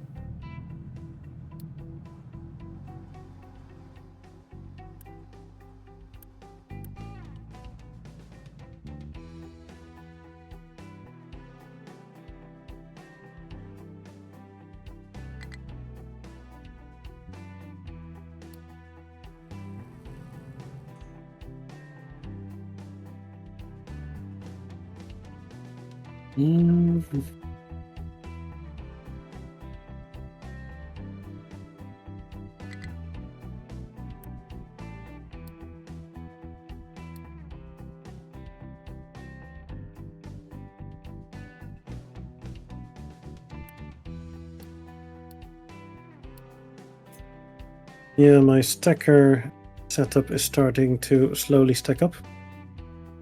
Yeah, my stacker setup is starting to slowly stack up.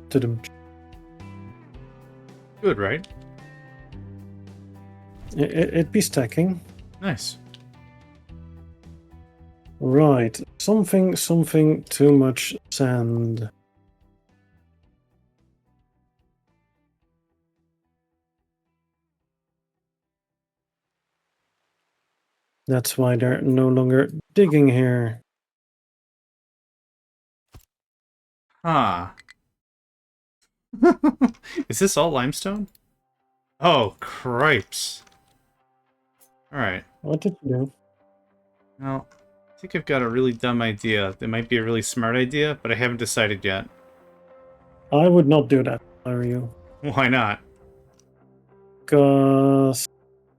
To the Good, right? It be stacking. Nice. Right. Something too much sand. That's why they're no longer digging here. Huh. Is this all limestone? Oh, cripes. Alright. What did you do? Well, I think I've got a really dumb idea. It might be a really smart idea, but I haven't decided yet. I would not do that, are you? Why not? Because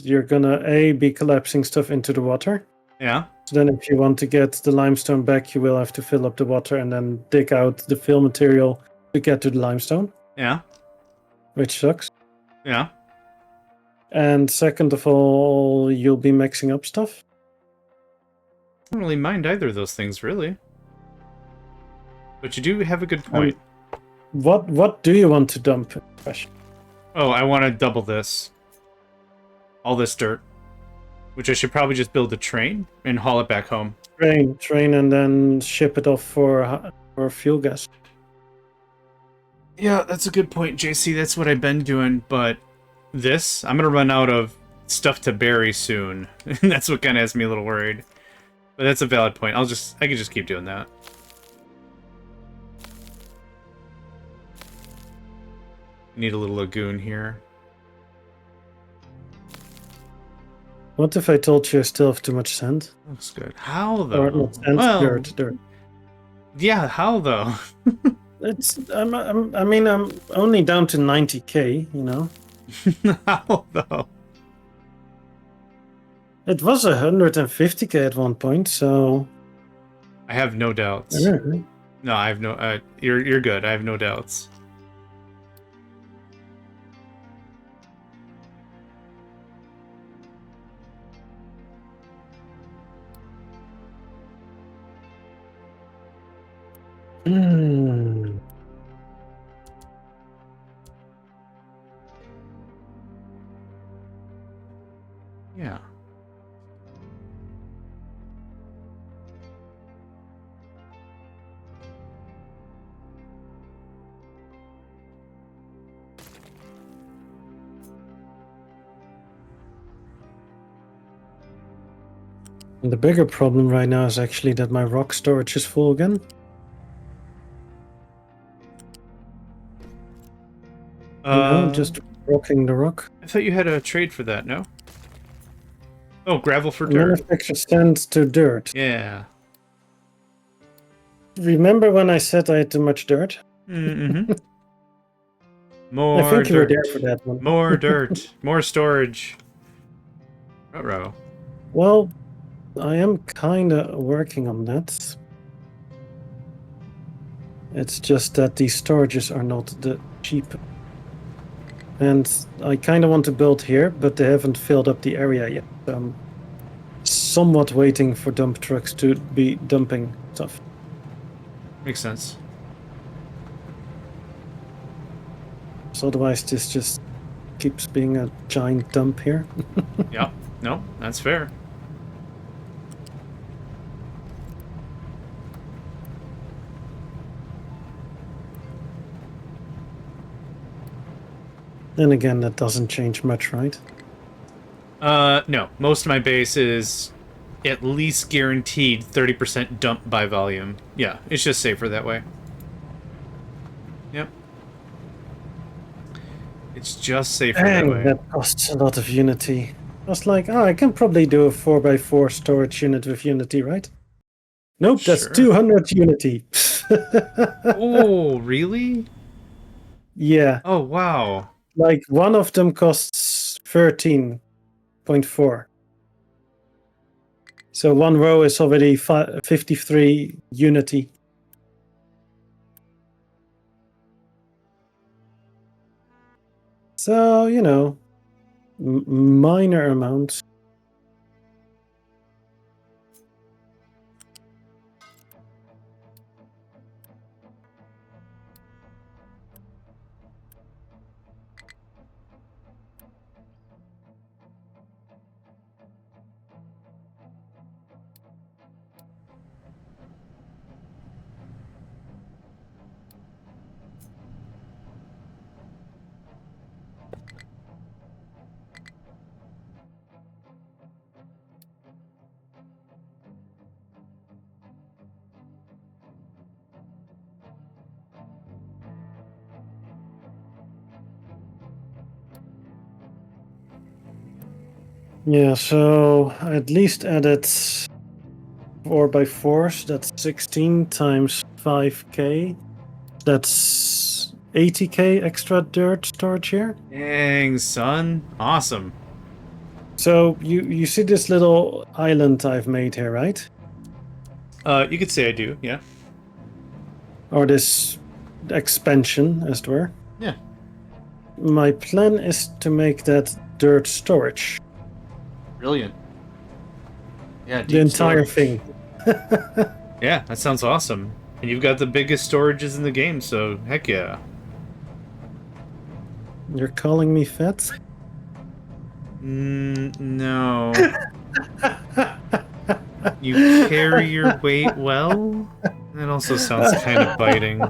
you're gonna be collapsing stuff into the water. Yeah? So then if you want to get the limestone back, you will have to fill up the water and then dig out the fill material to get to the limestone. Yeah? Which sucks. Yeah. And second of all, you'll be mixing up stuff. I don't really mind either of those things, really. But you do have a good point. What do you want to dump? Oh, I want to double this. All this dirt. Which I should probably just build a train and haul it back home. Train, and then ship it off for fuel gas. Yeah, that's a good point, JC. That's what I've been doing, but this, I'm gonna run out of stuff to bury soon. And that's what kind of has me a little worried. But that's a valid point. I can just keep doing that. Need a little lagoon here. What if I told you I still have too much sand? Looks good. How though? Or not sand, Well, dirt. yeah, how though? I mean, I'm only down to 90k, you know? How though? It was 150k at one point, so... I have no doubts. No, I have no... you're good. I have no doubts. Yeah. The bigger problem right now is actually that my rock storage is full again. You know, just rocking the rock. I thought you had a trade for that, no? Oh, gravel for dirt. Manufacture sand to dirt. Yeah. Remember when I said I had too much dirt? Mm-hmm. More I think dirt. you were there for that one. More dirt. More storage. Uh-oh. Well, I am kind of working on that. It's just that these storages are not the cheap. And I kind of want to build here, but they haven't filled up the area yet. I'm somewhat waiting for dump trucks to be dumping stuff. Makes sense. So otherwise this just keeps being a giant dump here. Yeah. No, that's fair. Then again, that doesn't change much, right? No. Most of my base is at least guaranteed 30% dump by volume. Yeah, it's just safer that way. Yep. It's just safer that way. That costs a lot of Unity. I was like, oh, I can probably do a 4x4 storage unit with Unity, right? Nope, that's Sure. 200 Unity. Oh, really? Yeah. Oh, wow. Like, one of them costs 13.4. So one row is already 53 Unity. So, you know, minor amounts. Yeah, so I at least added 4x4s. That's 16 times 5k. That's 80k extra dirt storage here. Dang, son. Awesome. So you see this little island I've made here, right? You could say I do, yeah. Or this expansion, as it were. Yeah. my plan is to make that dirt storage. Brilliant. Yeah, The entire storage. thing. Yeah, that sounds awesome. And you've got the biggest storages in the game, so heck yeah. You're calling me fat? No. You carry your weight well? That also sounds kind of biting.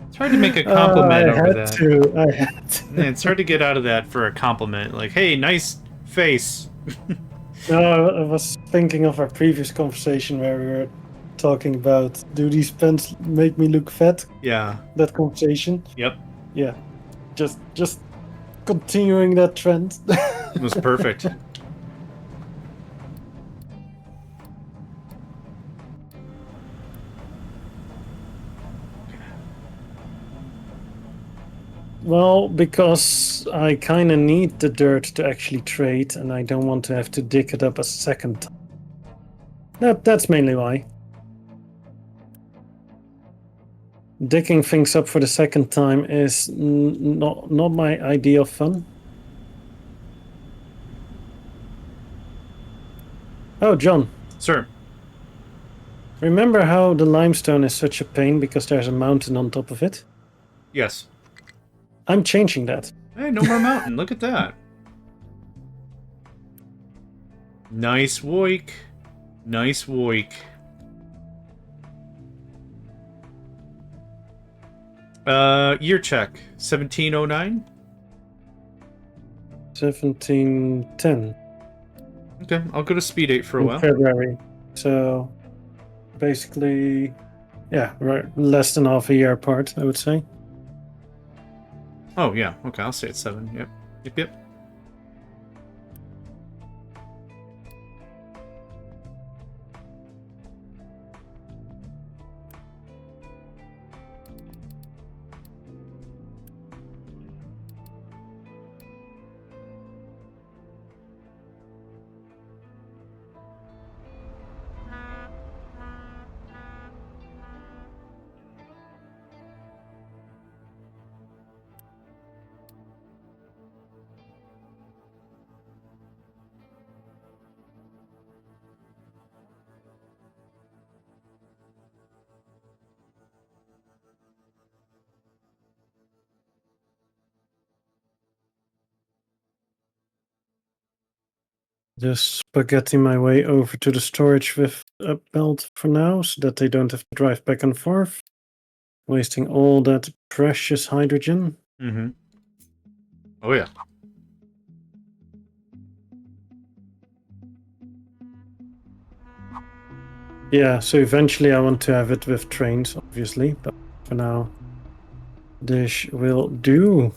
It's hard to make a compliment over that. I had to. Yeah, it's hard to get out of that for a compliment. Like, hey, nice face. No, I was thinking of our previous conversation where we were talking about, do these pants make me look fat? Yeah. That conversation. Yep. Yeah. Just continuing that trend. It was perfect. Well, because I kind of need the dirt to actually trade, and I don't want to have to dig it up a second time. That's mainly why. Digging things up for the second time is not my idea of fun. Oh, John. Sir. Remember how the limestone is such a pain because there's a mountain on top of it? Yes. I'm changing that. Hey, no more mountain. Look at that. Nice woik. Nice woik. Year check. 1709? 1710. Okay, I'll go to speed 8 for a while. February. So, basically, yeah, right, less than half a year apart, I would say. Oh, yeah. Okay, I'll say it's 7. Yep. Yep. Just spaghetti my way over to the storage with a belt for now, so that they don't have to drive back and forth, wasting all that precious hydrogen. Mm-hmm. Oh, yeah. Yeah, so eventually I want to have it with trains, obviously, but for now, this will do.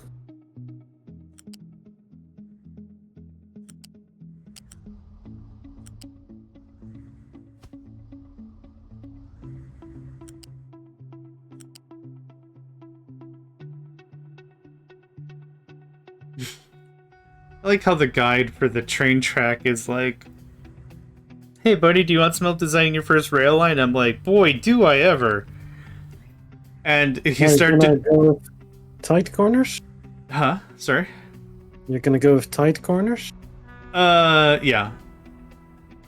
I like how the guide for the train track is like, hey, buddy, do you want some help designing your first rail line? I'm like, boy, do I ever. And you start to... go with tight corners? Huh? Sorry? You're gonna go with tight corners? Yeah.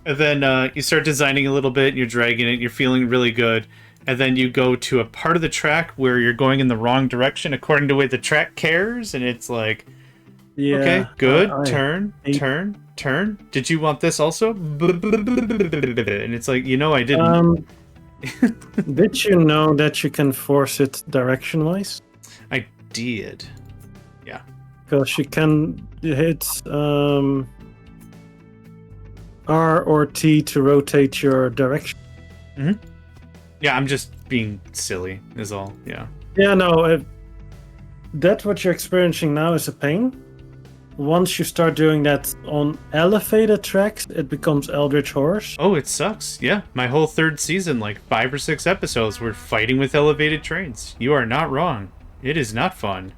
And then you start designing a little bit, and you're dragging it, you're feeling really good. And then you go to a part of the track where you're going in the wrong direction according to the way the track cares, and it's like, Yeah. okay, good, I turn. Did you want this also? And it's like, I didn't. Did you know that you can force it direction-wise? I did. Yeah. Because you can hit R or T to rotate your direction. Mm-hmm. Yeah, I'm just being silly, is all. Yeah. Yeah, no, that's what you're experiencing now is a pain. Once you start doing that on elevated tracks, it becomes Eldritch Horrors. Oh, it sucks. Yeah, my whole third season, like 5 or 6 episodes, were fighting with elevated trains. You are not wrong. It is not fun.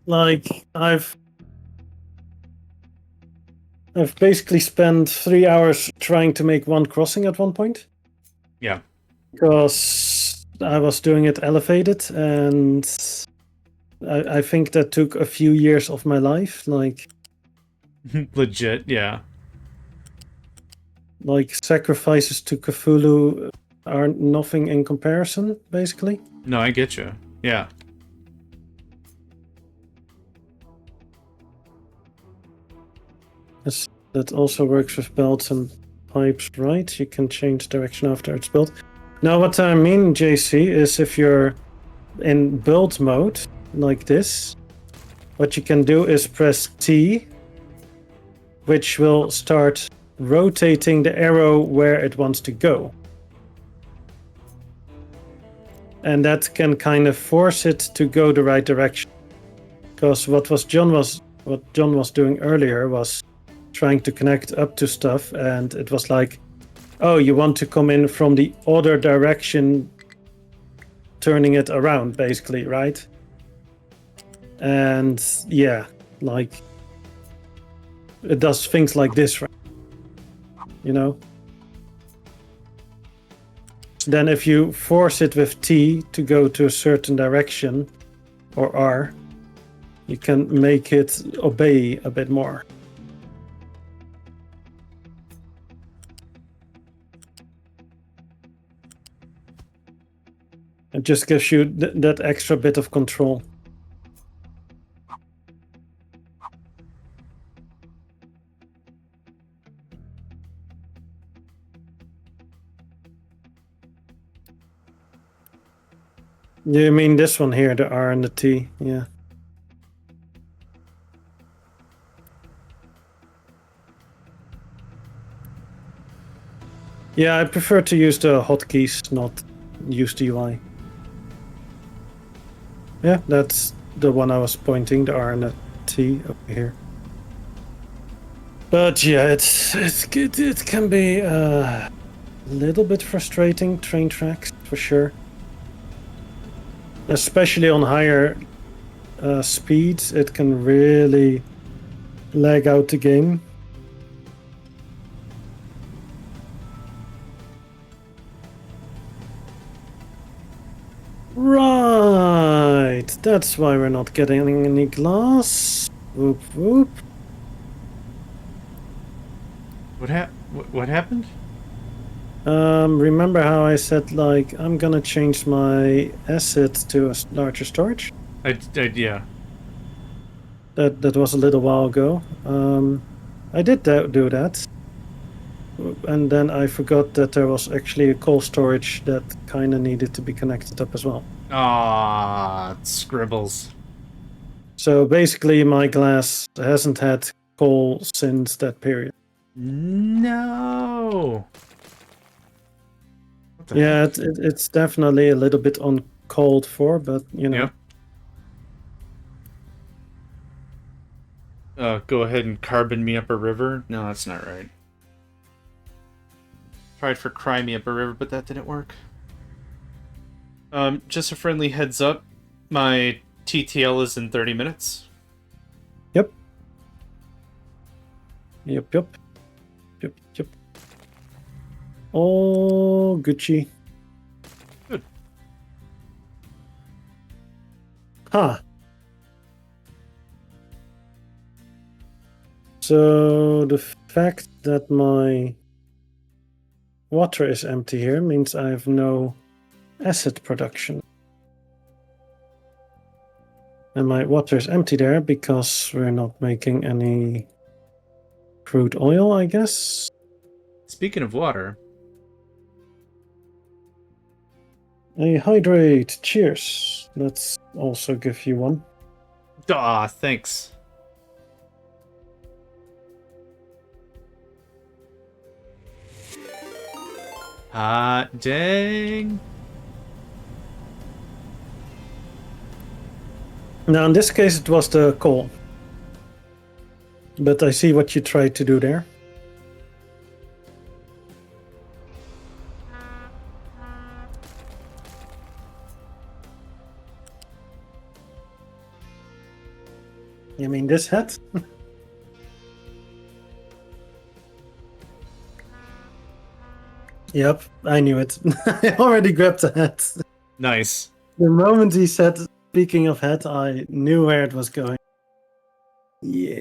Like, I've basically spent 3 hours trying to make one crossing at one point. Yeah. Because I was doing it elevated, and I think that took a few years of my life, like Legit, yeah. sacrifices to Cthulhu are nothing in comparison, basically. No, I get you. Yeah. That also works with belts and pipes, right? You can change direction after it's built. Now, what I mean, JC, is if you're in build mode, like this, what you can do is press T, which will start rotating the arrow where it wants to go. And that can kind of force it to go the right direction. Because what John was doing earlier was trying to connect up to stuff, and it was like, oh, you want to come in from the other direction, turning it around, basically, right? And yeah, like it does things like this, right? You know? Then if you force it with T to go to a certain direction, or R, you can make it obey a bit more. It just gives you that extra bit of control. You mean this one here, the R and the T, yeah. Yeah, I prefer to use the hotkeys, not use the UI. Yeah, that's the one I was pointing, the R and the T over here. But yeah, it can be a little bit frustrating, train tracks, for sure. Especially on higher speeds, it can really lag out the game. Right, that's why we're not getting any glass. Whoop whoop. What happened? Remember how I said, like, I'm gonna change my asset to a larger storage? Yeah. That was a little while ago. I did do that. And then I forgot that there was actually a coal storage that kind of needed to be connected up as well. Ah, scribbles. So basically, my glass hasn't had coal since that period. No. Yeah, it's definitely a little bit uncalled for, but you know. Yep. Go ahead and carbon me up a river. No, that's not right. Tried for cry me up a river, but that didn't work. Just a friendly heads up. My TTL is in 30 minutes. Yep. Oh, Gucci. Good. Huh. So the fact that my water is empty here means I have no acid production. And my water is empty there because we're not making any crude oil, I guess. Speaking of water. A hydrate. Cheers. Let's also give you one. Ah, thanks. Ah, dang. Now, in this case, it was the coal. But I see what you tried to do there. You mean this hat? Yep, I knew it. I already grabbed the hat. Nice. The moment he said Speaking of hat, I knew where it was going. Yeah.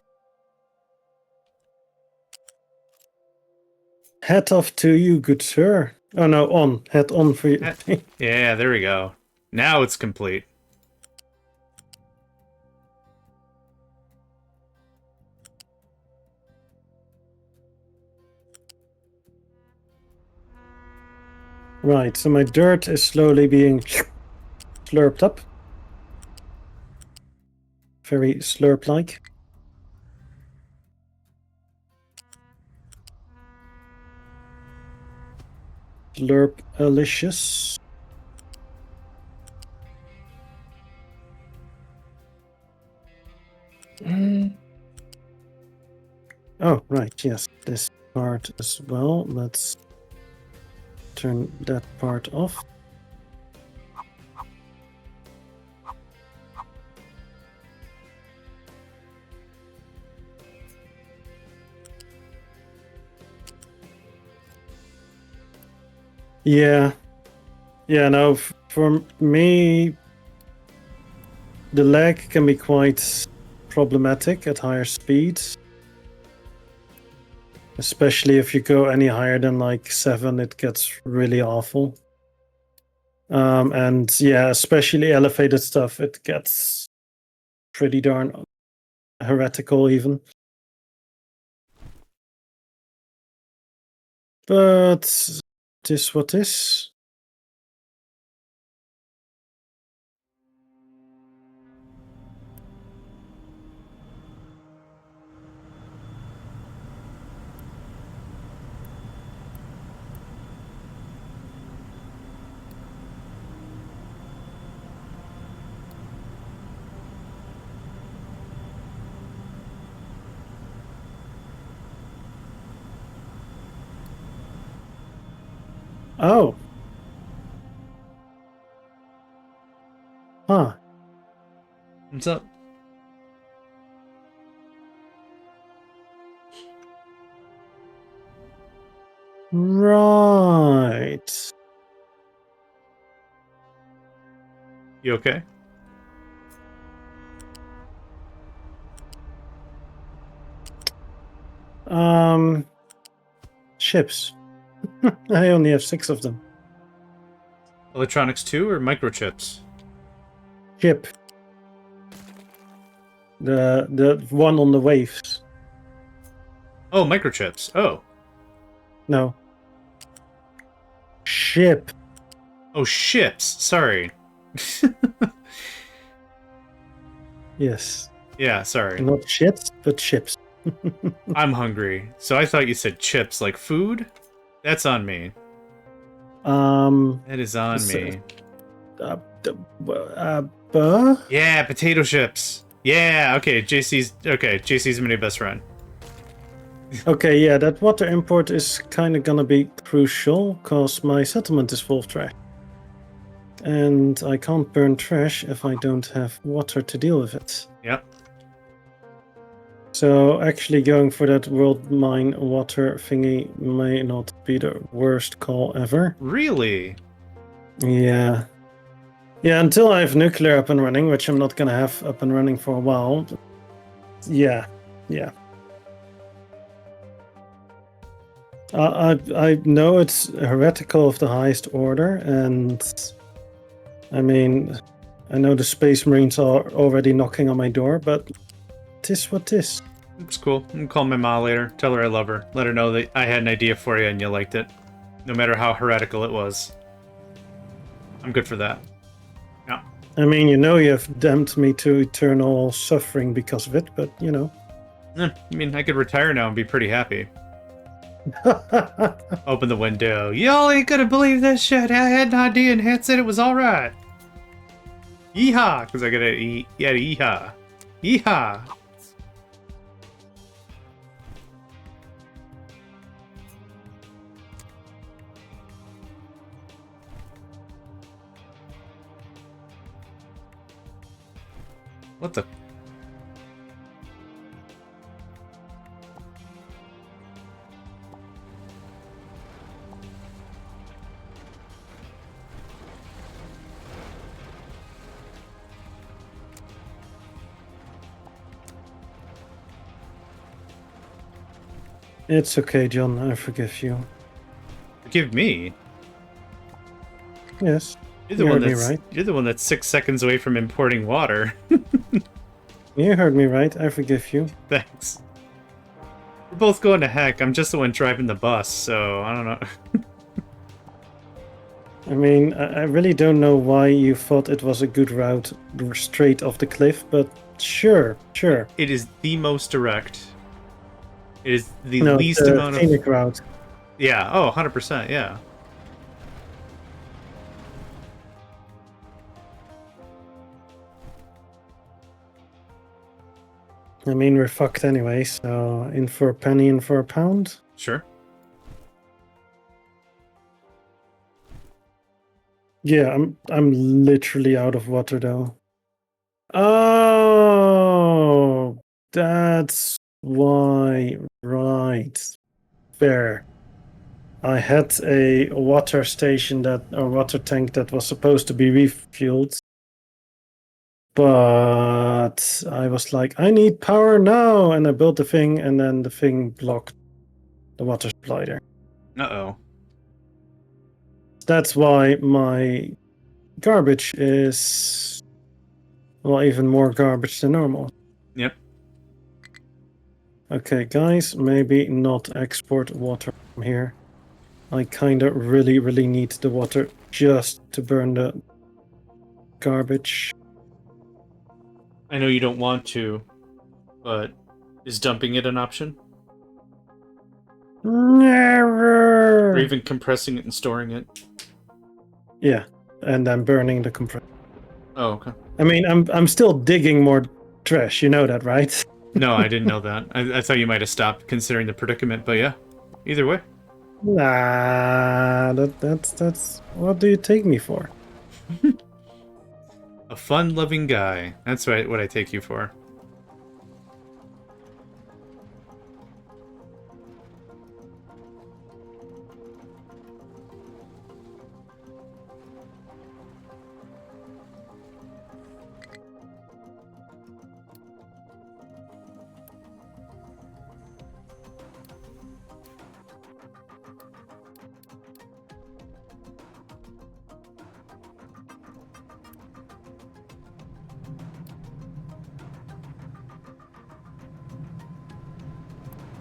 Hat off to you, good sir. Oh no, on. Hat on for you. Yeah, there we go. Now it's complete. Right, so my dirt is slowly being slurped up. Very slurp-like. Slurp-alicious. Oh, right, yes. This part as well. Let's turn that part off. Yeah. Yeah, no, for me, the lag can be quite problematic at higher speeds. Especially if you go any higher than like 7, it gets really awful. And yeah, especially elevated stuff, it gets pretty darn heretical even. But this what is. Oh. Huh. What's up? Right. You okay? Chips. I only have 6 of them. Electronics 2 or microchips? Chip. The one on the waves. Oh, microchips. Oh. No. Ship. Oh, ships. Sorry. Yes. Yeah, sorry. Not shits, but chips. I'm hungry. So I thought you said chips like food? That's on me. That is on me. Uh, uh, Yeah, potato chips. Yeah, okay, JC's my new best friend. okay, yeah, that water import is kind of gonna be crucial, because my settlement is full of trash. And I can't burn trash if I don't have water to deal with it. Yep. So actually going for that world mine water thingy may not be the worst call ever. Really? Yeah. Yeah, until I have nuclear up and running, which I'm not gonna have up and running for a while. Yeah, yeah. I know it's heretical of the highest order, and I mean, I know the Space Marines are already knocking on my door, but tis what tis. It's cool. I'm gonna call my ma later. Tell her I love her. Let her know that I had an idea for you and you liked it. No matter how heretical it was. I'm good for that. Yeah. I mean, you know you have damned me to eternal suffering because of it, but you know. I mean, I could retire now and be pretty happy. Open the window. Y'all ain't gonna believe this shit. I had an idea and Hat said it was alright. Yeehaw! Because I gotta eat. Yeah, yeehaw. Yeehaw! What the? It's okay, John. I forgive you. Forgive me. Yes, you heard me right. You're the one that's 6 seconds away from importing water. You heard me right. I forgive you. Thanks. We're both going to heck. I'm just the one driving the bus, so I don't know. I mean, I really don't know why you thought it was a good route straight off the cliff, but sure. It is the most direct. It is the No, least the amount of... scenic route. Yeah, oh, 100%, yeah. I mean, we're fucked anyway, so in for a penny, in for a pound. Sure. Yeah, I'm literally out of water though. Oh, that's why. Right. Fair. I had a water station a water tank that was supposed to be refueled. But I was like, I need power now, and I built the thing, and then the thing blocked the water supply there. Uh-oh. That's why my garbage is, well, even more garbage than normal. Yep. Okay, guys, maybe not export water from here. I kinda really need the water just to burn the garbage. I know you don't want to, but is dumping it an option? Never! Or even compressing it and storing it? Yeah, and then burning the compressor. Oh, okay. I mean, I'm still digging more trash, you know that, right? No, I didn't know that. I thought you might have stopped considering the predicament, but yeah. Either way. Nah, that's what do you take me for? A fun-loving guy. That's right, what I take you for.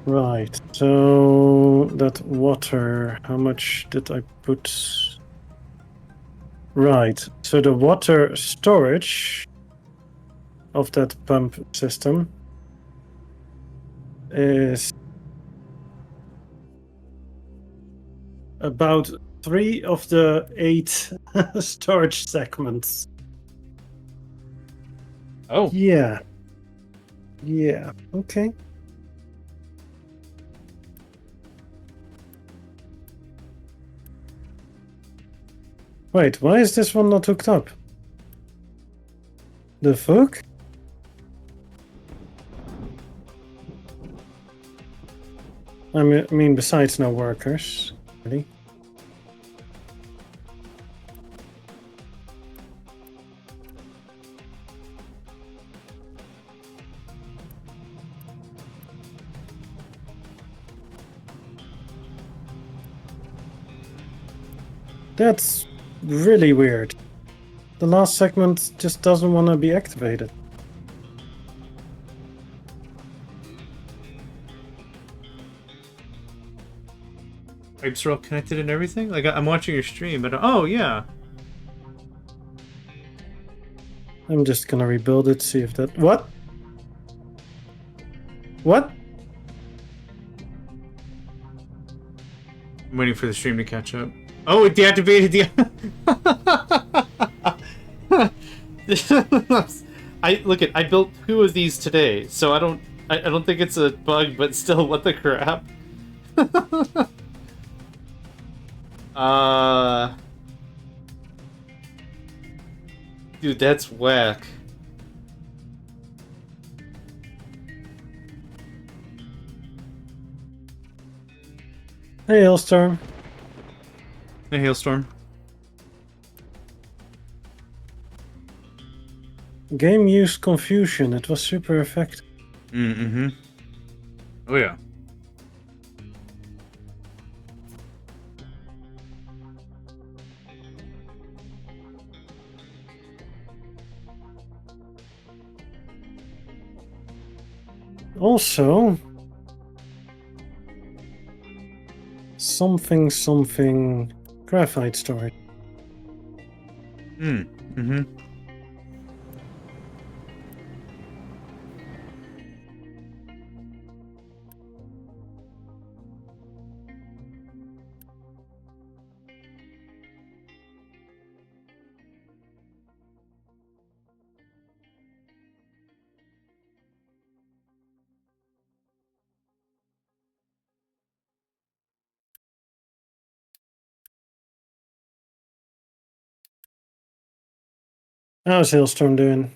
Right, so that water, how much did I put? Right, so the water storage of that pump system is about 3 of the 8 storage segments. Oh. Yeah, okay. Wait, why is this one not hooked up? The fuck? I mean, besides no workers, really. That's really weird. The last segment just doesn't want to be activated. Pipes are all connected and everything? Like, I'm watching your stream, but... Oh, yeah. I'm just gonna rebuild it, see if that... What? What? I'm waiting for the stream to catch up. Oh, it deactivated the... I built 2 of these today, so I don't think it's a bug, but still, what the crap? Dude, that's whack. Hey, Hailstorm. Hey, Hailstorm. Game used confusion. It was super effective. Mm-hmm. Oh, yeah. Also, something graphite storage. Mm-hmm. How's Hailstorm doing?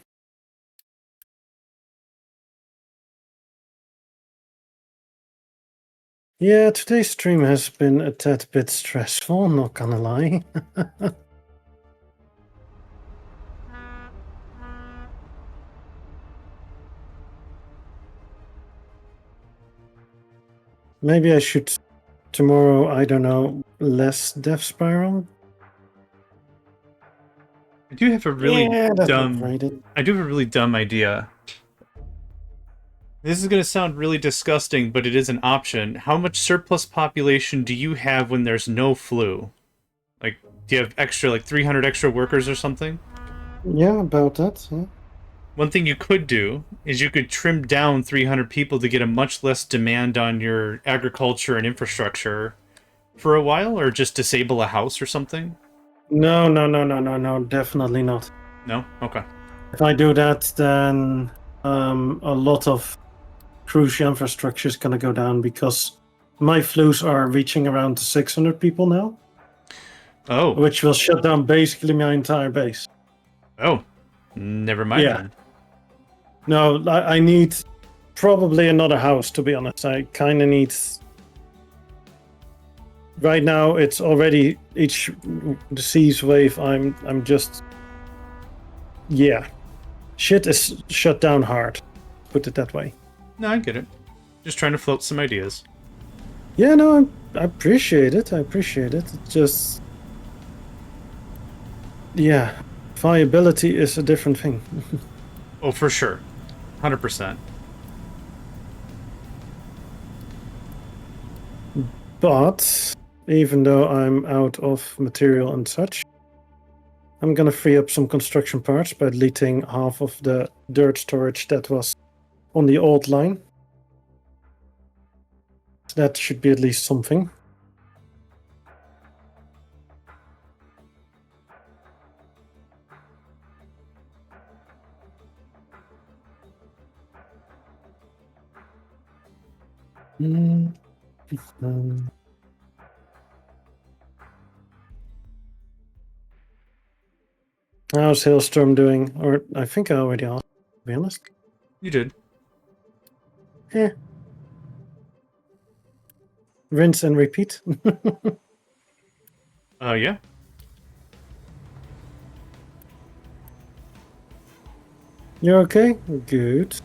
Yeah, today's stream has been a tad bit stressful, not gonna lie. Maybe I should tomorrow, I don't know, less Death Spiral? I do have a really Yeah, that's dumb. overrated. I do have a really dumb idea. This is going to sound really disgusting, but it is an option. How much surplus population do you have when there's no flu? Like, do you have extra, like 300 extra workers or something? Yeah, about that. Yeah. One thing you could do is you could trim down 300 people to get a much less demand on your agriculture and infrastructure for a while, or just disable a house or something. No, definitely not. No? Okay. If I do that, then a lot of crucial infrastructure is gonna go down because my flus are reaching around 600 people now, Oh. which will shut down basically my entire base. Oh. Never mind Yeah. then. No, I need probably another house, to be honest. I kind of need. Right now, it's already each disease wave. I'm just. Yeah. Shit is shut down hard. Put it that way. No, I get it. Just trying to float some ideas. Yeah, no, I appreciate it. I appreciate it. It's just. Yeah. Viability is a different thing. Oh, for sure. 100%. But even though I'm out of material and such, I'm gonna free up some construction parts by deleting half of the dirt storage that was on the old line. That should be at least something. Um, how's Hailstorm doing? Or I think I already asked, to be honest. You did. Eh. Rinse and repeat. Yeah. You're okay? Good.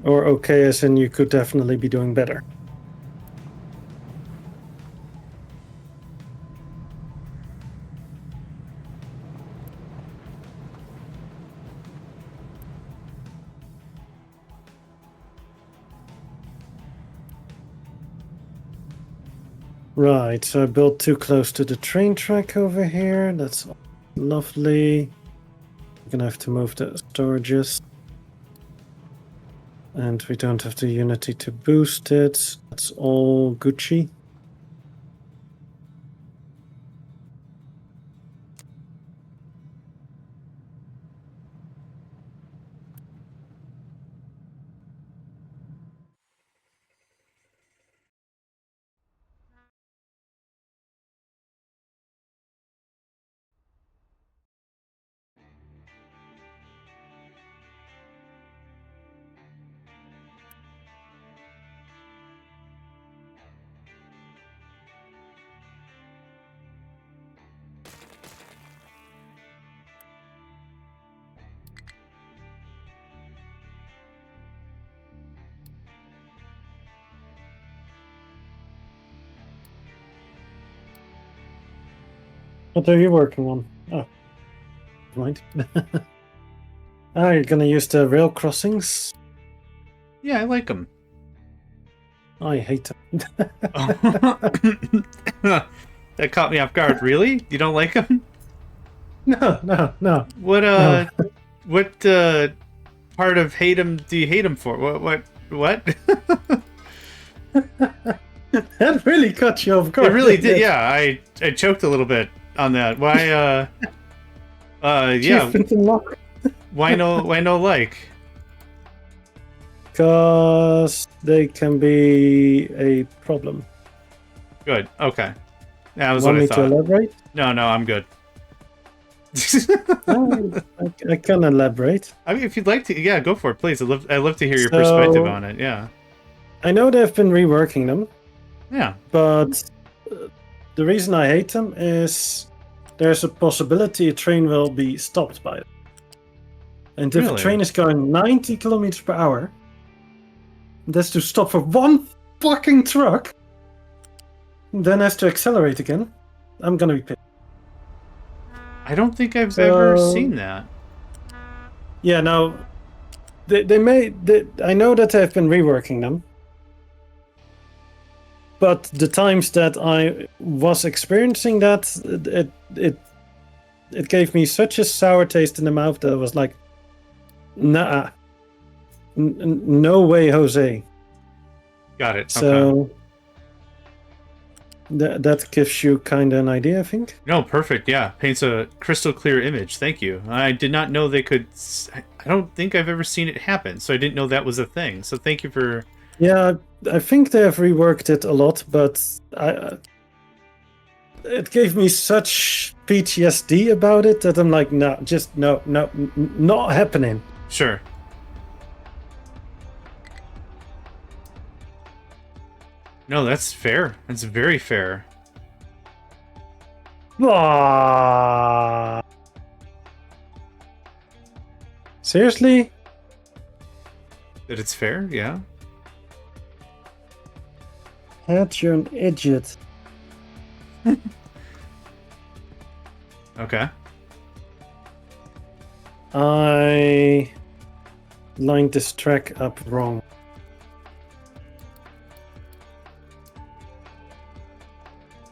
Or okay as in you could definitely be doing better. Right, so I built too close to the train track over here. That's lovely. I'm gonna have to move the storages. And we don't have the Unity to boost it. That's all Gucci. What are you working on? Oh. Mind. You're gonna use the rail crossings? Yeah, I like them. I hate them. That caught me off guard. Really? You don't like them? No. What No. what part of hate them do you hate them for? What? That really caught you off guard. It really did. Yeah, I choked a little bit on that. Why yeah. Achievement unlocked. Why no like? Because they can be a problem. Good. Okay. That was Want what I me to thought. elaborate? No, I'm good. I can elaborate. I mean, if you'd like to, yeah, go for it, please. I'd love to hear your So- perspective on it. Yeah. I know they've been reworking them, Yeah. but the reason I hate them is there's a possibility a train will be stopped by them. And if Really? a train is going 90 kilometers per hour, that's to stop for one fucking truck, then has to accelerate again. I'm gonna be pissed. I don't think I've ever So- seen that. Yeah, now I know that they've been reworking them, but the times that I was experiencing that, it gave me such a sour taste in the mouth that I was like, nah, no way, Jose. Got it. Okay. So that gives you kind of an idea, I think. No, perfect. Yeah, paints a crystal clear image. Thank you. I did not know they could. I don't think I've ever seen it happen, so I didn't know that was a thing. So thank you for. Yeah, I think they have reworked it a lot, but it gave me such PTSD about it that I'm like, no, just no, not happening. Sure. No, that's fair. That's very fair. Ah. Seriously? That it's fair. Yeah. Head, you're an idiot. Okay. I lined this track up wrong.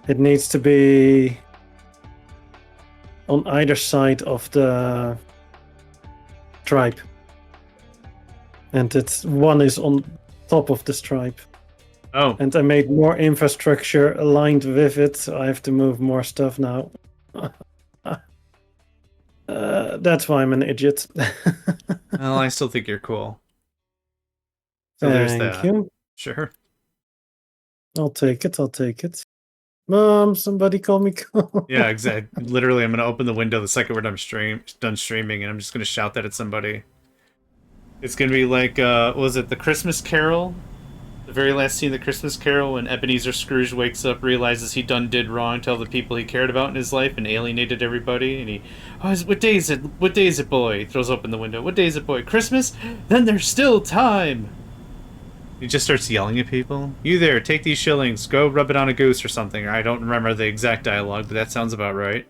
It needs to be on either side of the stripe. And one is on top of the stripe. Oh, And I made more infrastructure aligned with it, so I have to move more stuff now. That's why I'm an idiot. well, I still think you're cool. So there's Thank that. you. Sure. I'll take it. Mom, somebody call me cool. Yeah, exactly. Literally, I'm gonna open the window the second we're done streaming, and I'm just gonna shout that at somebody. It's gonna be like, what was it, The Christmas Carol? The very last scene of The Christmas Carol, when Ebenezer Scrooge wakes up, realizes he did wrong to all the people he cared about in his life, and alienated everybody, and he, what day is it? What day is it, boy? He throws open the window. What day is it, boy? Christmas? Then there's still time! He just starts yelling at people. You there, take these shillings, go rub it on a goose or something. I don't remember the exact dialogue, but that sounds about right.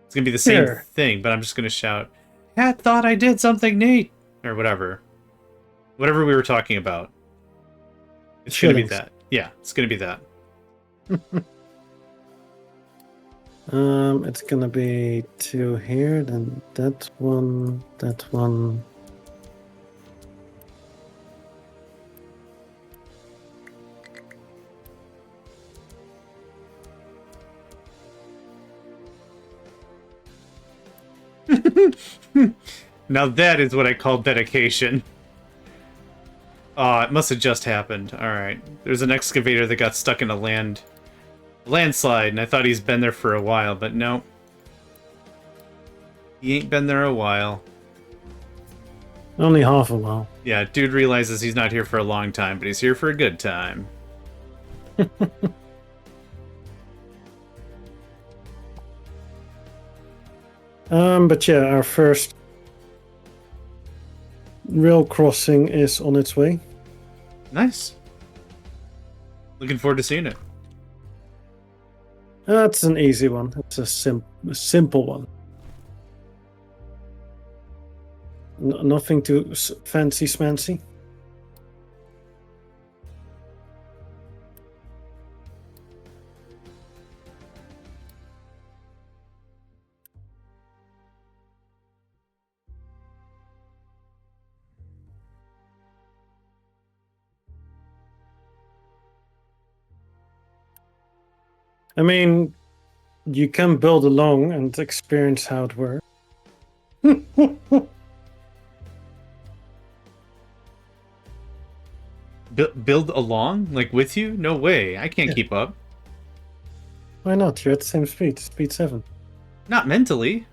It's gonna be the same Sure. thing, but I'm just gonna shout, Cat thought I did something neat! Or whatever. Whatever we were talking about. It's gonna be Shillings. that. Yeah, it's gonna be that. It's gonna be 2 here, then that one, that one. Now that is what I call dedication. Oh, it must have just happened. Alright. There's an excavator that got stuck in a landslide, and I thought he's been there for a while, but no. He ain't been there a while. Only half a while. Yeah, dude realizes he's not here for a long time, but he's here for a good time. But yeah, our first rail crossing is on its way. Nice. Looking forward to seeing it. That's an easy one. It's a simple one. Nothing too fancy smancy. I mean, you can build along and experience how it works. Build along? Like with you? No way. I can't Yeah. keep up. Why not? You're at the same speed. Speed 7. Not mentally.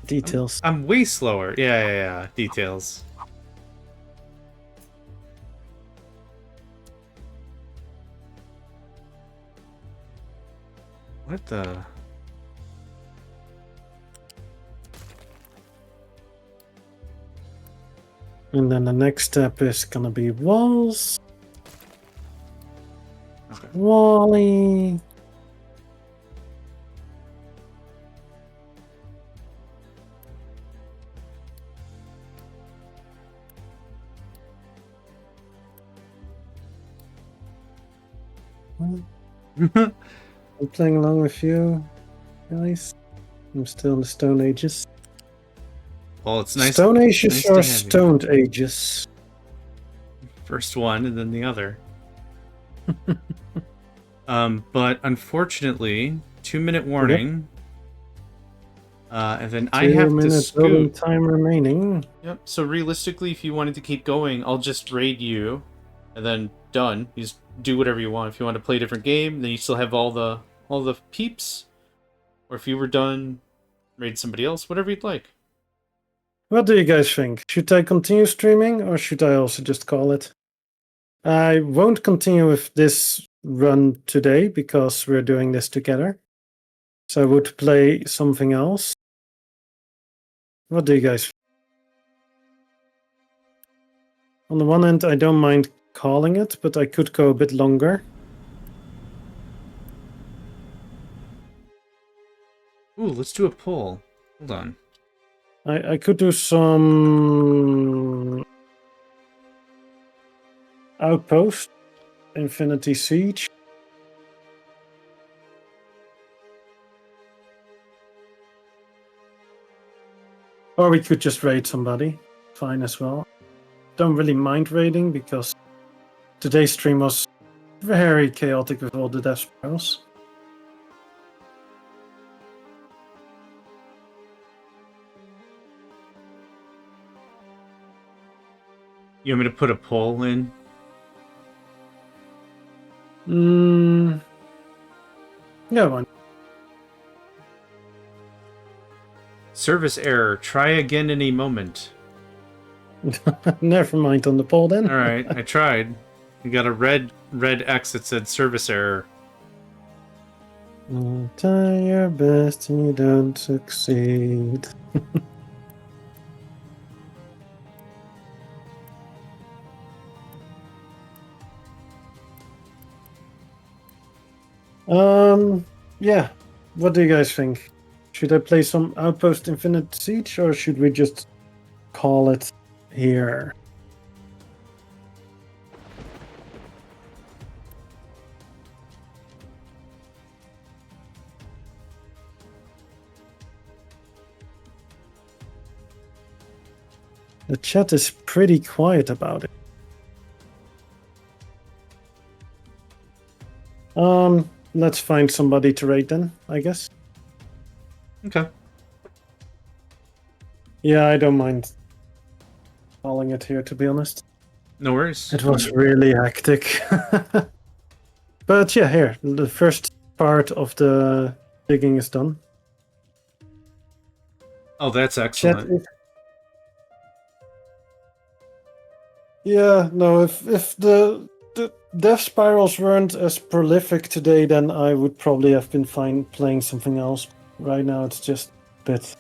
Details. I'm way slower. Yeah. Details. What the? And then the next step is gonna be walls. Okay. Wally. I'm playing along with you, guys. I'm still in the Stone Ages. Well, it's nice. Stone Ages nice to or have you. Stoned Ages? First one and then the other. But unfortunately, 2-minute warning. And then I have to 2 minutes building scoot. time remaining. Yep. So realistically, if you wanted to keep going, I'll just raid you, and then done. You just do whatever you want. If you want to play a different game, then you still have all the peeps. Or if you were done, raid somebody else. Whatever you'd like. What do you guys think? Should I continue streaming or should I also just call it? I won't continue with this run today because we're doing this together. So I would play something else. What do you guys think? On the one hand, I don't mind calling it, but I could go a bit longer. Ooh, let's do a poll. Hold on. I could do some Outpost, Infinity Siege. Or we could just raid somebody. Fine as well. Don't really mind raiding because today's stream was very chaotic with all the death spirals. You want me to put a poll in? Yeah, one. Service error. Try again in a moment. Never mind on the poll then. All right, I tried. You got a red X that said service error. Try your best and you don't succeed. Yeah. What do you guys think? Should I play some Outpost Infinite Siege or should we just call it here? The chat is pretty quiet about it. Let's find somebody to raid then, I guess. Okay. Yeah, I don't mind calling it here, to be honest. No worries. It was really hectic. But yeah, here, the first part of the digging is done. Oh, that's Chat excellent. is... Yeah, no, if the death spirals weren't as prolific today, then I would probably have been fine playing something else. Right now, it's just a bit...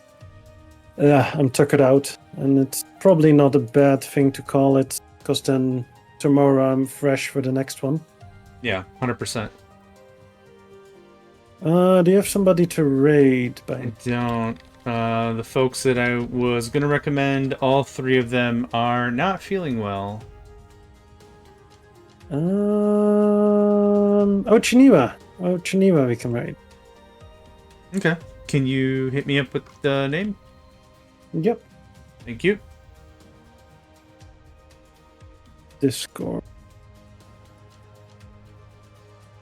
I'm tuckered out, and it's probably not a bad thing to call it, because then tomorrow I'm fresh for the next one. Yeah, 100%. Do you have somebody to raid by? I don't. The folks that I was going to recommend, all three of them are not feeling well. Geneva. Oh, Geneva we can raid. Okay. Can you hit me up with the name? Yep. Thank you. Discord.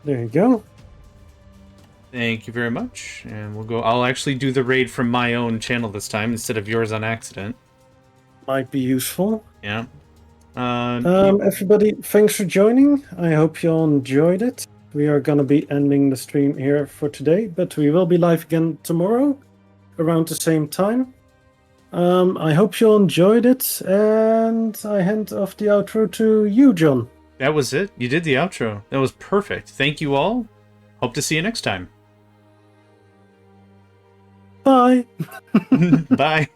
There you go. Thank you very much. And we'll go. I'll actually do the raid from my own channel this time instead of yours on accident. Might be useful. Yeah. Everybody, thanks for joining. I hope you all enjoyed it. We are gonna be ending the stream here for today, but we will be live again tomorrow around the same time. I hope you all enjoyed it, and I hand off the outro to you, John. That was it. You did the outro. That was perfect. Thank you all. Hope to see you next time. Bye. Bye.